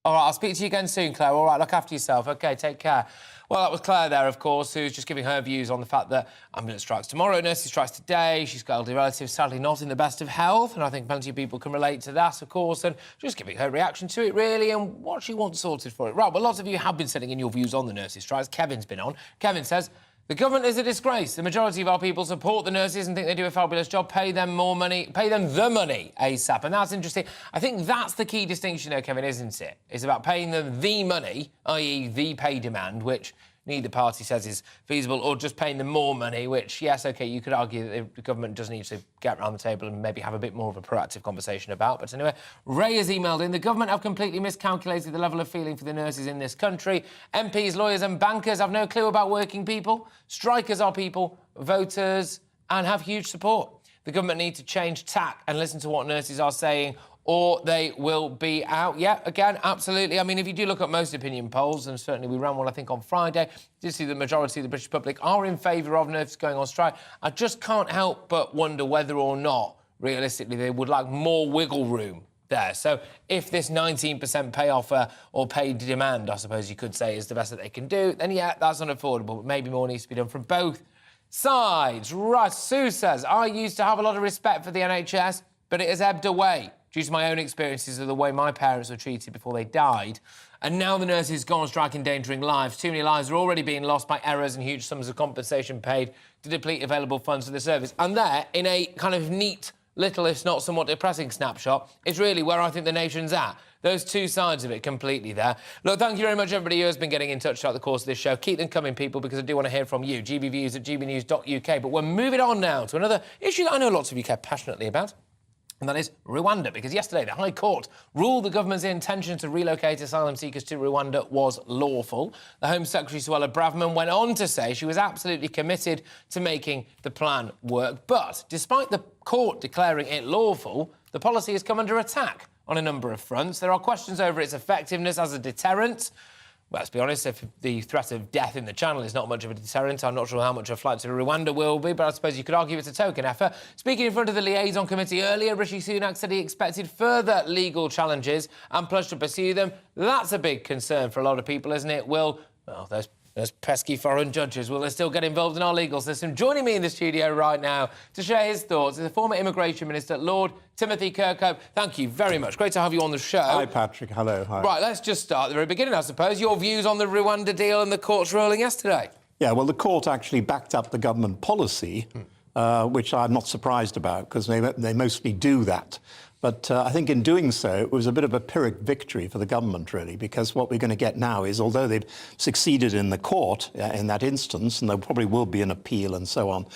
S20: I'll speak to you again soon, Claire. All right, look after yourself. OK, take care. Well, that was Claire there, of course, who's just giving her views on the fact that ambulance strikes tomorrow, nurses strikes today. She's got elderly relatives, sadly not in the best of health, and I think plenty of people can relate to that, of course, and just giving her reaction to it, really, and what she wants sorted for it. Right, well, lots of you have been sending in your views on the nurses' strikes. Kevin's been on. Kevin says, the government is a disgrace. The majority of our people support the nurses and think they do a fabulous job. Pay them more money. Pay them the money ASAP. And that's interesting. I think that's the key distinction, though, Kevin, isn't it? It's about paying them the money, i.e. the pay demand, which neither party says is feasible, or just paying them more money, which, yes, OK, you could argue that the government does need to get around the table and maybe have a bit more of a proactive conversation about. But anyway, Ray has emailed in, the government have completely miscalculated the level of feeling for the nurses in this country. MPs, lawyers and bankers have no clue about working people. Strikers are people, voters, and have huge support. The government need to change tack and listen to what nurses are saying, or they will be out. Yeah, again, absolutely. I mean, if you do look at most opinion polls, and certainly we ran one, I think, on Friday, you see the majority of the British public are in favour of nurses going on strike. I just can't help but wonder whether or not, realistically, they would like more wiggle room there. So if this 19% pay offer or pay demand, I suppose you could say, is the best that they can do, then, yeah, that's unaffordable. But maybe more needs to be done from both sides. Right, Sue says, I used to have a lot of respect for the NHS, but it has ebbed away due to my own experiences of the way my parents were treated before they died. And now the nurses go on strike, endangering lives. Too many lives are already being lost by errors and huge sums of compensation paid to deplete available funds for the service. And there, in a kind of neat, little, if not somewhat depressing snapshot, is really where I think the nation's at. Those two sides of it completely there. Look, thank you very much, everybody who has been getting in touch throughout the course of this show. Keep them coming, people, because I do want to hear from you. gbviews@gbnews.uk. But we're moving on now to another issue that I know lots of you care passionately about, and that is Rwanda, because yesterday the High Court ruled the government's intention to relocate asylum seekers to Rwanda was lawful. The Home Secretary, Suella Braverman, went on to say she was absolutely committed to making the plan work. But despite the court declaring it lawful, the policy has come under attack on a number of fronts. There are questions over its effectiveness as a deterrent. Well, let's be honest, if the threat of death in the Channel is not much of a deterrent, I'm not sure how much a flight to Rwanda will be, but I suppose you could argue it's a token effort. Speaking in front of the Liaison Committee earlier, Rishi Sunak said he expected further legal challenges and pledged to pursue them. That's a big concern for a lot of people, isn't it? Those pesky foreign judges, will they still get involved in our legal system? Joining me in the studio right now to share his thoughts is the former Immigration Minister, Lord Timothy Kirkhope. Thank you very much. Great to have you on the show.
S2: Hi, Patrick. Hello. Hi.
S20: Right, let's just start at the very beginning, I suppose. Your views on the Rwanda deal and the court's ruling yesterday.
S2: Yeah, well, the court actually backed up the government policy, which I'm not surprised about, because they mostly do that. But I think in doing so, it was a bit of a Pyrrhic victory for the government, really, because what we're going to get now is, although they've succeeded in the court in that instance, and there probably will be an appeal and so on,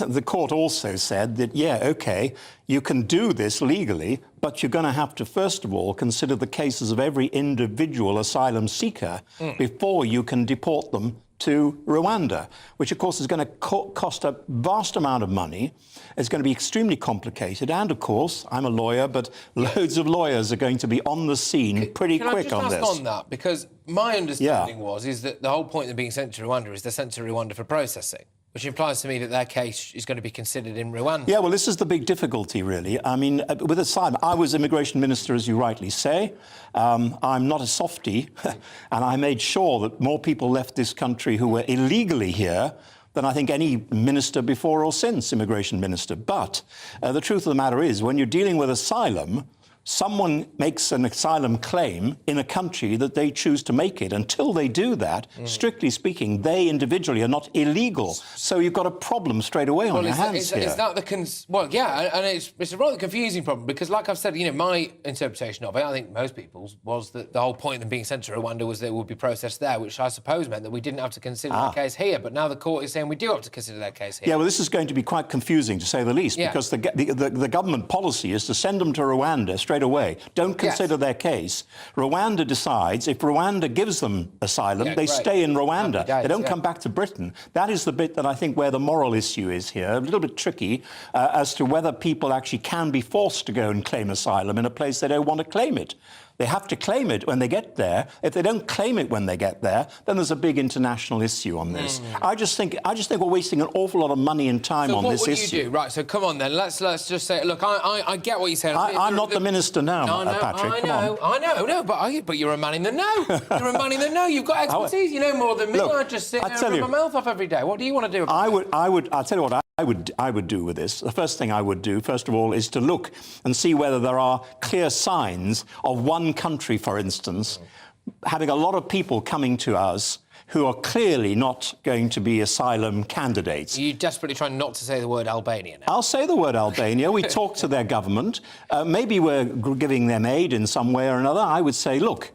S2: the court also said that, yeah, OK, you can do this legally, but you're going to have to, first of all, consider the cases of every individual asylum seeker before you can deport them to Rwanda, which, of course, is going to cost a vast amount of money. It's going to be extremely complicated. And, of course, I'm a lawyer, but loads of lawyers are going to be on the scene pretty quick on this.
S20: Can I just ask on that? Because my understanding is that the whole point of being sent to Rwanda is they're sent to Rwanda for processing, which implies to me that their case is going to be considered in Rwanda.
S2: Yeah, well, this is the big difficulty, really. I mean, with asylum, I was Immigration Minister, as you rightly say. I'm not a softie, and I made sure that more people left this country who were illegally here than I think any minister before or since, Immigration Minister. But the truth of the matter is, when you're dealing with asylum, someone makes an asylum claim in a country that they choose to make it. Until they do that, strictly speaking, they individually are not illegal. So you've got a problem straight away on your hands here.
S20: Is that the well, yeah, and it's a rather confusing problem because, like I've said, you know, my interpretation of it, I think most people's, was that the whole point of them being sent to Rwanda was that it would be processed there, which I suppose meant that we didn't have to consider their case here. But now the court is saying we do have to consider their case here.
S2: Yeah, well, this is going to be quite confusing, to say the least, because the government policy is to send them to Rwanda straight away. Don't consider their case. Rwanda decides if Rwanda gives them asylum, they stay in Rwanda. They don't come back to Britain. That is the bit that I think where the moral issue is here. A little bit tricky as to whether people actually can be forced to go and claim asylum in a place they don't want to claim it. They have to claim it when they get there. If they don't claim it when they get there, then there's a big international issue on this. I just think we're wasting an awful lot of money and time on this issue.
S20: So what would you do? Right, so come on then, let's just say, look, I get what you're saying.
S2: I'm not the minister now, Patrick, come on.
S20: I know, but you're a man in the know. You're a man in the know. You've got expertise. You know more than me. I just sit there and rub my mouth off every day. What do you want to do about it?
S2: I'll tell you what I would do with this. The first thing I would do, first of all, is to look and see whether there are clear signs of one country, for instance, having a lot of people coming to us who are clearly not going to be asylum candidates.
S20: Are you desperately trying not to say the word Albania now?
S2: I'll say the word Albania. We talk to their government. Maybe we're giving them aid in some way or another. I would say, look,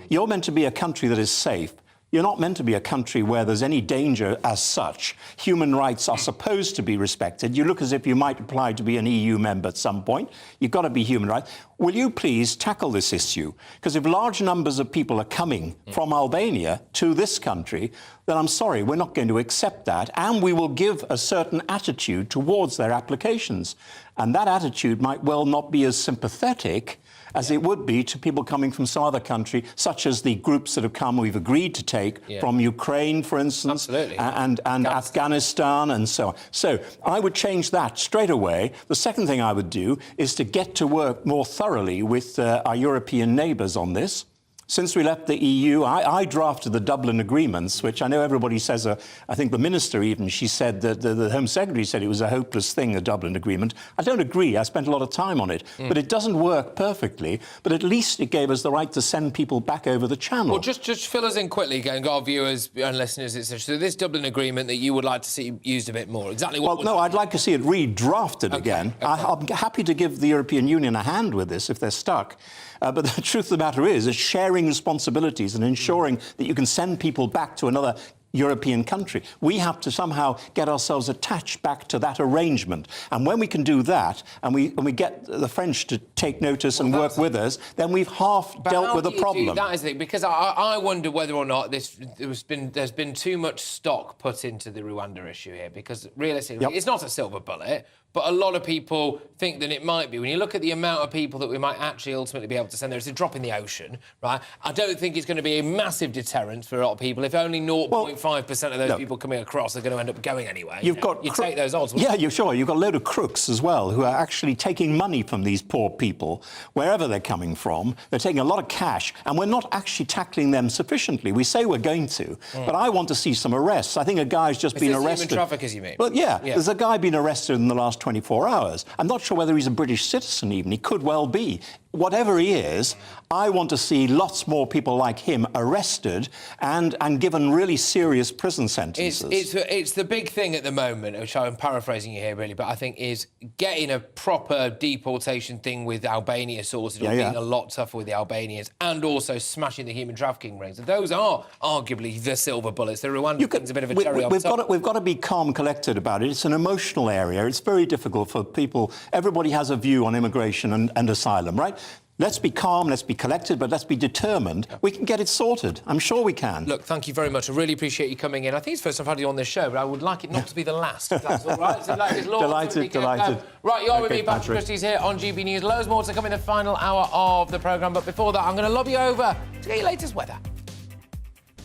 S2: you're meant to be a country that is safe. You're not meant to be a country where there's any danger as such. Human rights are supposed to be respected. You look as if you might apply to be an EU member at some point. You've got to be human rights. Will you please tackle this issue? Because if large numbers of people are coming from Albania to this country, then I'm sorry, we're not going to accept that. And we will give a certain attitude towards their applications. And that attitude might well not be as sympathetic as it would be to people coming from some other country, such as the groups that have come, we've agreed to take from Ukraine, for instance, and Afghanistan and so on. So I would change that straight away. The second thing I would do is to get to work more thoroughly with our European neighbours on this. Since we left the EU, I drafted the Dublin agreements, which I know everybody says, I think the minister even, she said that the Home Secretary said it was a hopeless thing, the Dublin agreement. I don't agree. I spent a lot of time on it. But it doesn't work perfectly. But at least it gave us the right to send people back over the channel.
S20: Well, just fill us in quickly, and our viewers and listeners, etc. So this Dublin agreement that you would like to see used a bit more, exactly what...
S2: Well, no, I'd like to see it redrafted again. I'm happy to give the European Union a hand with this if they're stuck. But the truth of the matter is sharing responsibilities and ensuring that you can send people back to another European country. We have to somehow get ourselves attached back to that arrangement. And when we can do that, and we get the French to take notice and work with us, then we've half dealt with the problem.
S20: That is the thing, because I wonder whether or not there's been too much stock put into the Rwanda issue here, because realistically, it's not a silver bullet. But a lot of people think that it might be. When you look at the amount of people that we might actually ultimately be able to send there, it's a drop in the ocean, right? I don't think it's going to be a massive deterrent for a lot of people. If only 0.5% of those people coming across are going to end up going anywhere.
S2: You
S20: take those odds.
S2: Yeah, you're sure. You've got a load of crooks as well who are actually taking money from these poor people, wherever they're coming from. They're taking a lot of cash, and we're not actually tackling them sufficiently. We say we're going to, but I want to see some arrests. I think a guy's just been arrested.
S20: Human traffickers, you mean?
S2: Well, yeah, there's a guy been arrested in the last 24 hours. I'm not sure whether he's a British citizen even. He could well be. Whatever he is, I want to see lots more people like him arrested and given really serious prison sentences.
S20: It's the big thing at the moment, which I'm paraphrasing you here really, but I think is getting a proper deportation thing with Albania sorted, or being a lot tougher with the Albanians, and also smashing the human trafficking rings. Those are arguably the silver bullets. The Rwanda thing's a bit of a cherry on top.
S2: We've got to be calm and collected about it. It's an emotional area. It's very difficult for people. Everybody has a view on immigration and asylum, right? Let's be calm, let's be collected, but let's be determined. We can get it sorted. I'm sure we can.
S20: Look, thank you very much. I really appreciate you coming in. I think it's the first time I've had you on this show, but I would like it not to be the last, if that's all right. So,
S2: delighted.
S20: Right, you're with me, Patrick Christys, here on GB News. Loads more to come in the final hour of the programme, but before that, I'm going to lob you over to get your latest weather.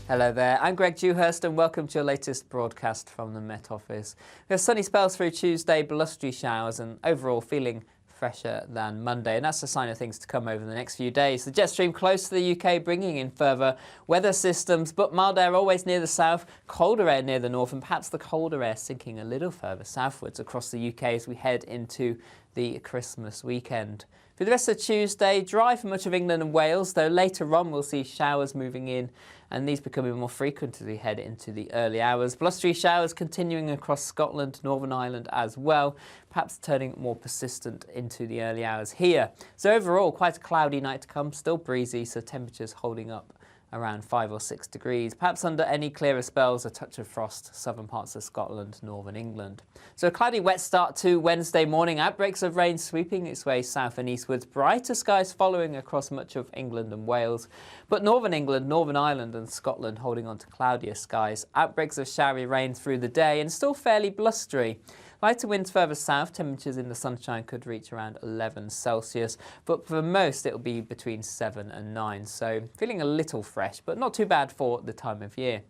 S4: Hello there, I'm Greg Dewhurst and welcome to your latest broadcast from the Met Office. We have sunny spells through Tuesday, blustery showers and overall feeling fresher than Monday, and that's a sign of things to come over the next few days. The jet stream close to the UK bringing in further weather systems, but mild air always near the south, colder air near the north, and perhaps the colder air sinking a little further southwards across the UK as we head into the Christmas weekend. For the rest of Tuesday, dry for much of England and Wales, though later on we'll see showers moving in and these becoming more frequent as we head into the early hours. Blustery showers continuing across Scotland, Northern Ireland as well, perhaps turning more persistent into the early hours here. So overall, quite a cloudy night to come, still breezy, so temperatures holding up around 5 or 6 degrees. Perhaps under any clearer spells, a touch of frost, southern parts of Scotland, northern England. So a cloudy, wet start to Wednesday morning. Outbreaks of rain sweeping its way south and eastwards. Brighter skies following across much of England and Wales. But northern England, Northern Ireland and Scotland holding on to cloudier skies. Outbreaks of showery rain through the day and still fairly blustery. Lighter winds further south, temperatures in the sunshine could reach around 11 Celsius, but for most it'll be between 7 and 9, so feeling a little fresh, but not too bad for the time of year.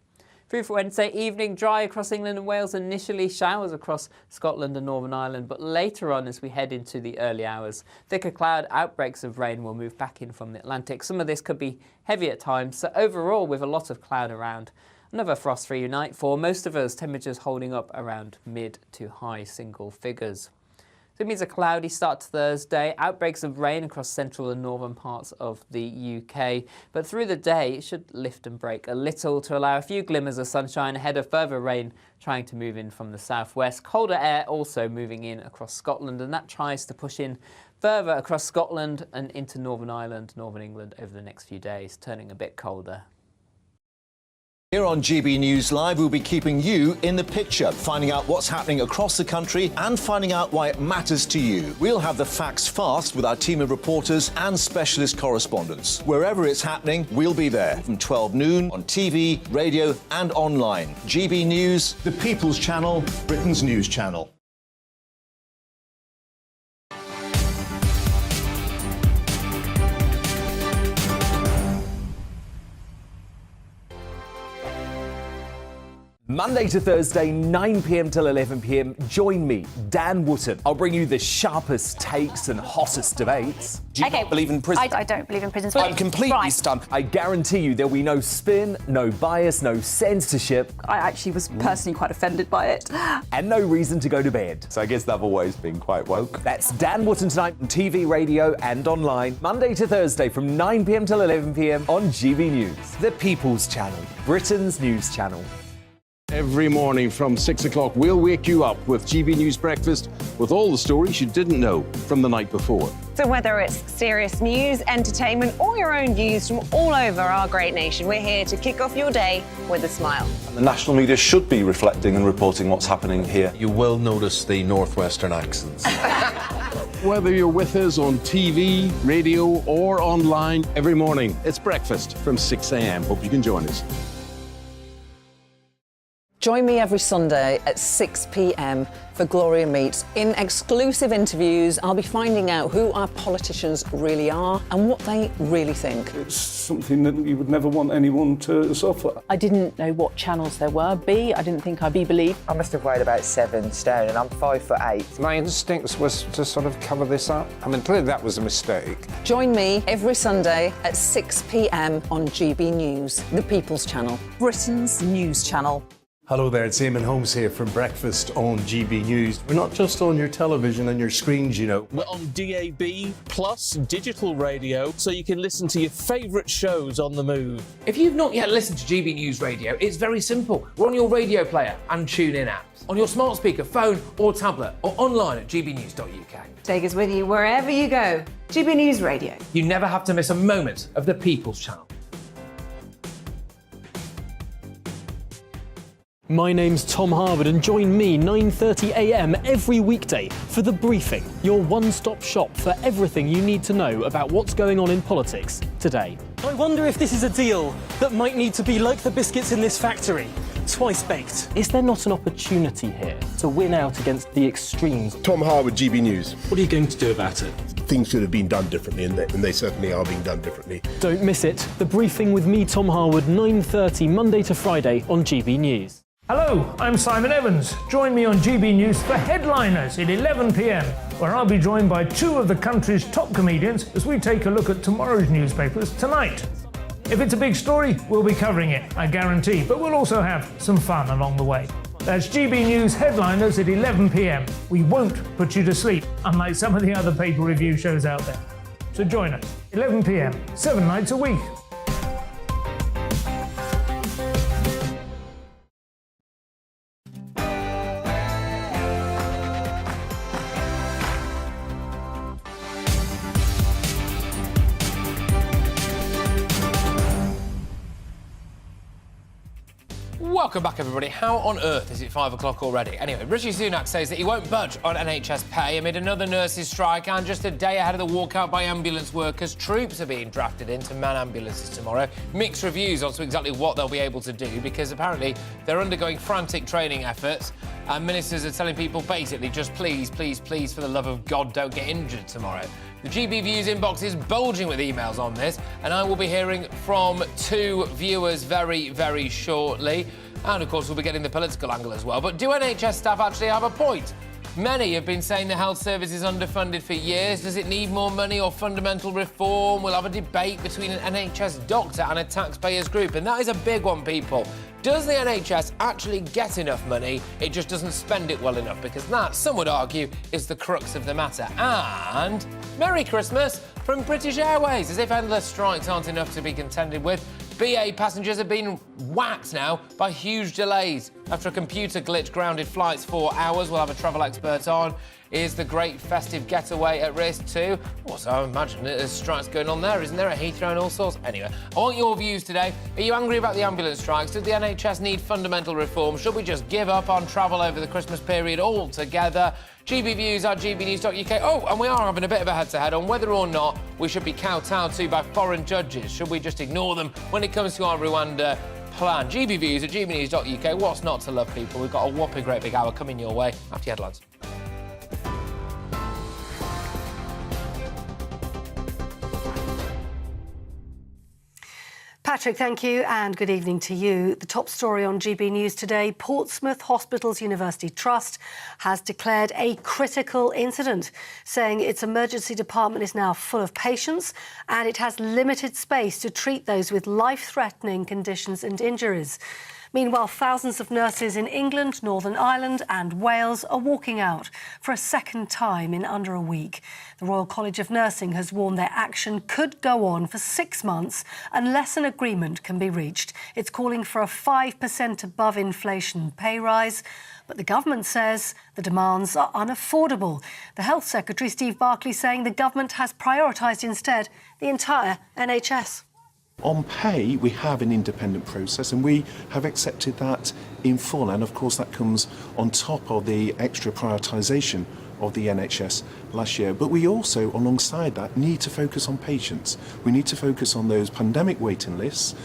S4: Through for Wednesday evening, dry across England and Wales, initially showers across Scotland and Northern Ireland, but later on as we head into the early hours, thicker cloud, outbreaks of rain will move back in from the Atlantic. Some of this could be heavy at times, so overall with a lot of cloud around. Another frost-free night for most of us, temperatures holding up around mid to high single figures. So it means a cloudy start to Thursday, outbreaks of rain across central and northern parts of the UK, but through the day it should lift and break a little to allow a few glimmers of sunshine ahead of further rain trying to move in from the southwest. Colder air also moving in across Scotland, and that tries to push in further across Scotland and into Northern Ireland, Northern England over the next few days, turning a bit colder.
S6: Here on GB News Live, we'll be keeping you in the picture, finding out what's happening across the country and finding out why it matters to you. We'll have the facts fast with our team of reporters and specialist correspondents. Wherever it's happening, we'll be there from 12 noon on TV, radio and online. GB News,
S28: The People's Channel, Britain's news channel.
S23: Monday to Thursday, 9 p.m. till 11 p.m. Join me, Dan Wootton. I'll bring you the sharpest takes and hottest debates.
S5: Do you not believe in prison? I don't believe in prisons. I'm completely stunned.
S23: I guarantee you there'll be no spin, no bias, no censorship.
S5: I actually was personally quite offended by it.
S23: And no reason to go to bed.
S7: So I guess they've always been quite woke.
S23: That's Dan Wootton tonight on TV, radio and online. Monday to Thursday from 9 p.m. till 11 p.m. on GB News. The People's Channel, Britain's news channel.
S28: Every morning from 6 o'clock, we'll wake you up with GB News Breakfast with all the stories you didn't know from the night before.
S30: So whether it's serious news, entertainment, or your own views from all over our great nation, we're here to kick off your day with a smile.
S9: And the national media should be reflecting and reporting what's happening here.
S28: You will notice the northwestern accents. Whether you're with us on TV, radio, or online, every morning, it's breakfast from 6 a.m. Hope you can join us.
S8: Join me every Sunday at 6 p.m. for Gloria Meets. In exclusive interviews, I'll be finding out who our politicians really are and what they really think.
S21: It's something that you would never want anyone to suffer.
S22: I didn't know what channels there were. I didn't think I'd be believed.
S26: I must have weighed about 7 stone and I'm 5'8".
S27: My instincts was to sort of cover this up. I mean, clearly that was a mistake.
S8: Join me every Sunday at 6 p.m. on GB News, the People's Channel, Britain's news channel.
S28: Hello there, it's Eamon Holmes here from Breakfast on GB News. We're not just on your television and your screens, you know.
S29: We're on DAB plus digital radio, so you can listen to your favourite shows on the move.
S20: If you've not yet listened to GB News Radio, it's very simple. We're on your radio player and TuneIn apps, on your smart speaker, phone or tablet, or online at gbnews.uk.
S30: Take us with you wherever you go. GB News Radio.
S20: You never have to miss a moment of the People's Channel.
S10: My name's Tom Harwood and join me 9:30 a.m. every weekday for The Briefing, your one-stop shop for everything you need to know about what's going on in politics today. I wonder if this is a deal that might need to be like the biscuits in this factory, twice baked. Is there not an opportunity here to win out against the extremes?
S11: Tom Harwood, GB News.
S10: What are you going to do about it?
S11: Things should have been done differently, and they certainly are being done differently.
S10: Don't miss it. The Briefing with me, Tom Harwood, 9:30 Monday to Friday on GB News.
S12: Hello, I'm Simon Evans. Join me on GB News for Headliners at 11 p.m, where I'll be joined by 2 of the country's top comedians as we take a look at tomorrow's newspapers tonight. If it's a big story, we'll be covering it, I guarantee, but we'll also have some fun along the way. That's GB News Headliners at 11 p.m. We won't put you to sleep, unlike some of the other paper review shows out there. So join us, 11 p.m, 7 nights a week.
S20: Welcome back, everybody. How on earth is it 5 o'clock already? Anyway, Rishi Sunak says that he won't budge on NHS pay amid another nurses' strike, and just a day ahead of the walkout by ambulance workers, troops are being drafted in to man ambulances tomorrow. Mixed reviews on to exactly what they'll be able to do, because apparently they're undergoing frantic training efforts, and ministers are telling people basically just please, please, please, for the love of God, don't get injured tomorrow. The GBViews inbox is bulging with emails on this, and I will be hearing from 2 viewers very, very shortly. And, of course, we'll be getting the political angle as well. But do NHS staff actually have a point? Many have been saying the health service is underfunded for years. Does it need more money or fundamental reform? We'll have a debate between an NHS doctor and a taxpayers group. And that is a big one, people. Does the NHS actually get enough money? It just doesn't spend it well enough, because that, some would argue, is the crux of the matter. And Merry Christmas from British Airways, as if endless strikes aren't enough to be contended with. BA passengers have been whacked now by huge delays. After a computer glitch grounded flights for hours, we'll have a travel expert on. Is the great festive getaway at risk too? Also, I imagine there's strikes going on there, isn't there, at Heathrow and all sorts? Anyway, I want your views today. Are you angry about the ambulance strikes? Does the NHS need fundamental reform? Should we just give up on travel over the Christmas period altogether? GBViews at GBnews.uk. Oh, and we are having a bit of a head-to-head on whether or not we should be kowtowed to by foreign judges. Should we just ignore them when it comes to our Rwanda plan? GBViews at GBnews.uk. What's not to love, people? We've got a whopping great big hour coming your way after your headlines.
S3: Patrick, thank you, and good evening to you. The top story on GB News today, Portsmouth Hospitals University Trust has declared a critical incident, saying its emergency department is now full of patients and it has limited space to treat those with life-threatening conditions and injuries. Meanwhile, thousands of nurses in England, Northern Ireland and Wales are walking out for a second time in under a week. The Royal College of Nursing has warned their action could go on for 6 months unless an agreement can be reached. It's calling for a 5% above inflation pay rise, but the government says the demands are unaffordable. The Health Secretary, Steve Barclay, saying the government has prioritised instead the entire NHS.
S13: On pay, we have an independent process and we have accepted that in full. And of course, that comes on top of the extra prioritisation of the NHS last year. But we also, alongside that, need to focus on patients. We need to focus on those pandemic waiting lists,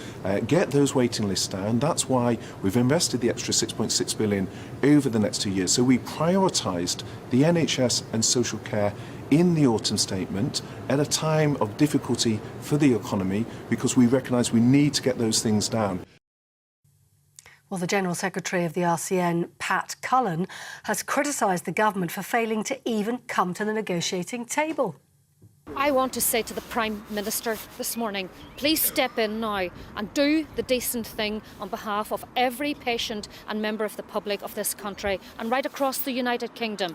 S13: get those waiting lists down. That's why we've invested the extra 6.6 billion over the next 2 years. So we prioritised the NHS and social care in the autumn statement at a time of difficulty for the economy, because we recognise we need to get those things down.
S3: Well, the General Secretary of the RCN, Pat Cullen, has criticised the government for failing to even come to the negotiating table.
S14: I want to say to the Prime Minister this morning, please step in now and do the decent thing on behalf of every patient and member of the public of this country and right across the United Kingdom.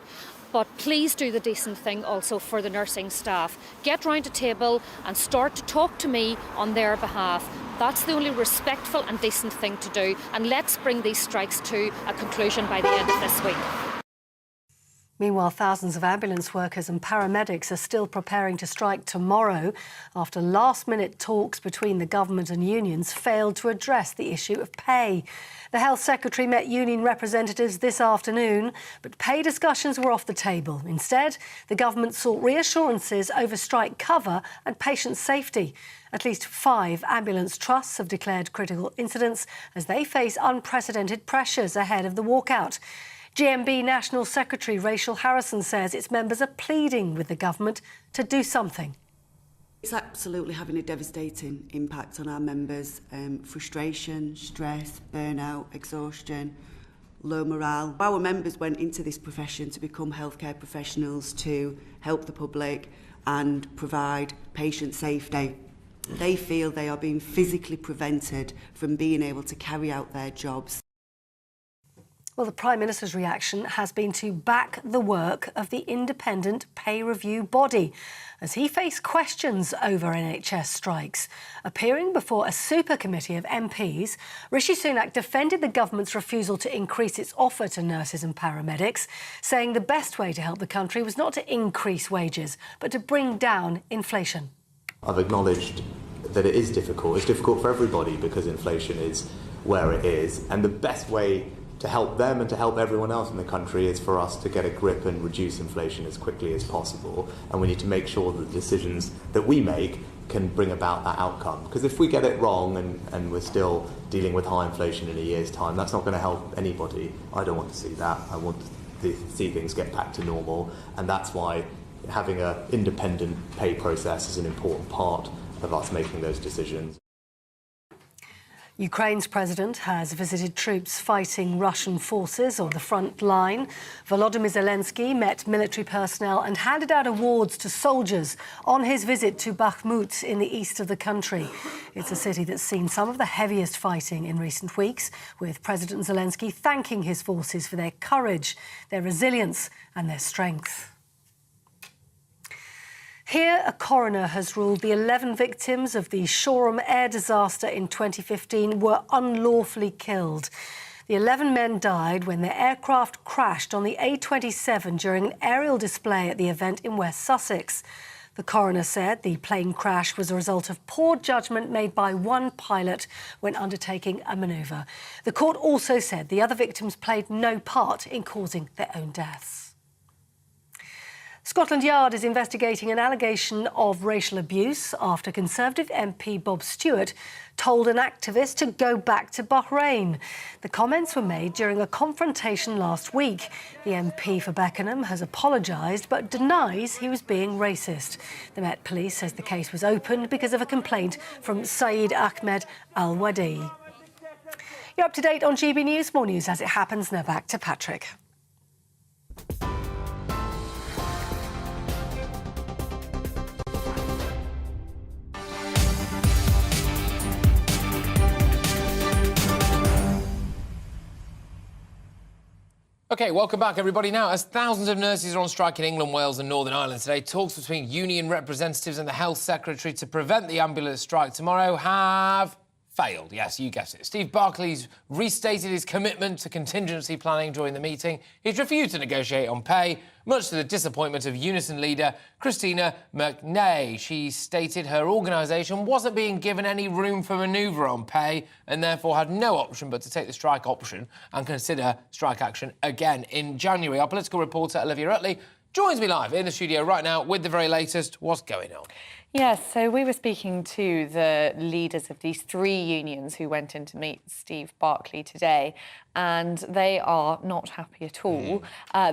S14: But please do the decent thing also for the nursing staff. Get round a table and start to talk to me on their behalf. That's the only respectful and decent thing to do. And let's bring these strikes to a conclusion by the end of this week.
S3: Meanwhile, thousands of ambulance workers and paramedics are still preparing to strike tomorrow after last-minute talks between the government and unions failed to address the issue of pay. The Health Secretary met union representatives this afternoon, but pay discussions were off the table. Instead, the government sought reassurances over strike cover and patient safety. At least 5 ambulance trusts have declared critical incidents as they face unprecedented pressures ahead of the walkout. GMB National Secretary Rachel Harrison says its members are pleading with the government to do something.
S15: It's absolutely having a devastating impact on our members. Frustration, stress, burnout, exhaustion, low morale. Our members went into this profession to become healthcare professionals to help the public and provide patient safety. They feel they are being physically prevented from being able to carry out their jobs.
S3: Well, the Prime Minister's reaction has been to back the work of the independent pay review body as he faced questions over NHS strikes. Appearing before a super committee of MPs, Rishi Sunak defended the government's refusal to increase its offer to nurses and paramedics, saying the best way to help the country was not to increase wages, but to bring down inflation.
S1: I've acknowledged that it is difficult. It's difficult for everybody because inflation is where it is, and the best way to help them and to help everyone else in the country is for us to get a grip and reduce inflation as quickly as possible. And we need to make sure that the decisions that we make can bring about that outcome. Because if we get it wrong and we're still dealing with high inflation in a year's time, that's not going to help anybody. I don't want to see that. I want to see things get back to normal. And that's why having an independent pay process is an important part of us making those decisions.
S3: Ukraine's president has visited troops fighting Russian forces on the front line. Volodymyr Zelensky met military personnel and handed out awards to soldiers on his visit to Bakhmut in the east of the country. It's a city that's seen some of the heaviest fighting in recent weeks, with President Zelensky thanking his forces for their courage, their resilience and their strength. Here, a coroner has ruled the 11 victims of the Shoreham air disaster in 2015 were unlawfully killed. The 11 men died when their aircraft crashed on the A27 during an aerial display at the event in West Sussex. The coroner said the plane crash was a result of poor judgment made by one pilot when undertaking a manoeuvre. The court also said the other victims played no part in causing their own deaths. Scotland Yard is investigating an allegation of racial abuse after Conservative MP Bob Stewart told an activist to go back to Bahrain. The comments were made during a confrontation last week. The MP for Beckenham has apologised but denies he was being racist. The Met Police says the case was opened because of a complaint from Saeed Ahmed Al-Wadi. You're up to date on GB News. More news as it happens. Now back to Patrick.
S20: OK, welcome back, everybody. Now, as thousands of nurses are on strike in England, Wales and Northern Ireland today, talks between union representatives and the Health Secretary to prevent the ambulance strike tomorrow have failed. Yes, you guessed it. Steve Barclay's restated his commitment to contingency planning during the meeting. He's refused to negotiate on pay, much to the disappointment of Unison leader Christina McNay. She stated her organisation wasn't being given any room for manoeuvre on pay and therefore had no option but to take the strike option and consider strike action again in January. Our political reporter Olivia Utley joins me live in the studio right now with the very latest. What's going on?
S2: Yes, so we were speaking to the leaders of these three unions who went in to meet Steve Barclay today, and they are not happy at all.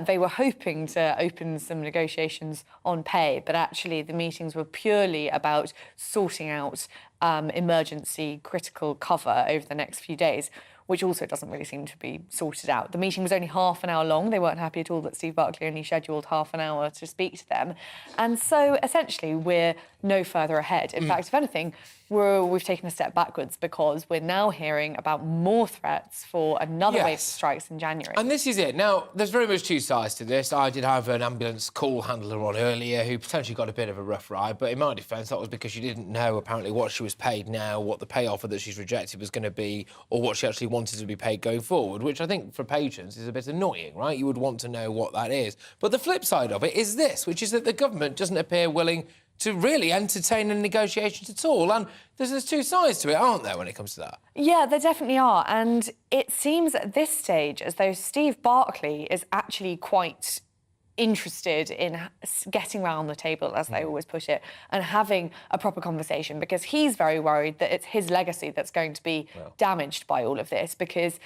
S2: They were hoping to open some negotiations on pay, but actually the meetings were purely about sorting out emergency critical cover over the next few days, which also doesn't really seem to be sorted out. The meeting was only half an hour long. They weren't happy at all that Steve Barclay only scheduled half an hour to speak to them. And so, essentially, we're no further ahead. In fact, if anything, we've taken a step backwards because we're now hearing about more threats for another wave of strikes in January.
S20: And this is it. Now, there's very much two sides to this. I did have an ambulance call handler on earlier who potentially got a bit of a rough ride, but in my defence, that was because she didn't know, apparently, what she was paid now, what the pay offer that she's rejected was going to be, or what she actually wanted to be paid going forward, which I think for patients is a bit annoying, right? You would want to know what that is. But the flip side of it is this, which is that the government doesn't appear willing to really entertain any negotiations at all. And there's two sides to it, aren't there, when it comes to that?
S2: Yeah, there definitely are. And it seems at this stage as though Steve Barclay is actually quite interested in getting round the table, as they always put it, and having a proper conversation, because he's very worried that it's his legacy that's going to be damaged by all of this, because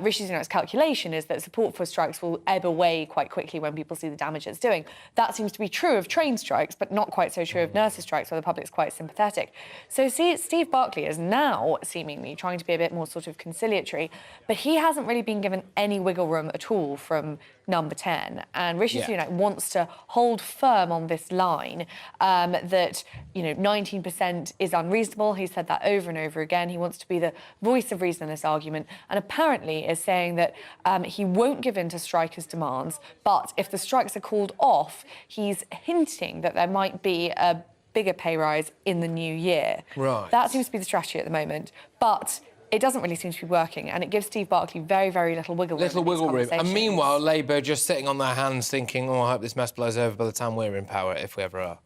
S2: Rishi Sunak's calculation is that support for strikes will ebb away quite quickly when people see the damage it's doing. That seems to be true of train strikes, but not quite so true of nurses' strikes, where the public's quite sympathetic. So Steve Barclay is now seemingly trying to be a bit more sort of conciliatory, but he hasn't really been given any wiggle room at all from Number 10. And Rishi Sunak Sunak wants to hold firm on this line that, 19% is unreasonable. He said that over and over again. He wants to be the voice of reason in this argument, and apparently is saying that he won't give in to strikers' demands, but if the strikes are called off, he's hinting that there might be a bigger pay rise in the new year.
S20: Right.
S2: That seems to be the strategy at the moment, but it doesn't really seem to be working, and it gives Steve Barclay very, very little wiggle room.
S20: And meanwhile, Labour just sitting on their hands thinking, I hope this mess blows over by the time we're in power, if we ever are.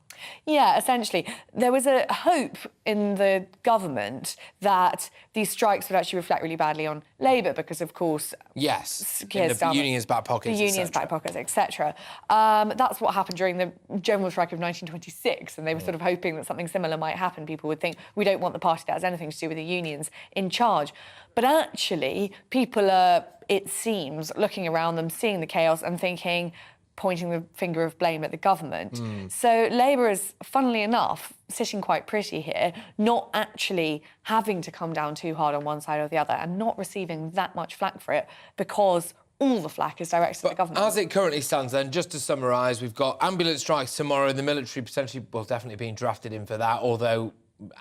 S2: Yeah, essentially. There was a hope in the government that these strikes would actually reflect really badly on Labour because, of course...
S20: Yes, in the union's back pockets,
S2: the union's back pockets, etc. That's what happened during the general strike of 1926, and they were sort of hoping that something similar might happen. People would think, we don't want the party that has anything to do with the unions in charge. But actually, people are, it seems, looking around them, seeing the chaos and thinking... pointing the finger of blame at the government. So Labour is, funnily enough, sitting quite pretty here, not actually having to come down too hard on one side or the other and not receiving that much flack for it because all the flack is directed at the government.
S20: As it currently stands then, just to summarise, we've got ambulance strikes tomorrow, the military potentially, well, definitely being drafted in for that, although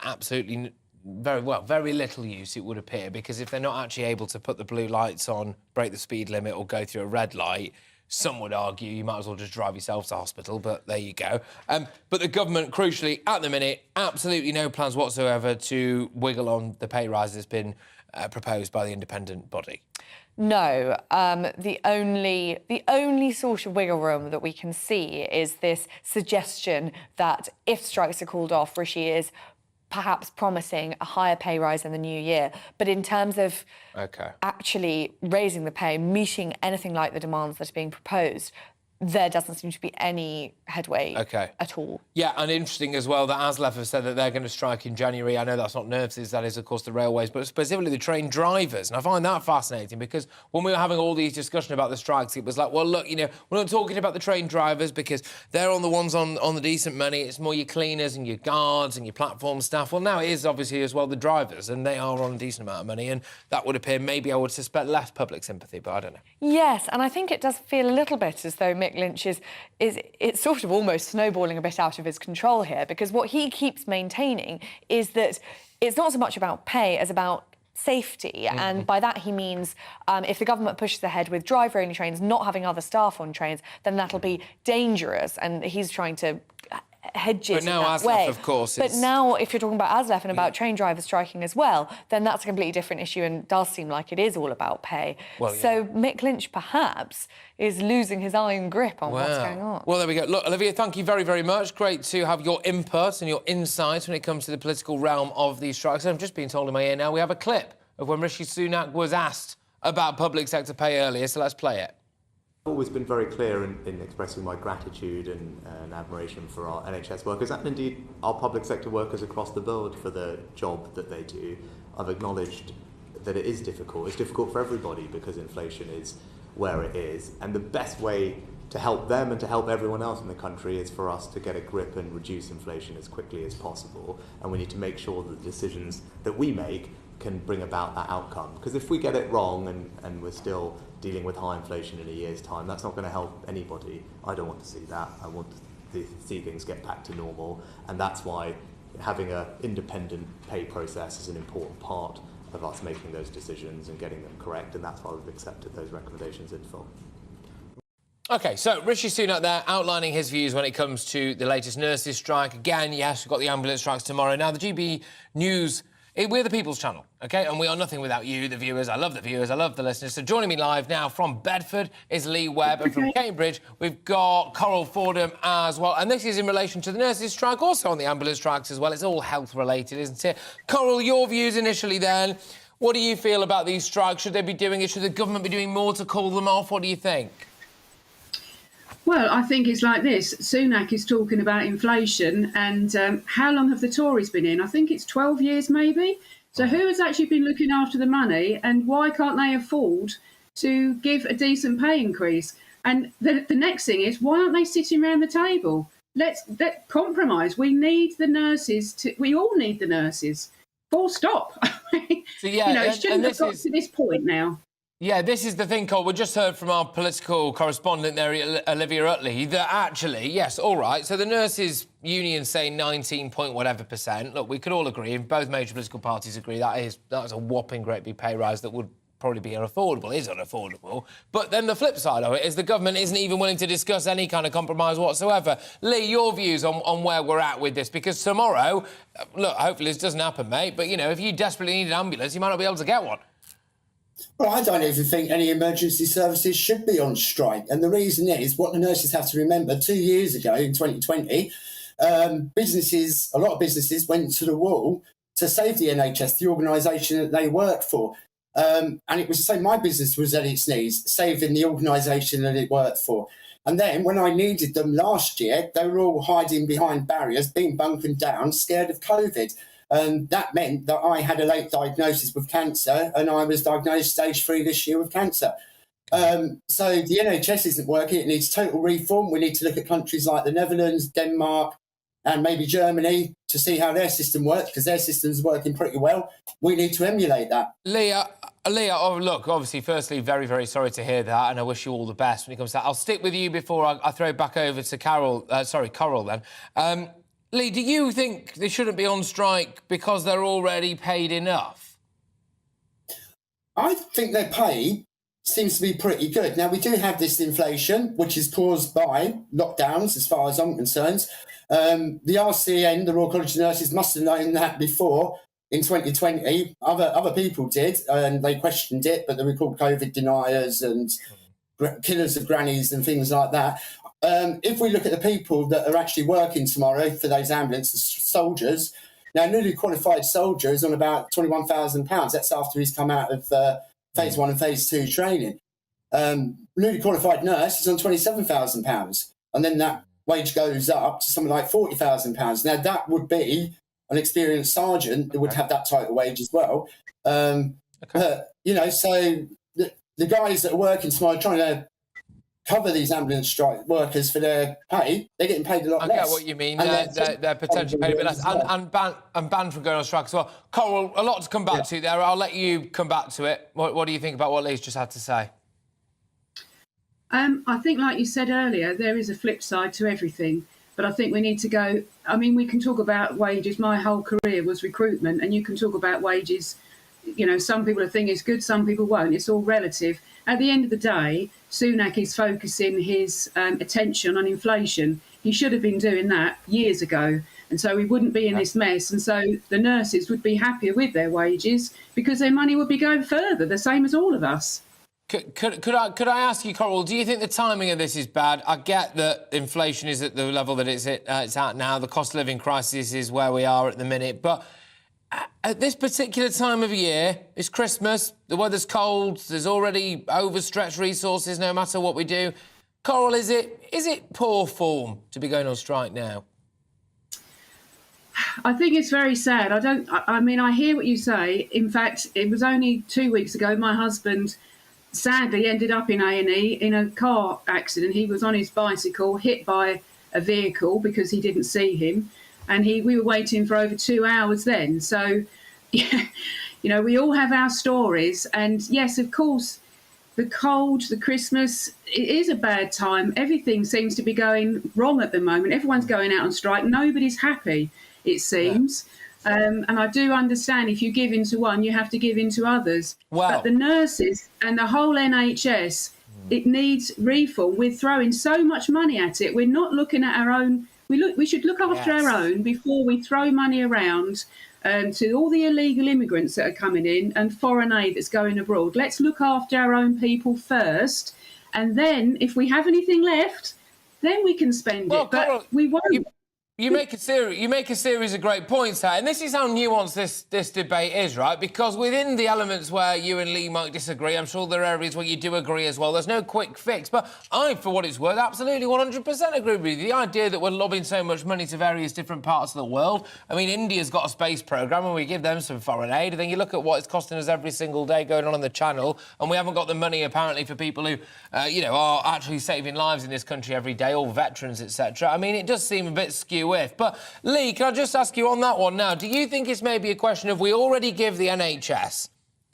S20: absolutely... very little use, it would appear, because if they're not actually able to put the blue lights on, break the speed limit or go through a red light, some would argue you might as well just drive yourself to hospital, but there you go. But the government, crucially, at the minute, absolutely no plans whatsoever to wiggle on the pay rise that's been proposed by the independent body.
S2: No, the only sort of wiggle room that we can see is this suggestion that if strikes are called off, Rishi is perhaps promising a higher pay rise in the new year. But in terms of actually raising the pay, meeting anything like the demands that are being proposed, there doesn't seem to be any headway at all.
S20: Yeah, and interesting as well that Aslef have said that they're going to strike in January. I know that's not nurses, that is, of course, the railways, but specifically the train drivers. And I find that fascinating because when we were having all these discussions about the strikes, it was like, well, look, we're not talking about the train drivers because they're on the ones on the decent money. It's more your cleaners and your guards and your platform staff. Well, now it is obviously as well the drivers, and they are on a decent amount of money, and that would appear, maybe I would suspect, less public sympathy, but I don't know.
S2: Yes, and I think it does feel a little bit as though Mick Lynch is it's sort of almost snowballing a bit out of his control here, because what he keeps maintaining is that it's not so much about pay as about safety, and by that he means if the government pushes ahead with driver-only trains, not having other staff on trains, then that'll be dangerous, and he's trying to hedge it in that way.
S20: Of course,
S2: but now, if you're talking about Aslef and about train drivers striking as well, then that's a completely different issue and does seem like it is all about pay. So Mick Lynch, perhaps, is losing his iron grip on what's going on.
S20: Well, there we go. Look, Olivia, thank you very, very much. Great to have your input and your insights when it comes to the political realm of these strikes. I'm just being told in my ear now we have a clip of when Rishi Sunak was asked about public sector pay earlier, so let's play it.
S1: I've always been very clear in expressing my gratitude and admiration for our NHS workers and indeed our public sector workers across the board for the job that they do. I've acknowledged that it is difficult. It's difficult for everybody because inflation is where it is, and the best way to help them and to help everyone else in the country is for us to get a grip and reduce inflation as quickly as possible, and we need to make sure that the decisions that we make can bring about that outcome. Because if we get it wrong and we're still dealing with high inflation in a year's time, that's not going to help anybody. I don't want to see that. I want to see things get back to normal, and that's why having an independent pay process is an important part of us making those decisions and getting them correct, and that's why we've accepted those recommendations in full.
S20: OK, so Rishi Sunak there outlining his views when it comes to the latest nurses strike. Again, yes, we've got the ambulance strikes tomorrow. Now, the GB News... We're the People's Channel, OK? And we are nothing without you, the viewers. I love the viewers. I love the listeners. So joining me live now from Bedford is Lee Webb. And from Cambridge, we've got Coral Fordham as well. And this is in relation to the nurses' strike, also on the ambulance strikes as well. It's all health-related, isn't it? Coral, your views initially then. What do you feel about these strikes? Should they be doing it? Should the government be doing more to call them off? What do you think?
S4: Well, I think it's like this. Sunak is talking about inflation and how long have the Tories been in? I think it's 12 years maybe. So who has actually been looking after the money, and why can't they afford to give a decent pay increase? And the next thing is, why aren't they sitting around the table? Let's compromise. We need the nurses. We all need the nurses. Full stop.
S20: So, yeah,
S4: it shouldn't have got to this point now.
S20: Yeah, this is the thing, Cole. We just heard from our political correspondent there, Olivia Utley, that actually, yes, all right, so the nurses' union say 19 point whatever %. Look, we could all agree, and both major political parties agree, that's a whopping great big pay rise that would probably be unaffordable, is unaffordable. But then the flip side of it is the government isn't even willing to discuss any kind of compromise whatsoever. Lee, your views on where we're at with this? Because tomorrow, look, hopefully this doesn't happen, mate, but, you know, if you desperately need an ambulance, you might not be able to get one.
S5: Well, I don't even think any emergency services should be on strike. And the reason is, what the nurses have to remember, 2 years ago, in 2020, a lot of businesses went to the wall to save the NHS, the organisation that they work for. And it was the same, my business was at its knees, saving the organisation that it worked for. And then when I needed them last year, they were all hiding behind barriers, being bunkered down, scared of COVID. And that meant that I had a late diagnosis with cancer, and I was diagnosed stage 3 this year with cancer. So the NHS isn't working. It needs total reform. We need to look at countries like the Netherlands, Denmark, and maybe Germany to see how their system works, because their system's working pretty well. We need to emulate that.
S20: Leah, oh, look, obviously, firstly, very, very sorry to hear that, and I wish you all the best when it comes to that. I'll stick with you before I throw it back over to Coral then. Lee, do you think they shouldn't be on strike because they're already paid enough?
S5: I think their pay seems to be pretty good. Now, we do have this inflation, which is caused by lockdowns, as far as I'm concerned. The RCN, the Royal College of Nurses, must have known that before in 2020. Other people did, and they questioned it, but they were called COVID deniers and killers of grannies and things like that. If we look at the people that are actually working tomorrow for those ambulances, soldiers, now a newly qualified soldier is on about £21,000. That's after he's come out of phase 1 and phase 2 training. Newly qualified nurse is on £27,000. And then that wage goes up to something like £40,000. Now, that would be an experienced sergeant that would have that type of wage as well. But, you know, so the guys that are working tomorrow trying to cover these ambulance strike workers for their pay, they're getting paid a lot less.
S20: I get what you mean. They're potentially paid a bit less and banned from going on strike as well. Coral, a lot to come back to there. I'll let you come back to it. What do you think about what Lee's just had to say?
S4: I think, like you said earlier, there is a flip side to everything. But I think we need to go... I mean, we can talk about wages. My whole career was recruitment, and you can talk about wages. You know, some people think it's good, some people won't. It's all relative. At the end of the day, Sunak is focusing his attention on inflation. He should have been doing that years ago. And so we wouldn't be in this mess. And so the nurses would be happier with their wages because their money would be going further, the same as all of us.
S20: Could I ask you, Coral, do you think the timing of this is bad? I get that inflation is at the level that it's at now. The cost of living crisis is where we are at the minute. But at this particular time of year, it's Christmas, the weather's cold, there's already overstretched resources no matter what we do. Coral, is it poor form to be going on strike now?
S4: I think it's very sad. I mean, I hear what you say. In fact, it was only 2 weeks ago my husband sadly ended up in A&E in a car accident. He was on his bicycle, hit by a vehicle because he didn't see him. And we were waiting for over 2 hours then. So, yeah, you know, we all have our stories. And yes, of course, the cold, the Christmas, it is a bad time. Everything seems to be going wrong at the moment. Everyone's going out on strike. Nobody's happy, it seems. Yeah. And I do understand if you give in to one, you have to give in to others. Wow. But the nurses and the whole NHS, it needs reform. We're throwing so much money at it. We're not looking at our own. We should look after our own before we throw money around to all the illegal immigrants that are coming in and foreign aid that's going abroad. Let's look after our own people first. And then if we have anything left, then we can spend it. But we won't.
S20: You make a series of great points there, and this is how nuanced this debate is, right? Because within the elements where you and Lee might disagree, I'm sure there are areas where you do agree as well. There's no quick fix, but I, for what it's worth, absolutely 100% agree with you. The idea that we're lobbing so much money to various different parts of the world. I mean, India's got a space programme and we give them some foreign aid, and then you look at what it's costing us every single day going on the channel, and we haven't got the money, apparently, for people who, you know, are actually saving lives in this country every day, all veterans, etc. I mean, it does seem a bit skew with. But, Lee, can I just ask you on that one now, do you think it's maybe a question of we already give the NHS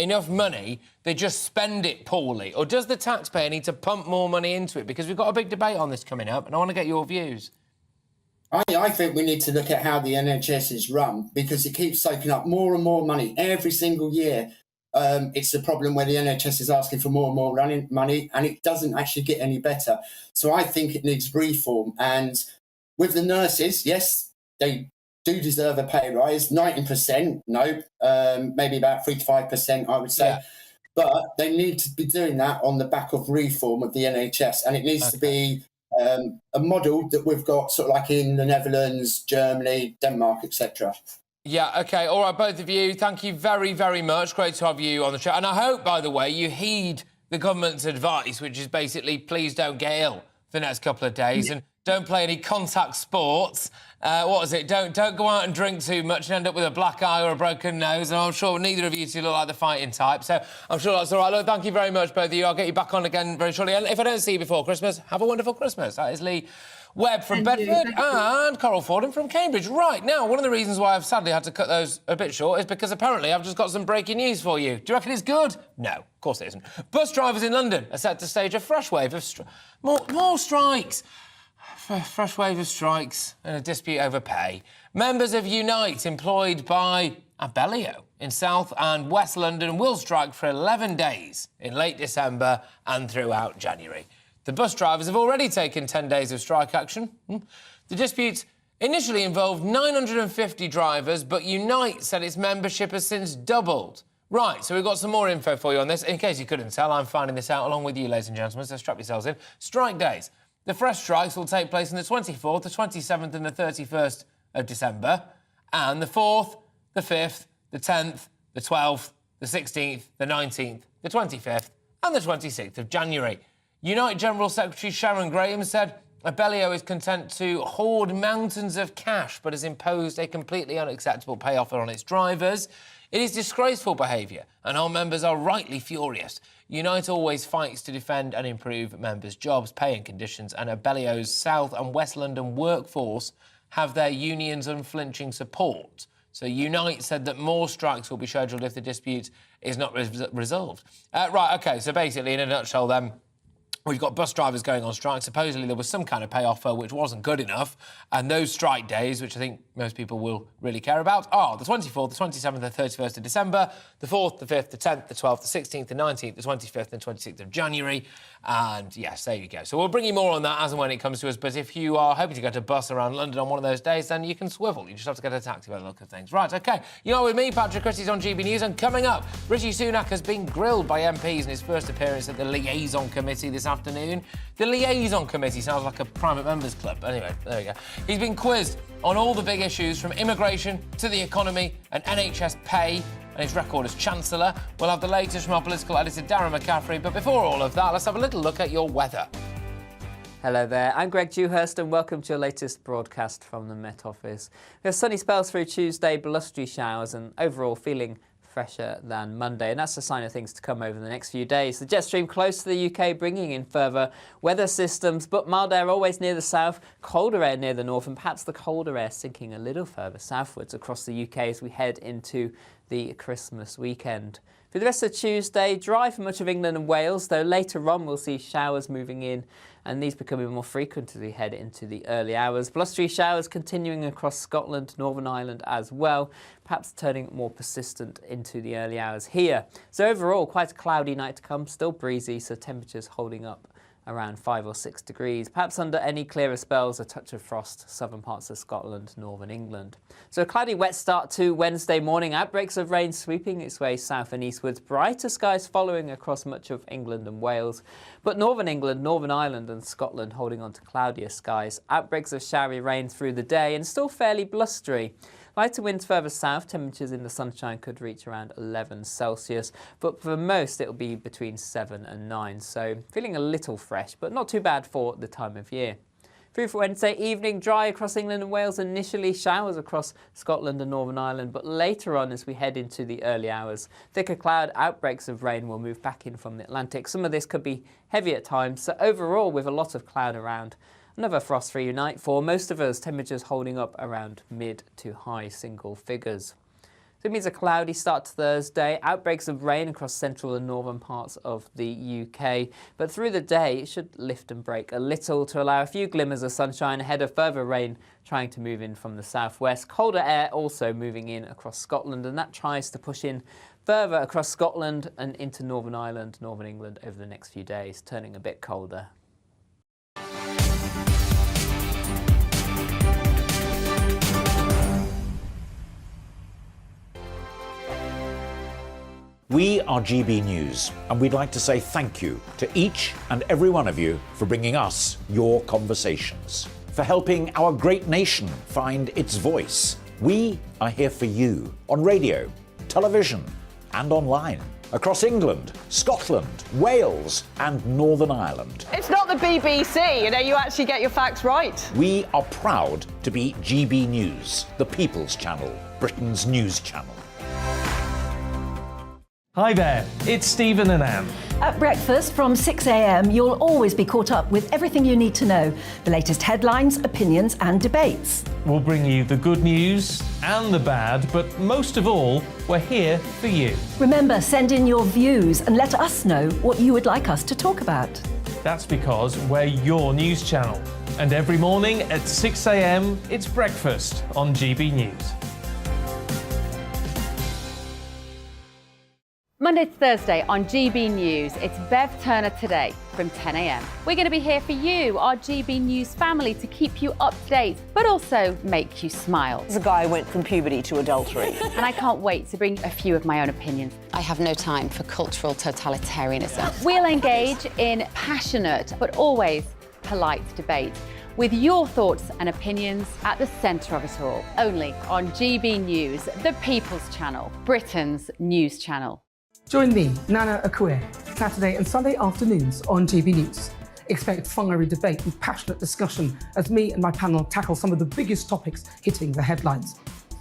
S20: enough money, they just spend it poorly? Or does the taxpayer need to pump more money into it? Because we've got a big debate on this coming up, and I want to get your views.
S5: I think we need to look at how the NHS is run, because it keeps soaking up more and more money every single year. It's a problem where the NHS is asking for more and more running money, and it doesn't actually get any better. So I think it needs reform. And with the nurses, yes, they do deserve a pay rise. 19%, no, maybe about 3 to 5%, I would say. Yeah. But they need to be doing that on the back of reform of the NHS, and it needs to be a model that we've got sort of like in the Netherlands, Germany, Denmark, etc.
S20: Yeah, OK. All right, both of you, thank you very, very much. Great to have you on the show. And I hope, by the way, you heed the government's advice, which is basically please don't get ill for the next couple of days and don't play any contact sports. What was it? Don't go out and drink too much and end up with a black eye or a broken nose. And I'm sure neither of you two look like the fighting type. So I'm sure that's all right. Look, thank you very much, both of you. I'll get you back on again very shortly. And if I don't see you before Christmas, have a wonderful Christmas. That is Lee Webb from Bedford and Coral Forden from Cambridge. Right, now, one of the reasons why I've sadly had to cut those a bit short is because apparently I've just got some breaking news for you. Do you reckon it's good? No, of course it isn't. Bus drivers in London are set to stage a fresh wave of more strikes. Fresh wave of strikes and a dispute over pay. Members of Unite, employed by Abellio in South and West London, will strike for 11 days in late December and throughout January. The bus drivers have already taken 10 days of strike action. The dispute initially involved 950 drivers, but Unite said its membership has since doubled. Right, so we've got some more info for you on this. In case you couldn't tell, I'm finding this out along with you, ladies and gentlemen, so strap yourselves in. Strike days. The fresh strikes will take place on the 24th, the 27th and the 31st of December, and the 4th, the 5th, the 10th, the 12th, the 16th, the 19th, the 25th and the 26th of January. Unite General Secretary Sharon Graham said Abellio is content to hoard mountains of cash but has imposed a completely unacceptable pay offer on its drivers. It is disgraceful behaviour and our members are rightly furious. Unite always fights to defend and improve members' jobs, pay and conditions, and Abellio's South and West London workforce have their union's unflinching support. So Unite said that more strikes will be scheduled if the dispute is not resolved. Right, OK, so basically, in a nutshell then, we've got bus drivers going on strike. Supposedly there was some kind of pay offer which wasn't good enough. And those strike days, which I think most people will really care about, are the 24th, the 27th and 31st of December, the 4th, the 5th, the 10th, the 12th, the 16th, the 19th, the 25th and 26th of January. And, yes, there you go. So we'll bring you more on that as and when it comes to us. But if you are hoping to get a bus around London on one of those days, then you can swivel. You just have to get a taxi by the look of things. Right, OK. You know, with me, Patrick Christys on GBNews. And coming up, Rishi Sunak has been grilled by MPs in his first appearance at the Liaison Committee this afternoon. The Liaison Committee sounds like a private members club. Anyway, there we go. He's been quizzed on all the big issues from immigration to the economy and NHS pay and his record as Chancellor. We'll have the latest from our political editor, Darren McCaffrey. But before all of that, let's have a little look at your weather.
S6: Hello there, I'm Greg Dewhurst and welcome to your latest broadcast from the Met Office. We have sunny spells through Tuesday, blustery showers and overall feeling fresher than Monday, and that's a sign of things to come over the next few days. The jet stream close to the UK bringing in further weather systems, but mild air always near the south, colder air near the north, and perhaps the colder air sinking a little further southwards across the UK as we head into the Christmas weekend. For the rest of Tuesday, dry for much of England and Wales, though later on we'll see showers moving in and these becoming more frequent as we head into the early hours. Blustery showers continuing across Scotland, Northern Ireland as well, perhaps turning more persistent into the early hours here. So overall, quite a cloudy night to come, still breezy, so temperatures holding up around 5 or 6 degrees. Perhaps under any clearer spells, a touch of frost, southern parts of Scotland, northern England. So a cloudy, wet start to Wednesday morning. Outbreaks of rain sweeping its way south and eastwards. Brighter skies following across much of England and Wales. But northern England, Northern Ireland and Scotland holding on to cloudier skies. Outbreaks of showery rain through the day and still fairly blustery. Lighter winds further south, temperatures in the sunshine could reach around 11 Celsius, but for most it'll be between 7 and 9, so feeling a little fresh, but not too bad for the time of year. Through for Wednesday evening, dry across England and Wales, initially showers across Scotland and Northern Ireland, but later on as we head into the early hours, thicker cloud outbreaks of rain will move back in from the Atlantic. Some of this could be heavy at times, so overall with a lot of cloud around. Another frost-free night for most of us, temperatures holding up around mid to high single figures. So it means a cloudy start to Thursday, outbreaks of rain across central and northern parts of the UK. But through the day, it should lift and break a little to allow a few glimmers of sunshine ahead of further rain trying to move in from the southwest. Colder air also moving in across Scotland, and that tries to push in further across Scotland and into Northern Ireland, Northern England over the next few days, turning a bit colder.
S7: We are GB News, and we'd like to say thank you to each and every one of you for bringing us your conversations, for helping our great nation find its voice. We are here for you on radio, television, and online, across England, Scotland, Wales, and Northern Ireland.
S22: It's not the BBC, you actually get your facts right.
S7: We are proud to be GB News, the People's Channel, Britain's news channel.
S12: Hi there, it's Stephen and Anne.
S9: At breakfast from 6 a.m, you'll always be caught up with everything you need to know, the latest headlines, opinions and debates.
S12: We'll bring you the good news and the bad, but most of all, we're here for you.
S9: Remember, send in your views and let us know what you would like us to talk about.
S12: That's because we're your news channel. And every morning at 6 a.m, it's breakfast on GB News.
S16: Monday to Thursday on GB News, it's Bev Turner Today from 10 a.m. We're going to be here for you, our GB News family, to keep you up to date, but also make you smile.
S8: The guy went from puberty to adultery.
S16: And I can't wait to bring a few of my own opinions.
S17: I have no time for cultural totalitarianism.
S16: We'll engage in passionate, but always polite debate, with your thoughts and opinions at the centre of it all. Only on GB News, the People's Channel, Britain's news channel.
S18: Join me, Nana Akue, Saturday and Sunday afternoons on GB News. Expect fiery debate and passionate discussion as me and my panel tackle some of the biggest topics hitting the headlines.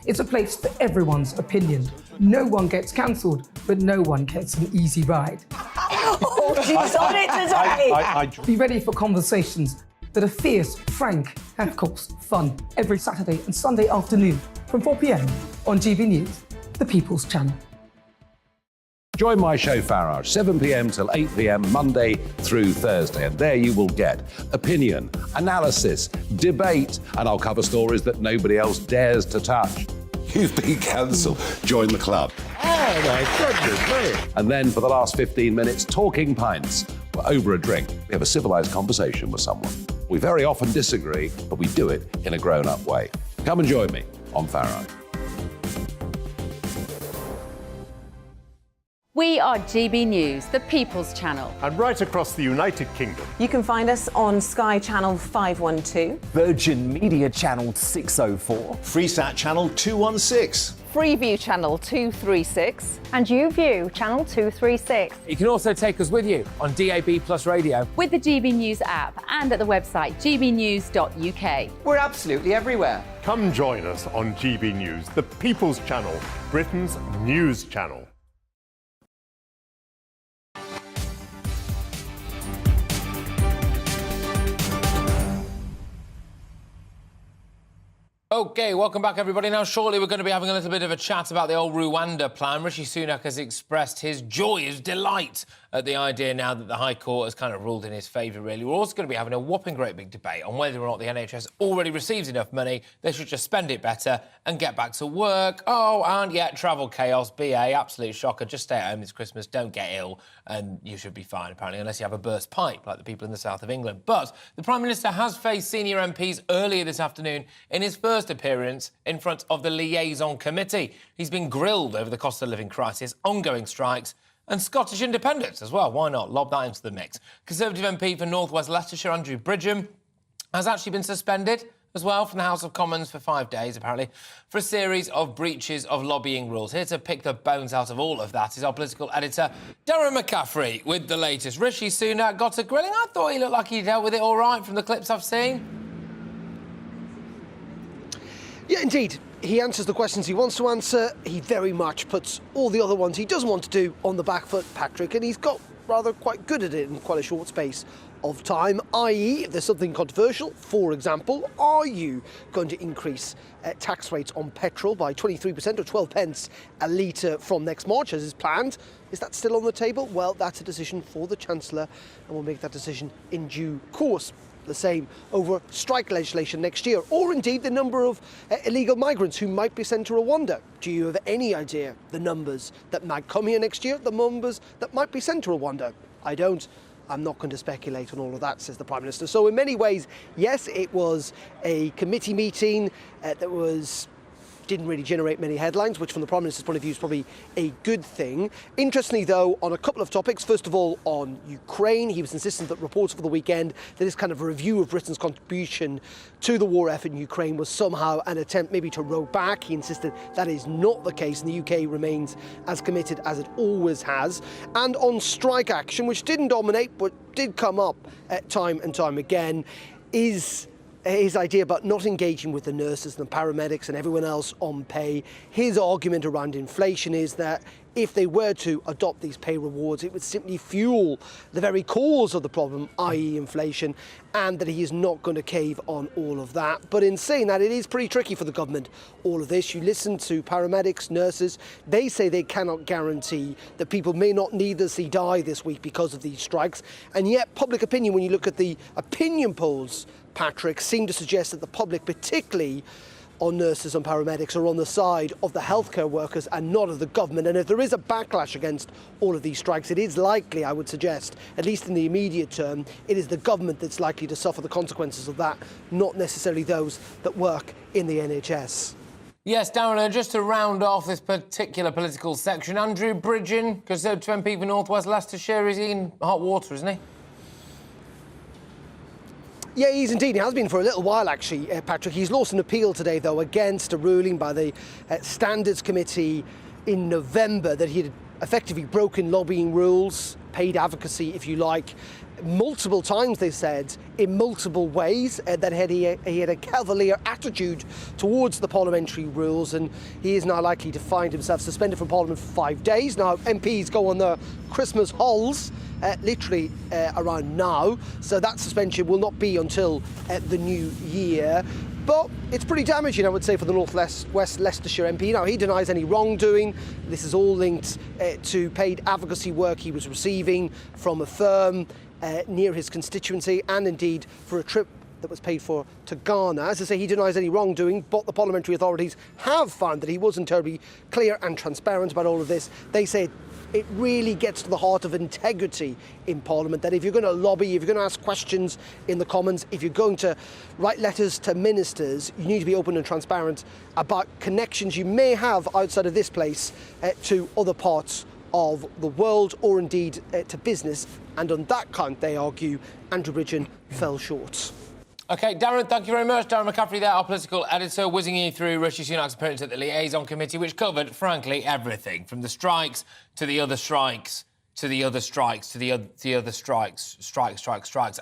S18: It's a place for everyone's opinion. No one gets cancelled, but no one gets an easy ride.
S8: Oh, she's on it today!
S18: Be ready for conversations that are fierce, frank, and of course, fun. Every Saturday and Sunday afternoon from 4 p.m. on GB News, the People's Channel.
S28: Join my show Farage, 7 p.m. till 8 p.m. Monday through Thursday, and there you will get opinion, analysis, debate, and I'll cover stories that nobody else dares to touch.
S11: You've been cancelled. Join the club.
S28: Oh my goodness me! And then for the last 15 minutes, talking pints. We're over a drink. We have a civilised conversation with someone. We very often disagree, but we do it in a grown-up way. Come and join me on Farage.
S16: We are GB News, the People's Channel.
S19: And right across the United Kingdom.
S8: You can find us on Sky Channel 512,
S21: Virgin Media Channel 604,
S1: Freesat Channel 216,
S22: Freeview Channel 236,
S30: and YouView Channel 236.
S20: You can also take us with you on DAB Plus Radio,
S16: with the GB News app and at the website gbnews.uk.
S19: We're absolutely everywhere. Come join us on GB News, the People's Channel, Britain's news channel.
S20: OK, welcome back, everybody. Now, shortly, we're going to be having a little bit of a chat about the old Rwanda plan. Rishi Sunak has expressed his joy, his delight at the idea now that the High Court has kind of ruled in his favour, really. We're also going to be having a whopping great big debate on whether or not the NHS already receives enough money. They should just spend it better and get back to work. Oh, and yet travel chaos, BA, absolute shocker. Just stay at home this Christmas, don't get ill, and you should be fine, apparently, unless you have a burst pipe, like the people in the south of England. But the Prime Minister has faced senior MPs earlier this afternoon in his first appearance in front of the Liaison Committee. He's been grilled over the cost of living crisis, ongoing strikes, and Scottish independence as well. Why not? Lob that into the mix. Conservative MP for North West Leicestershire, Andrew Bridgen, has actually been suspended as well from the House of Commons for 5 days, apparently, for a series of breaches of lobbying rules. Here to pick the bones out of all of that is our political editor, Darren McCaffrey, with the latest. Rishi Sunak got a grilling. I thought he looked like he dealt with it all right from the clips I've seen.
S23: Yeah, indeed. He answers the questions he wants to answer. He very much puts all the other ones he doesn't want to do on the back foot, Patrick, and he's got rather quite good at it in quite a short space of time, i.e. if there's something controversial, for example, are you going to increase tax rates on petrol by 23% or 12 pence a litre from next March as is planned? Is that still on the table? Well, that's a decision for the Chancellor, and we'll make that decision in due course. The same over strike legislation next year, or indeed the number of illegal migrants who might be sent to Rwanda. Do you have any idea the numbers that might come here next year, the numbers that might be sent to Rwanda? I don't. I'm not going to speculate on all of that, says the Prime Minister. So in many ways, yes, it was a committee meeting that didn't really generate many headlines, which from the Prime Minister's point of view is probably a good thing. Interestingly, though, on a couple of topics, first of all, on Ukraine, he was insistent that reports over the weekend that this kind of review of Britain's contribution to the war effort in Ukraine was somehow an attempt maybe to row back. He insisted that is not the case, and the UK remains as committed as it always has. And on strike action, which didn't dominate but did come up time and time again, is his idea about not engaging with the nurses and the paramedics and everyone else on pay. His argument around inflation is that if they were to adopt these pay rewards, it would simply fuel the very cause of the problem, i.e. inflation, and that he is not going to cave on all of that. But in saying that, it is pretty tricky for the government, all of this. You listen to paramedics, nurses, they say they cannot guarantee that people may not needlessly die this week because of these strikes. And yet public opinion, when you look at the opinion polls, Patrick, seem to suggest that the public, particularly on nurses and paramedics, are on the side of the healthcare workers and not of the government. And if there is a backlash against all of these strikes, it is likely, I would suggest, at least in the immediate term, it is the government that's likely to suffer the consequences of that, not necessarily those that work in the NHS.
S20: Yes, Darren, just to round off this particular political section, Andrew Bridgen, Conservative MP for North West Leicestershire, is he in hot water, isn't he?
S23: Yeah, he is indeed. He has been for a little while, actually, Patrick. He's lost an appeal today, though, against a ruling by the Standards Committee in November that he had effectively broken lobbying rules, paid advocacy, if you like, multiple times, they said, in multiple ways, that he had a cavalier attitude towards the parliamentary rules, and he is now likely to find himself suspended from Parliament for 5 days. Now, MPs go on their Christmas hols, literally around now, so that suspension will not be until the new year. But it's pretty damaging, I would say, for the North West Leicestershire MP. Now, he denies any wrongdoing. This is all linked to paid advocacy work he was receiving from a firm near his constituency, and indeed for a trip that was paid for to Ghana. As I say, he denies any wrongdoing, but the parliamentary authorities have found that he wasn't terribly clear and transparent about all of this. They say it really gets to the heart of integrity in Parliament, that if you're going to lobby, if you're going to ask questions in the Commons, if you're going to write letters to ministers, you need to be open and transparent about connections you may have outside of this place to other parts of the world, or indeed to business. And on that count, they argue, Andrew Bridgen fell short.
S20: OK, Darren, thank you very much. Darren McCaffrey there, our political editor, whizzing you through Rishi Sunak's appearance at the Liaison Committee, which covered, frankly, everything, from the strikes to the other strikes, to the other strikes, to the other strikes.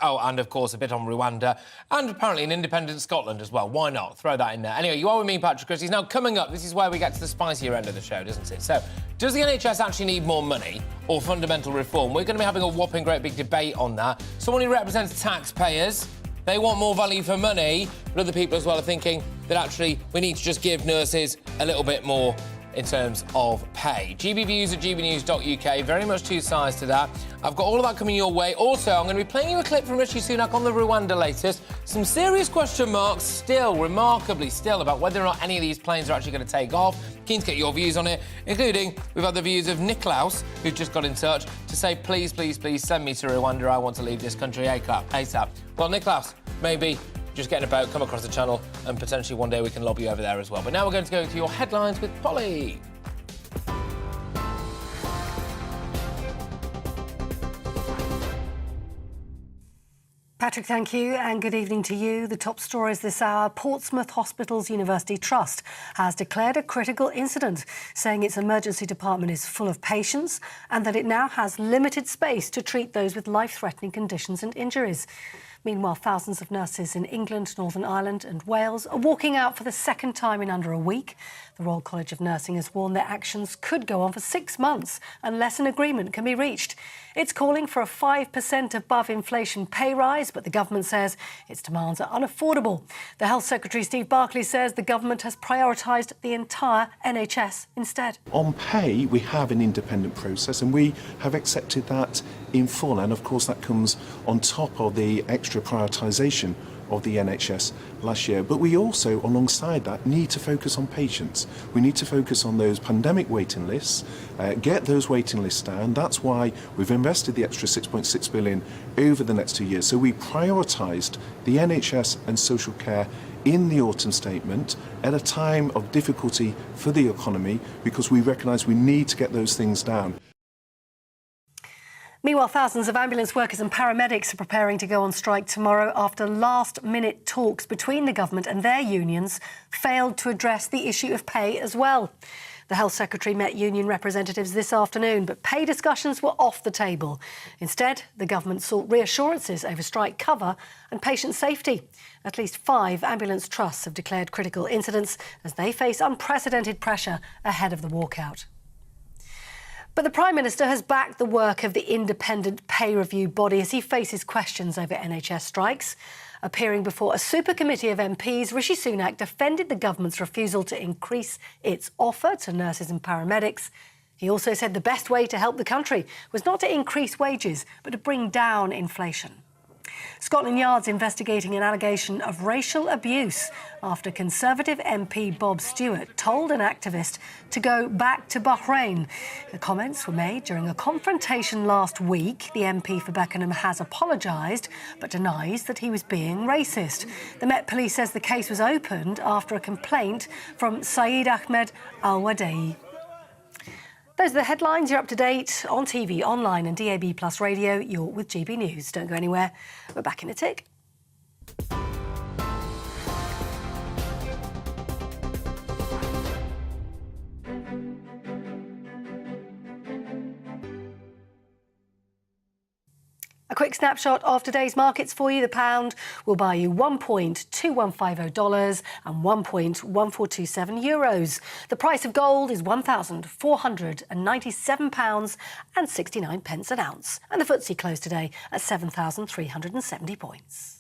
S20: Oh, and, of course, a bit on Rwanda, and apparently an independent Scotland as well. Why not? Throw that in there. Anyway, you are with me, Patrick Christys. Now, coming up, this is where we get to the spicier end of the show, doesn't it? So, does the NHS actually need more money or fundamental reform? We're going to be having a whopping great big debate on that. Someone who represents taxpayers, they want more value for money, but other people as well are thinking that actually we need to just give nurses a little bit more in terms of pay. GBViews at gbnews.uk, very much two sides to that. I've got all of that coming your way. Also, I'm going to be playing you a clip from Rishi Sunak on the Rwanda latest. Some serious question marks still, remarkably still, about whether or not any of these planes are actually going to take off. Keen to get your views on it, including we've had the views of Niklaus, who's just got in touch to say, please, please, please send me to Rwanda. I want to leave this country ASAP. Well, Niklaus, maybe just get in a boat, come across the channel, and potentially one day we can lobby over there as well. But now we're going to go to your headlines with Polly.
S3: Patrick, thank you, and good evening to you. The top stories this hour. Portsmouth Hospitals University Trust has declared a critical incident, saying its emergency department is full of patients and that it now has limited space to treat those with life-threatening conditions and injuries. Meanwhile, thousands of nurses in England, Northern Ireland and Wales are walking out for the second time in under a week. The Royal College of Nursing has warned their actions could go on for 6 months unless an agreement can be reached. It's calling for a 5% above inflation pay rise, but the government says its demands are unaffordable. The Health Secretary, Steve Barclay, says the government has prioritised the entire NHS instead.
S2: On pay, we have an independent process and we have accepted that in full. And of course, that comes on top of the extra prioritisation of the NHS last year. But we also, alongside that, need to focus on patients. We need to focus on those pandemic waiting lists, get those waiting lists down. That's why we've invested the extra 6.6 billion over the next 2 years. So we prioritised the NHS and social care in the autumn statement at a time of difficulty for the economy, because we recognise we need to get those things down.
S3: Meanwhile, thousands of ambulance workers and paramedics are preparing to go on strike tomorrow after last-minute talks between the government and their unions failed to address the issue of pay as well. The Health Secretary met union representatives this afternoon, but pay discussions were off the table. Instead, the government sought reassurances over strike cover and patient safety. At least 5 ambulance trusts have declared critical incidents as they face unprecedented pressure ahead of the walkout. But the Prime Minister has backed the work of the independent pay review body as he faces questions over NHS strikes. Appearing before a super committee of MPs, Rishi Sunak defended the government's refusal to increase its offer to nurses and paramedics. He also said the best way to help the country was not to increase wages, but to bring down inflation. Scotland Yard's investigating an allegation of racial abuse after Conservative MP Bob Stewart told an activist to go back to Bahrain. The comments were made during a confrontation last week. The MP for Beckenham has apologised but denies that he was being racist. The Met Police says the case was opened after a complaint from Saeed Ahmed Al-Wadai. Those are the headlines. You're up to date on TV, online and DAB+ radio. You're with GB News. Don't go anywhere. We're back in a tick. A quick snapshot of today's markets for you. The pound will buy you $1.2150 and €1.1427 euros. The price of gold is £1,497 and 69 pence an ounce. And the FTSE closed today at 7,370 points.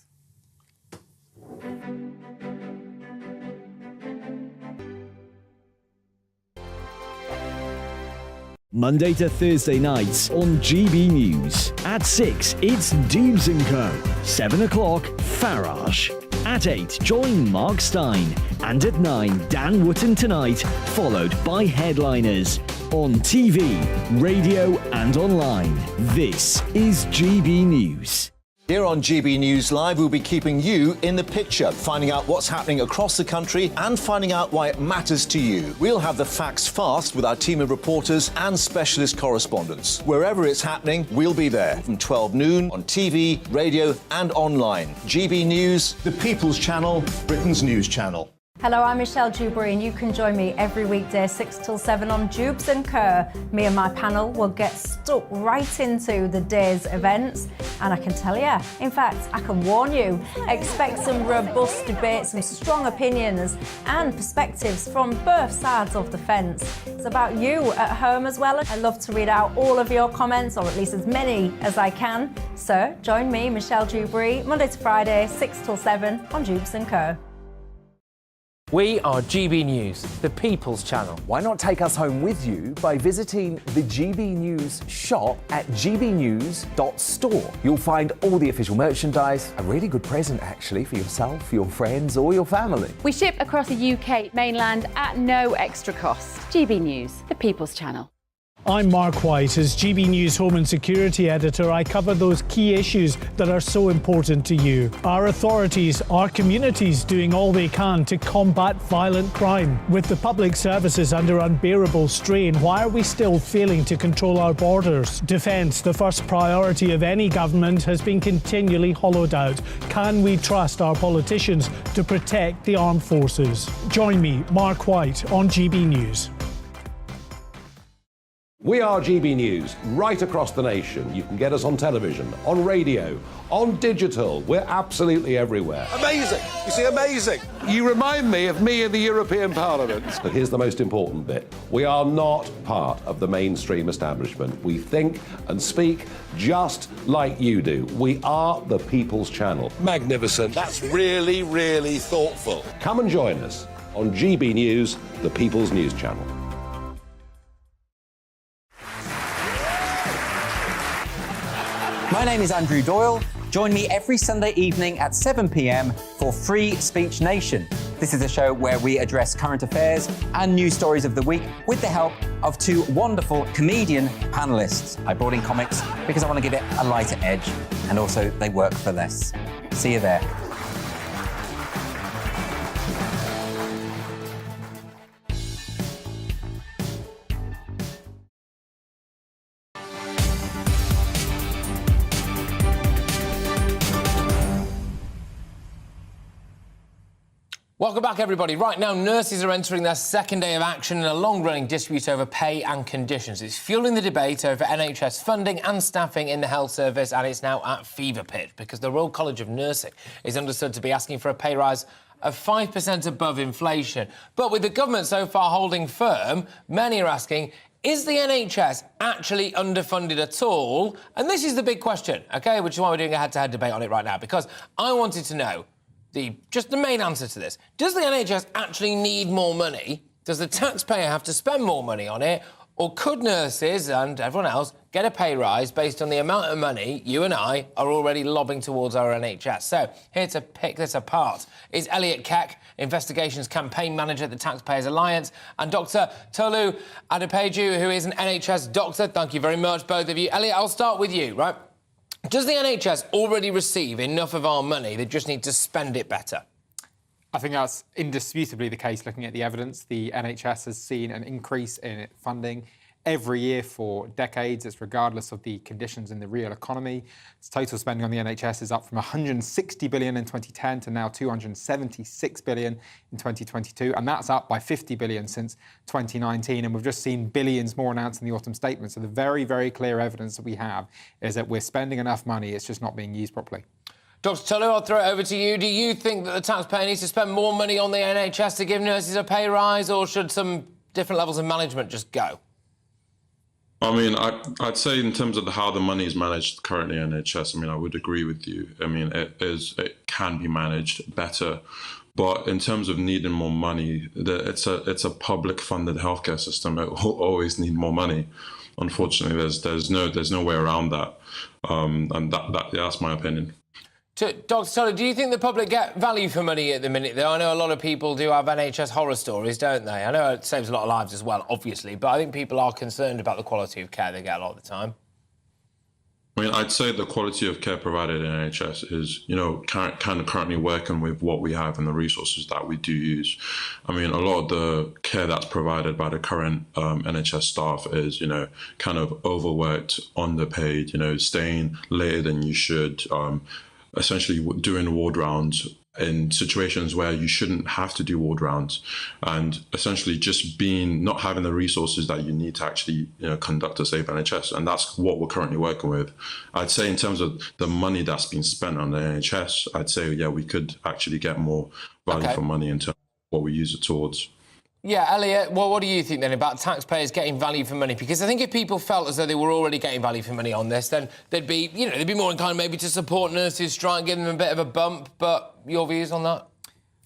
S10: Monday to Thursday nights on GB News. At 6, it's Jubes and Co. 7 o'clock, Farage. At 8, join Mark Stein. And at 9, Dan Wootton Tonight, followed by Headliners. On TV, radio and online. This is GB News.
S13: Here on GB News Live, we'll be keeping you in the picture, finding out what's happening across the country and finding out why it matters to you. We'll have the facts fast with our team of reporters and specialist correspondents. Wherever it's happening, we'll be there from 12 noon on TV, radio and online. GB News, the People's Channel, Britain's news channel.
S14: Hello, I'm Michelle Dewberry and you can join me every weekday 6 till 7 on Jubes and Co. Me and my panel will get stuck right into the day's events and I can tell you, in fact, I can warn you, expect some robust debates, some strong opinions and perspectives from both sides of the fence. It's about you at home as well. I love to read out all of your comments, or at least as many as I can. So join me, Michelle Dewberry, Monday to Friday, 6 till 7 on Jubes and Co.
S20: We are GB News, the People's Channel.
S21: Why not take us home with you by visiting the GB News shop at gbnews.store. You'll find all the official merchandise, a really good present actually for yourself, your friends or your family.
S16: We ship across the UK mainland at no extra cost. GB News, the People's Channel.
S12: I'm Mark White. As GB News Home and Security Editor, I cover those key issues that are so important to you. Our authorities, our communities doing all they can to combat violent crime. With the public services under unbearable strain, why are we still failing to control our borders? Defence, the first priority of any government, has been continually hollowed out. Can we trust our politicians to protect the armed forces? Join me, Mark White, on GB News.
S28: We are GB News, right across the nation. You can get us on television, on radio, on digital. We're absolutely everywhere.
S11: Amazing! You see, amazing!
S28: You remind me of me in the European Parliament. But here's the most important bit. We are not part of the mainstream establishment. We think and speak just like you do. We are the People's Channel.
S11: Magnificent. That's really, really thoughtful.
S28: Come and join us on GB News, the People's News Channel.
S4: My name is Andrew Doyle. Join me every Sunday evening at 7 p.m. for Free Speech Nation. This is a show where we address current affairs and news stories of the week with the help of two wonderful comedian panellists. I brought in comics because I want to give it a lighter edge, and also they work for less. See you there.
S20: Welcome back, everybody. Right now, nurses are entering their second day of action in a long-running dispute over pay and conditions. It's fuelling the debate over NHS funding and staffing in the health service, and it's now at fever pitch because the Royal College of Nursing is understood to be asking for a pay rise of 5% above inflation. But with the government so far holding firm, many are asking, is the NHS actually underfunded at all? And this is the big question, OK, which is why we're doing a head-to-head debate on it right now, because I wanted to know just the main answer to this. Does the NHS actually need more money? Does the taxpayer have to spend more money on it? Or could nurses and everyone else get a pay rise based on the amount of money you and I are already lobbing towards our NHS? So, here to pick this apart is Elliot Keck, Investigations Campaign Manager at the Taxpayers Alliance, and Dr Tolu Adepeju, who is an NHS doctor. Thank you very much, both of you. Elliot, I'll start with you, right? Does the NHS already receive enough of our money? They just need to spend it better?
S5: I think that's indisputably the case, looking at the evidence. The NHS has seen an increase in funding every year for decades. It's regardless of the conditions in the real economy. Its total spending on the NHS is up from 160 billion in 2010 to now 276 billion in 2022, and that's up by 50 billion since 2019. And we've just seen billions more announced in the autumn statement. So the very, very clear evidence that we have is that we're spending enough money, it's just not being used properly.
S20: Dr Tolu, I'll throw it over to you. Do you think that the taxpayer needs to spend more money on the NHS to give nurses a pay rise, or should some different levels of management just go?
S6: I mean, I'd say in terms of how the money is managed currently in NHS, I mean, I would agree with you. I mean, it can be managed better. But in terms of needing more money, it's a public funded healthcare system. It will always need more money. Unfortunately, there's no way around that. And that's my opinion.
S20: Dr Tolu, do you think the public get value for money at the minute, though? I know a lot of people do have NHS horror stories, don't they? I know it saves a lot of lives as well, obviously, but I think people are concerned about the quality of care they get a lot of the time.
S6: I mean, I'd say the quality of care provided in NHS is, kind of currently working with what we have and the resources that we do use. I mean, a lot of the care that's provided by the current NHS staff is, kind of overworked, underpaid, staying later than you should, essentially doing ward rounds in situations where you shouldn't have to do ward rounds, and essentially just not having the resources that you need to actually conduct a safe NHS. And that's what we're currently working with. I'd say in terms of the money that's been spent on the NHS, I'd say, yeah, we could actually get more value for money in terms of what we use it towards.
S20: Yeah, Elliot, well, what do you think then about taxpayers getting value for money? Because I think if people felt as though they were already getting value for money on this, then they'd be more inclined maybe to support nurses' strike, give them a bit of a bump. But your views on that?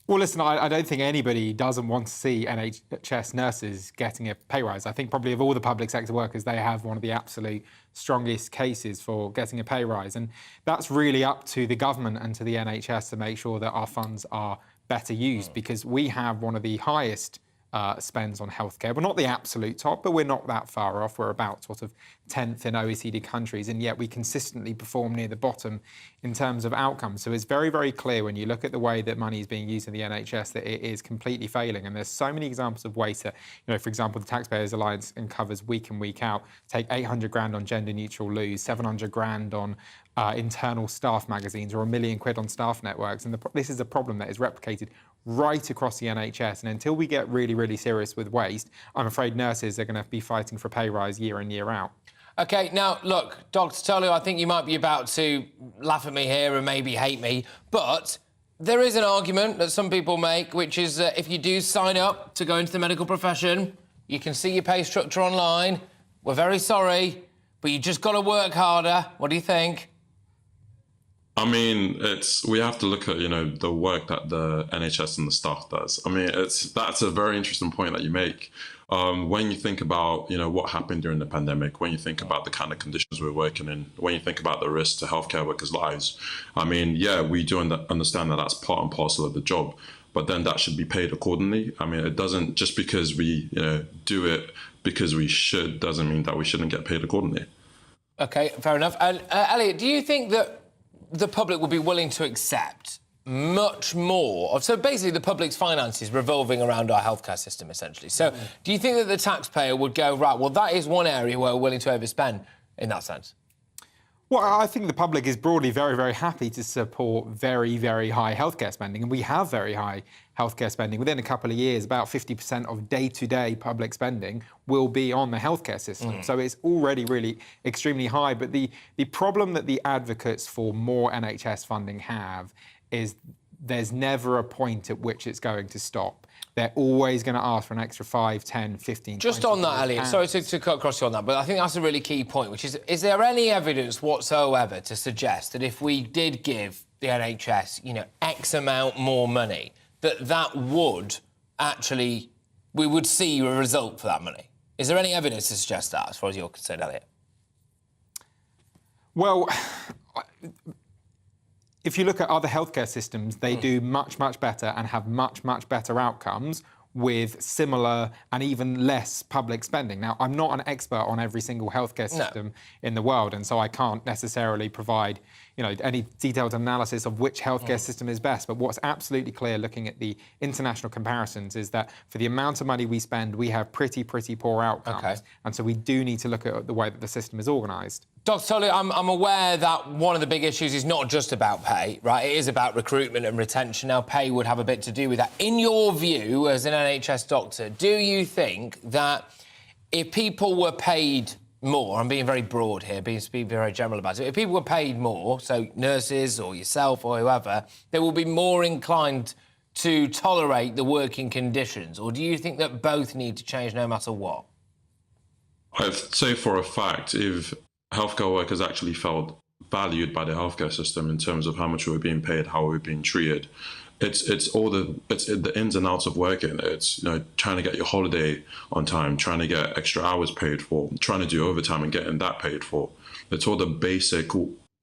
S5: Well, listen, I don't think anybody doesn't want to see NHS nurses getting a pay rise. I think probably of all the public sector workers, they have one of the absolute strongest cases for getting a pay rise. And that's really up to the government and to the NHS to make sure that our funds are better used, because we have one of the highest spends on healthcare. We're not the absolute top, but we're not that far off. We're about sort of 10th in OECD countries, and yet we consistently perform near the bottom in terms of outcomes. So it's very, very clear when you look at the way that money is being used in the NHS that it is completely failing. And there's so many examples of ways that, for example, the Taxpayers Alliance uncovers week in, week out, take 800 grand on gender neutral loos, 700 grand on internal staff magazines or £1 million on staff networks. And this is a problem that is replicated right across the NHS. And until we get really, really serious with waste, I'm afraid nurses are going to be fighting for a pay rise year in, year out.
S20: OK, now, look, Dr Tolu, I think you might be about to laugh at me here and maybe hate me, but there is an argument that some people make, which is that if you do sign up to go into the medical profession, you can see your pay structure online. We're very sorry, but you just got to work harder. What do you think?
S6: I mean, we have to look at, the work that the NHS and the staff does. I mean, that's a very interesting point that you make. When you think about, what happened during the pandemic, when you think about the kind of conditions we're working in, when you think about the risks to healthcare workers' lives, I mean, yeah, we do understand that that's part and parcel of the job, but then that should be paid accordingly. I mean, it doesn't, just because we, do it because we should, doesn't mean that we shouldn't get paid accordingly.
S20: OK, fair enough. And Elliot, do you think that the public will be willing to accept much more? So basically the public's finances revolving around our healthcare system, essentially. So do you think that the taxpayer would go, right, well, that is one area where we're willing to overspend in that sense?
S5: Well, I think the public is broadly very, very happy to support very, very high healthcare spending, and we have very high healthcare spending. Within a couple of years, about 50% of day-to-day public spending will be on the healthcare system. So it's already really extremely high. But the problem that the advocates for more NHS funding have is there's never a point at which it's going to stop. They're always going to ask for an extra 5, 10, 15...
S20: Just on that, Elliot, sorry to cut across you on that, but I think that's a really key point, which is there any evidence whatsoever to suggest that if we did give the NHS, X amount more money, that would actually... we would see a result for that money? Is there any evidence to suggest that, as far as you're concerned, Elliot?
S5: Well... if you look at other healthcare systems, they do much, much better and have much, much better outcomes with similar and even less public spending. Now, I'm not an expert on every single healthcare system in the world, and so I can't necessarily provide, any detailed analysis of which healthcare system is best. But what's absolutely clear, looking at the international comparisons, is that for the amount of money we spend, we have pretty poor outcomes. And so we do need to look at the way that the system is organised.
S20: Dr Tolu, I'm aware that one of the big issues is not just about pay, right? It is about recruitment and retention. Now, pay would have a bit to do with that. In your view, as an NHS doctor, do you think that if people were paid more, I'm being very broad here, being very general about it, if people were paid more, so nurses or yourself or whoever, they will be more inclined to tolerate the working conditions? Or do you think that both need to change no matter what?
S6: I'd say for a fact, if healthcare workers actually felt valued by the healthcare system in terms of how much we were being paid, how we were being treated. It's the ins and outs of working. It's trying to get your holiday on time, trying to get extra hours paid for, trying to do overtime and getting that paid for. It's all the basic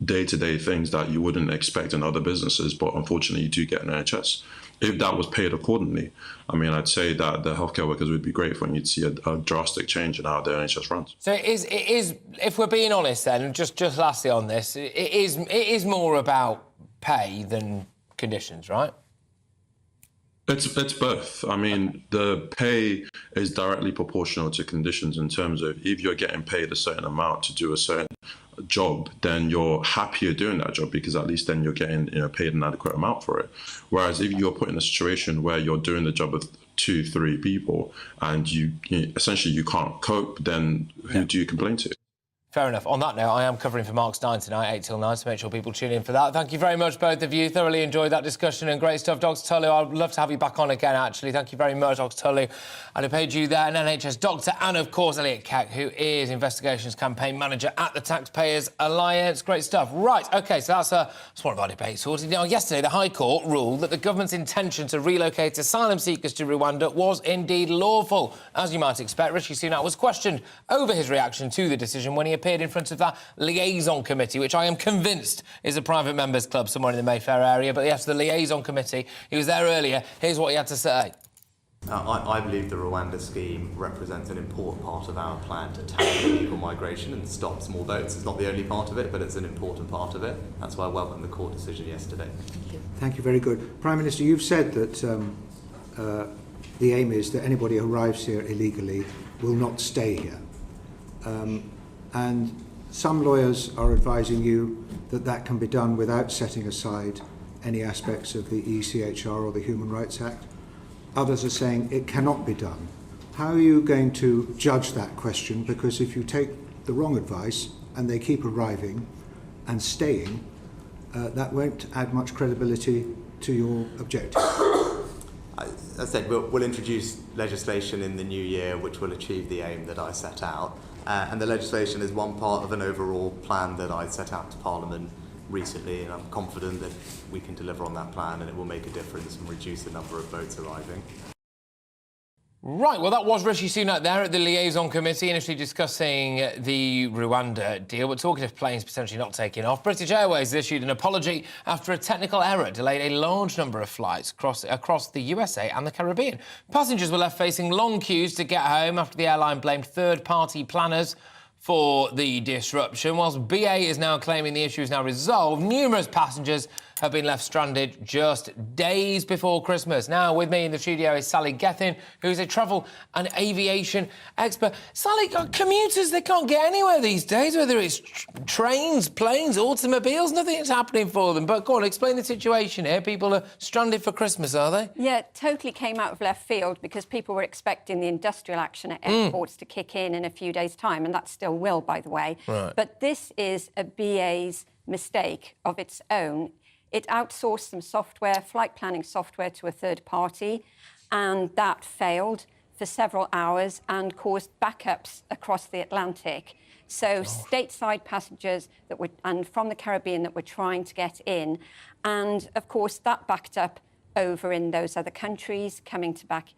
S6: day-to-day things that you wouldn't expect in other businesses, but unfortunately you do get in NHS. If that was paid accordingly, I mean, I'd say that the healthcare workers would be grateful and you'd see a drastic change in how the NHS runs.
S20: So it is, if we're being honest then, just lastly on this, it is more about pay than conditions, right?
S6: It's both. I mean, the pay is directly proportional to conditions in terms of if you're getting paid a certain amount to do a certain job, then you're happier doing that job because at least then you're getting paid an adequate amount for it. Whereas if you're put in a situation where you're doing the job of 2-3 people and you essentially you can't cope, then who do you complain to?
S20: Fair enough. On that note, I am covering for Mark's 9 tonight, 8 till 9, so make sure people tune in for that. Thank you very much, both of you. Thoroughly enjoyed that discussion and great stuff. Dr Tolu, I'd love to have you back on again, actually. Thank you very much, Dr Tolu. And I paid you there, an NHS doctor, and, of course, Elliot Keck, who is Investigations Campaign Manager at the Taxpayers Alliance. Great stuff. Right, OK, so that's one of our debates sorted. Now, yesterday, the High Court ruled that the government's intention to relocate asylum seekers to Rwanda was indeed lawful. As you might expect, Rishi Sunak was questioned over his reaction to the decision when he appeared in front of that Liaison Committee, which I am convinced is a private members' club somewhere in the Mayfair area. But yes, the Liaison Committee, he was there earlier. Here's what he had to say.
S1: I believe the Rwanda scheme represents an important part of our plan to tackle illegal migration and stop small boats. It's not the only part of it, but it's an important part of it. That's why I welcome the court decision yesterday.
S7: Thank you. Thank you, very good. Prime Minister, you've said that the aim is that anybody who arrives here illegally will not stay here. And Some lawyers are advising you that that can be done without setting aside any aspects of the ECHR or the Human Rights Act. Others are saying it cannot be done. How are you going to judge that question? Because if you take the wrong advice and they keep arriving and staying, that won't add much credibility to your objective.
S1: As I said, we'll introduce legislation in the new year which will achieve the aim that I set out. And the legislation is one part of an overall plan that I set out to Parliament recently, and I'm confident that we can deliver on that plan and it will make a difference and reduce the number of boats arriving.
S20: Right, well, that was Rishi Sunak there at the Liaison Committee, initially discussing the Rwanda deal, but talking of planes potentially not taking off. British Airways issued an apology after a technical error delayed a large number of flights across the USA and the Caribbean. Passengers were left facing long queues to get home after the airline blamed third-party planners for the disruption. Whilst BA is now claiming the issue is now resolved, numerous passengers have been left stranded just days before Christmas. Now, with me in the studio is Sally Gethin, who's a travel and aviation expert. Sally, commuters, they can't get anywhere these days, whether it's trains, planes, automobiles, nothing's happening for them. But go on, explain the situation here. People are stranded for Christmas, are they?
S8: Yeah, it totally came out of left field because people were expecting the industrial action at airports to kick in a few days' time, and that still will, by the way.
S20: Right.
S8: But this is a BA's mistake of its own. It outsourced some software, flight planning software, to a third party, and that failed for several hours and caused backups across the Atlantic. So stateside passengers and from the Caribbean that were trying to get in, and of course that backed up over in those other countries coming back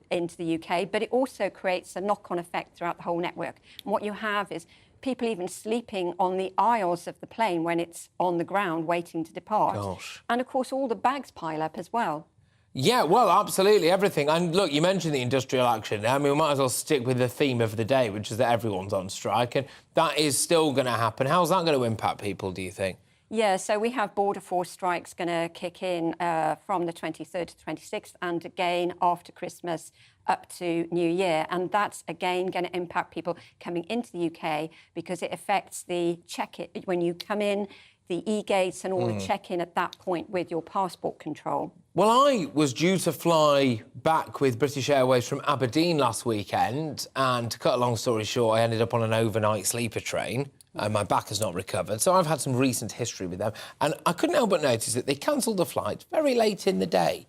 S8: into the UK, but it also creates a knock-on effect throughout the whole network. And what you have is people even sleeping on the aisles of the plane when it's on the ground waiting to depart.
S20: Gosh.
S8: And, of course, all the bags pile up as well.
S20: Yeah, well, absolutely, everything. And look, you mentioned the industrial action. I mean, we might as well stick with the theme of the day, which is that everyone's on strike, and that is still going to happen. How's that going to impact people, do you think?
S8: Yeah, so we have border force strikes going to kick in from the 23rd to 26th and again after Christmas up to New Year. And that's, again, going to impact people coming into the UK because it affects the check-in. When you come in, the e-gates and all the check-in at that point with your passport control.
S20: Well, I was due to fly back with British Airways from Aberdeen last weekend, and to cut a long story short, I ended up on an overnight sleeper train. And my back has not recovered, so I've had some recent history with them. And I couldn't help but notice that they cancelled the flight very late in the day.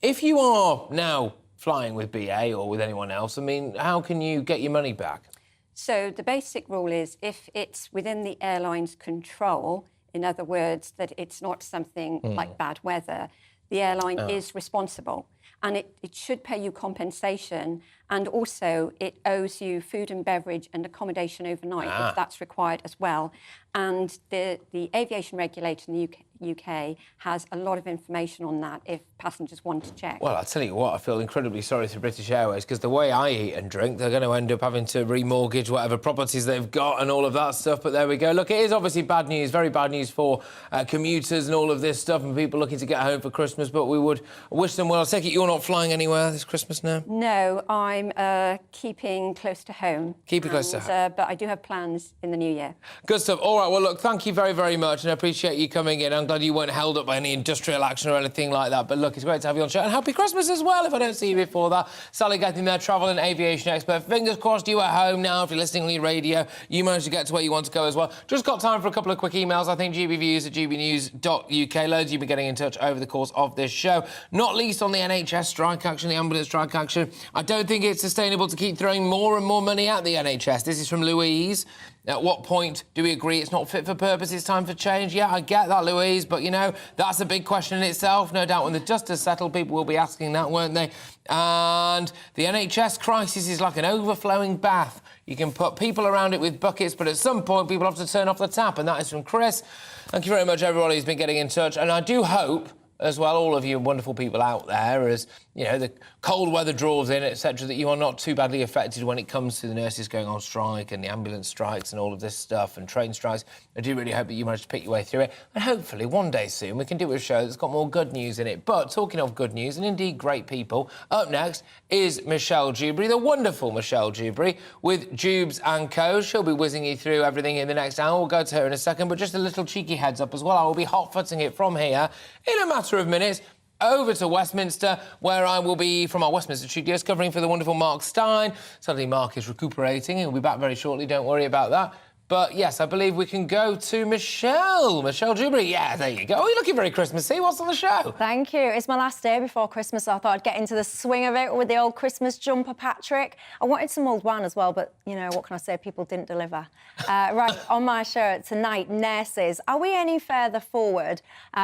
S20: If you are now flying with BA or with anyone else, I mean, how can you get your money back?
S8: So the basic rule is if it's within the airline's control, in other words, that it's not something like bad weather, the airline is responsible. And it should pay you compensation, and also it owes you food and beverage and accommodation overnight if that's required as well. And the aviation regulator in the UK has a lot of information on that if passengers want to check.
S20: Well, I tell you what, I feel incredibly sorry for British Airways because the way I eat and drink, they're going to end up having to remortgage whatever properties they've got and all of that stuff. But there we go. Look, it is obviously bad news, very bad news for commuters and all of this stuff and people looking to get home for Christmas. But we would wish them well. I take it you're not flying anywhere this Christmas now?
S8: No, I'm keeping close to home.
S20: Keeping close to home.
S8: But I do have plans in the new year.
S20: Good stuff. All right, well, look, thank you very, very much, and I appreciate you coming in. I'm glad you weren't held up by any industrial action or anything like that. But look, it's great to have you on show, and happy Christmas as well, if I don't see you before that. Sally Gethin there, travel and aviation expert. Fingers crossed you at home now. If you're listening on your radio, you managed to get to where you want to go as well. Just got time for a couple of quick emails. I think gbviews@gbnews.uk. Loads you've been getting in touch over the course of this show, not least on the NHS strike action, the ambulance strike action. I don't think it's sustainable to keep throwing more and more money at the NHS. This is from Louise. At what point do we agree it's not fit for purpose, it's time for change? Yeah, I get that, Louise, but, you know, that's a big question in itself. No doubt when the dust has settled, people will be asking that, won't they? And the NHS crisis is like an overflowing bath. You can put people around it with buckets, but at some point, people have to turn off the tap, and that is from Chris. Thank you very much, everybody who's been getting in touch, and I do hope as well, all of you wonderful people out there, as you know, the cold weather draws in, etc., that you are not too badly affected when it comes to the nurses going on strike and the ambulance strikes and all of this stuff and train strikes. I do really hope that you manage to pick your way through it, and hopefully one day soon we can do a show that's got more good news in it. But talking of good news, and indeed great people, up next is Michelle Dewberry, the wonderful Michelle Dewberry, with Jubes and Co. She'll be whizzing you through everything in the next hour. We'll go to her in a second, but just a little cheeky heads up as well. I will be hot-footing it from here in a matter of minutes over to Westminster, where I will be from our Westminster studios covering for the wonderful Mark Stein. Suddenly Mark is recuperating. He'll be back very shortly, don't worry about that. But yes, I believe we can go to Michelle Dewberry. Yeah, there you go. Oh, you're looking very Christmassy. What's on the show?
S14: Thank you. It's my last day before Christmas, so I thought I'd get into the swing of it with the old Christmas jumper, Patrick. I wanted some old wine as well, but, you know, what can I say? People didn't deliver. Right, on my show tonight, nurses. Are we any further forward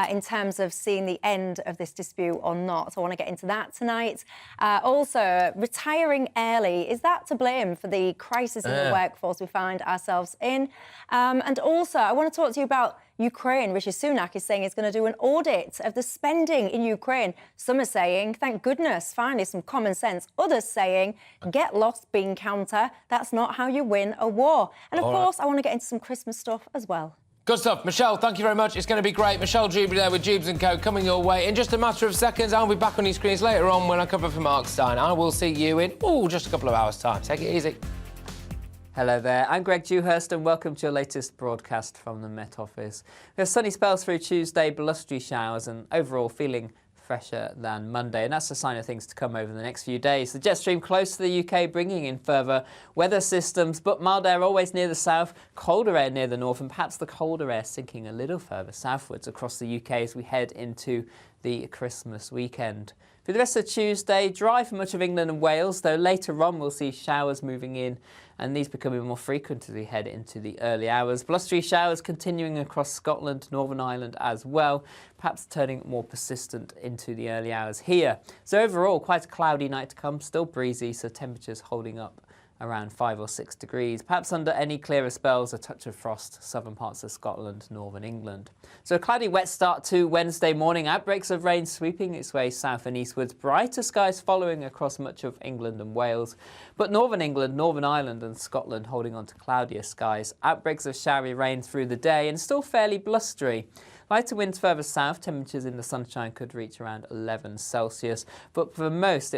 S14: in terms of seeing the end of this dispute or not? So I want to get into that tonight. Also, retiring early. Is that to blame for the crisis in the workforce we find ourselves in? And also, I want to talk to you about Ukraine. Rishi Sunak is saying he's going to do an audit of the spending in Ukraine. Some are saying, thank goodness, finally some common sense. Others saying, get lost, bean counter. That's not how you win a war. And of course, I want to get into some Christmas stuff as well.
S20: Good stuff. Michelle, thank you very much. It's going to be great. Michelle Dewberry there with Jubes and Co. coming your way in just a matter of seconds. I'll be back on your screens later on when I cover for Mark Stein. I will see you in, just a couple of hours' time. Take it easy.
S9: Hello there, I'm Greg Dewhurst and welcome to your latest broadcast from the Met Office. We have sunny spells through Tuesday, blustery showers and overall feeling fresher than Monday, and that's a sign of things to come over the next few days. The jet stream close to the UK bringing in further weather systems, but mild air always near the south, colder air near the north, and perhaps the colder air sinking a little further southwards across the UK as we head into the Christmas weekend. For the rest of Tuesday, dry for much of England and Wales, though later on we'll see showers moving in and these becoming more frequent as we head into the early hours. Blustery showers continuing across Scotland, Northern Ireland as well, perhaps turning more persistent into the early hours here. So overall, quite a cloudy night to come, still breezy, so temperatures holding up around 5 or 6 degrees. Perhaps under any clearer spells, a touch of frost, southern parts of Scotland, northern England. So a cloudy, wet start to Wednesday morning. Outbreaks of rain sweeping its way south and eastwards. Brighter skies following across much of England and Wales. But northern England, Northern Ireland and Scotland holding on to cloudier skies. Outbreaks of showery rain through the day and still fairly blustery. Lighter winds further south, temperatures in the sunshine could reach around 11 Celsius. But for most, it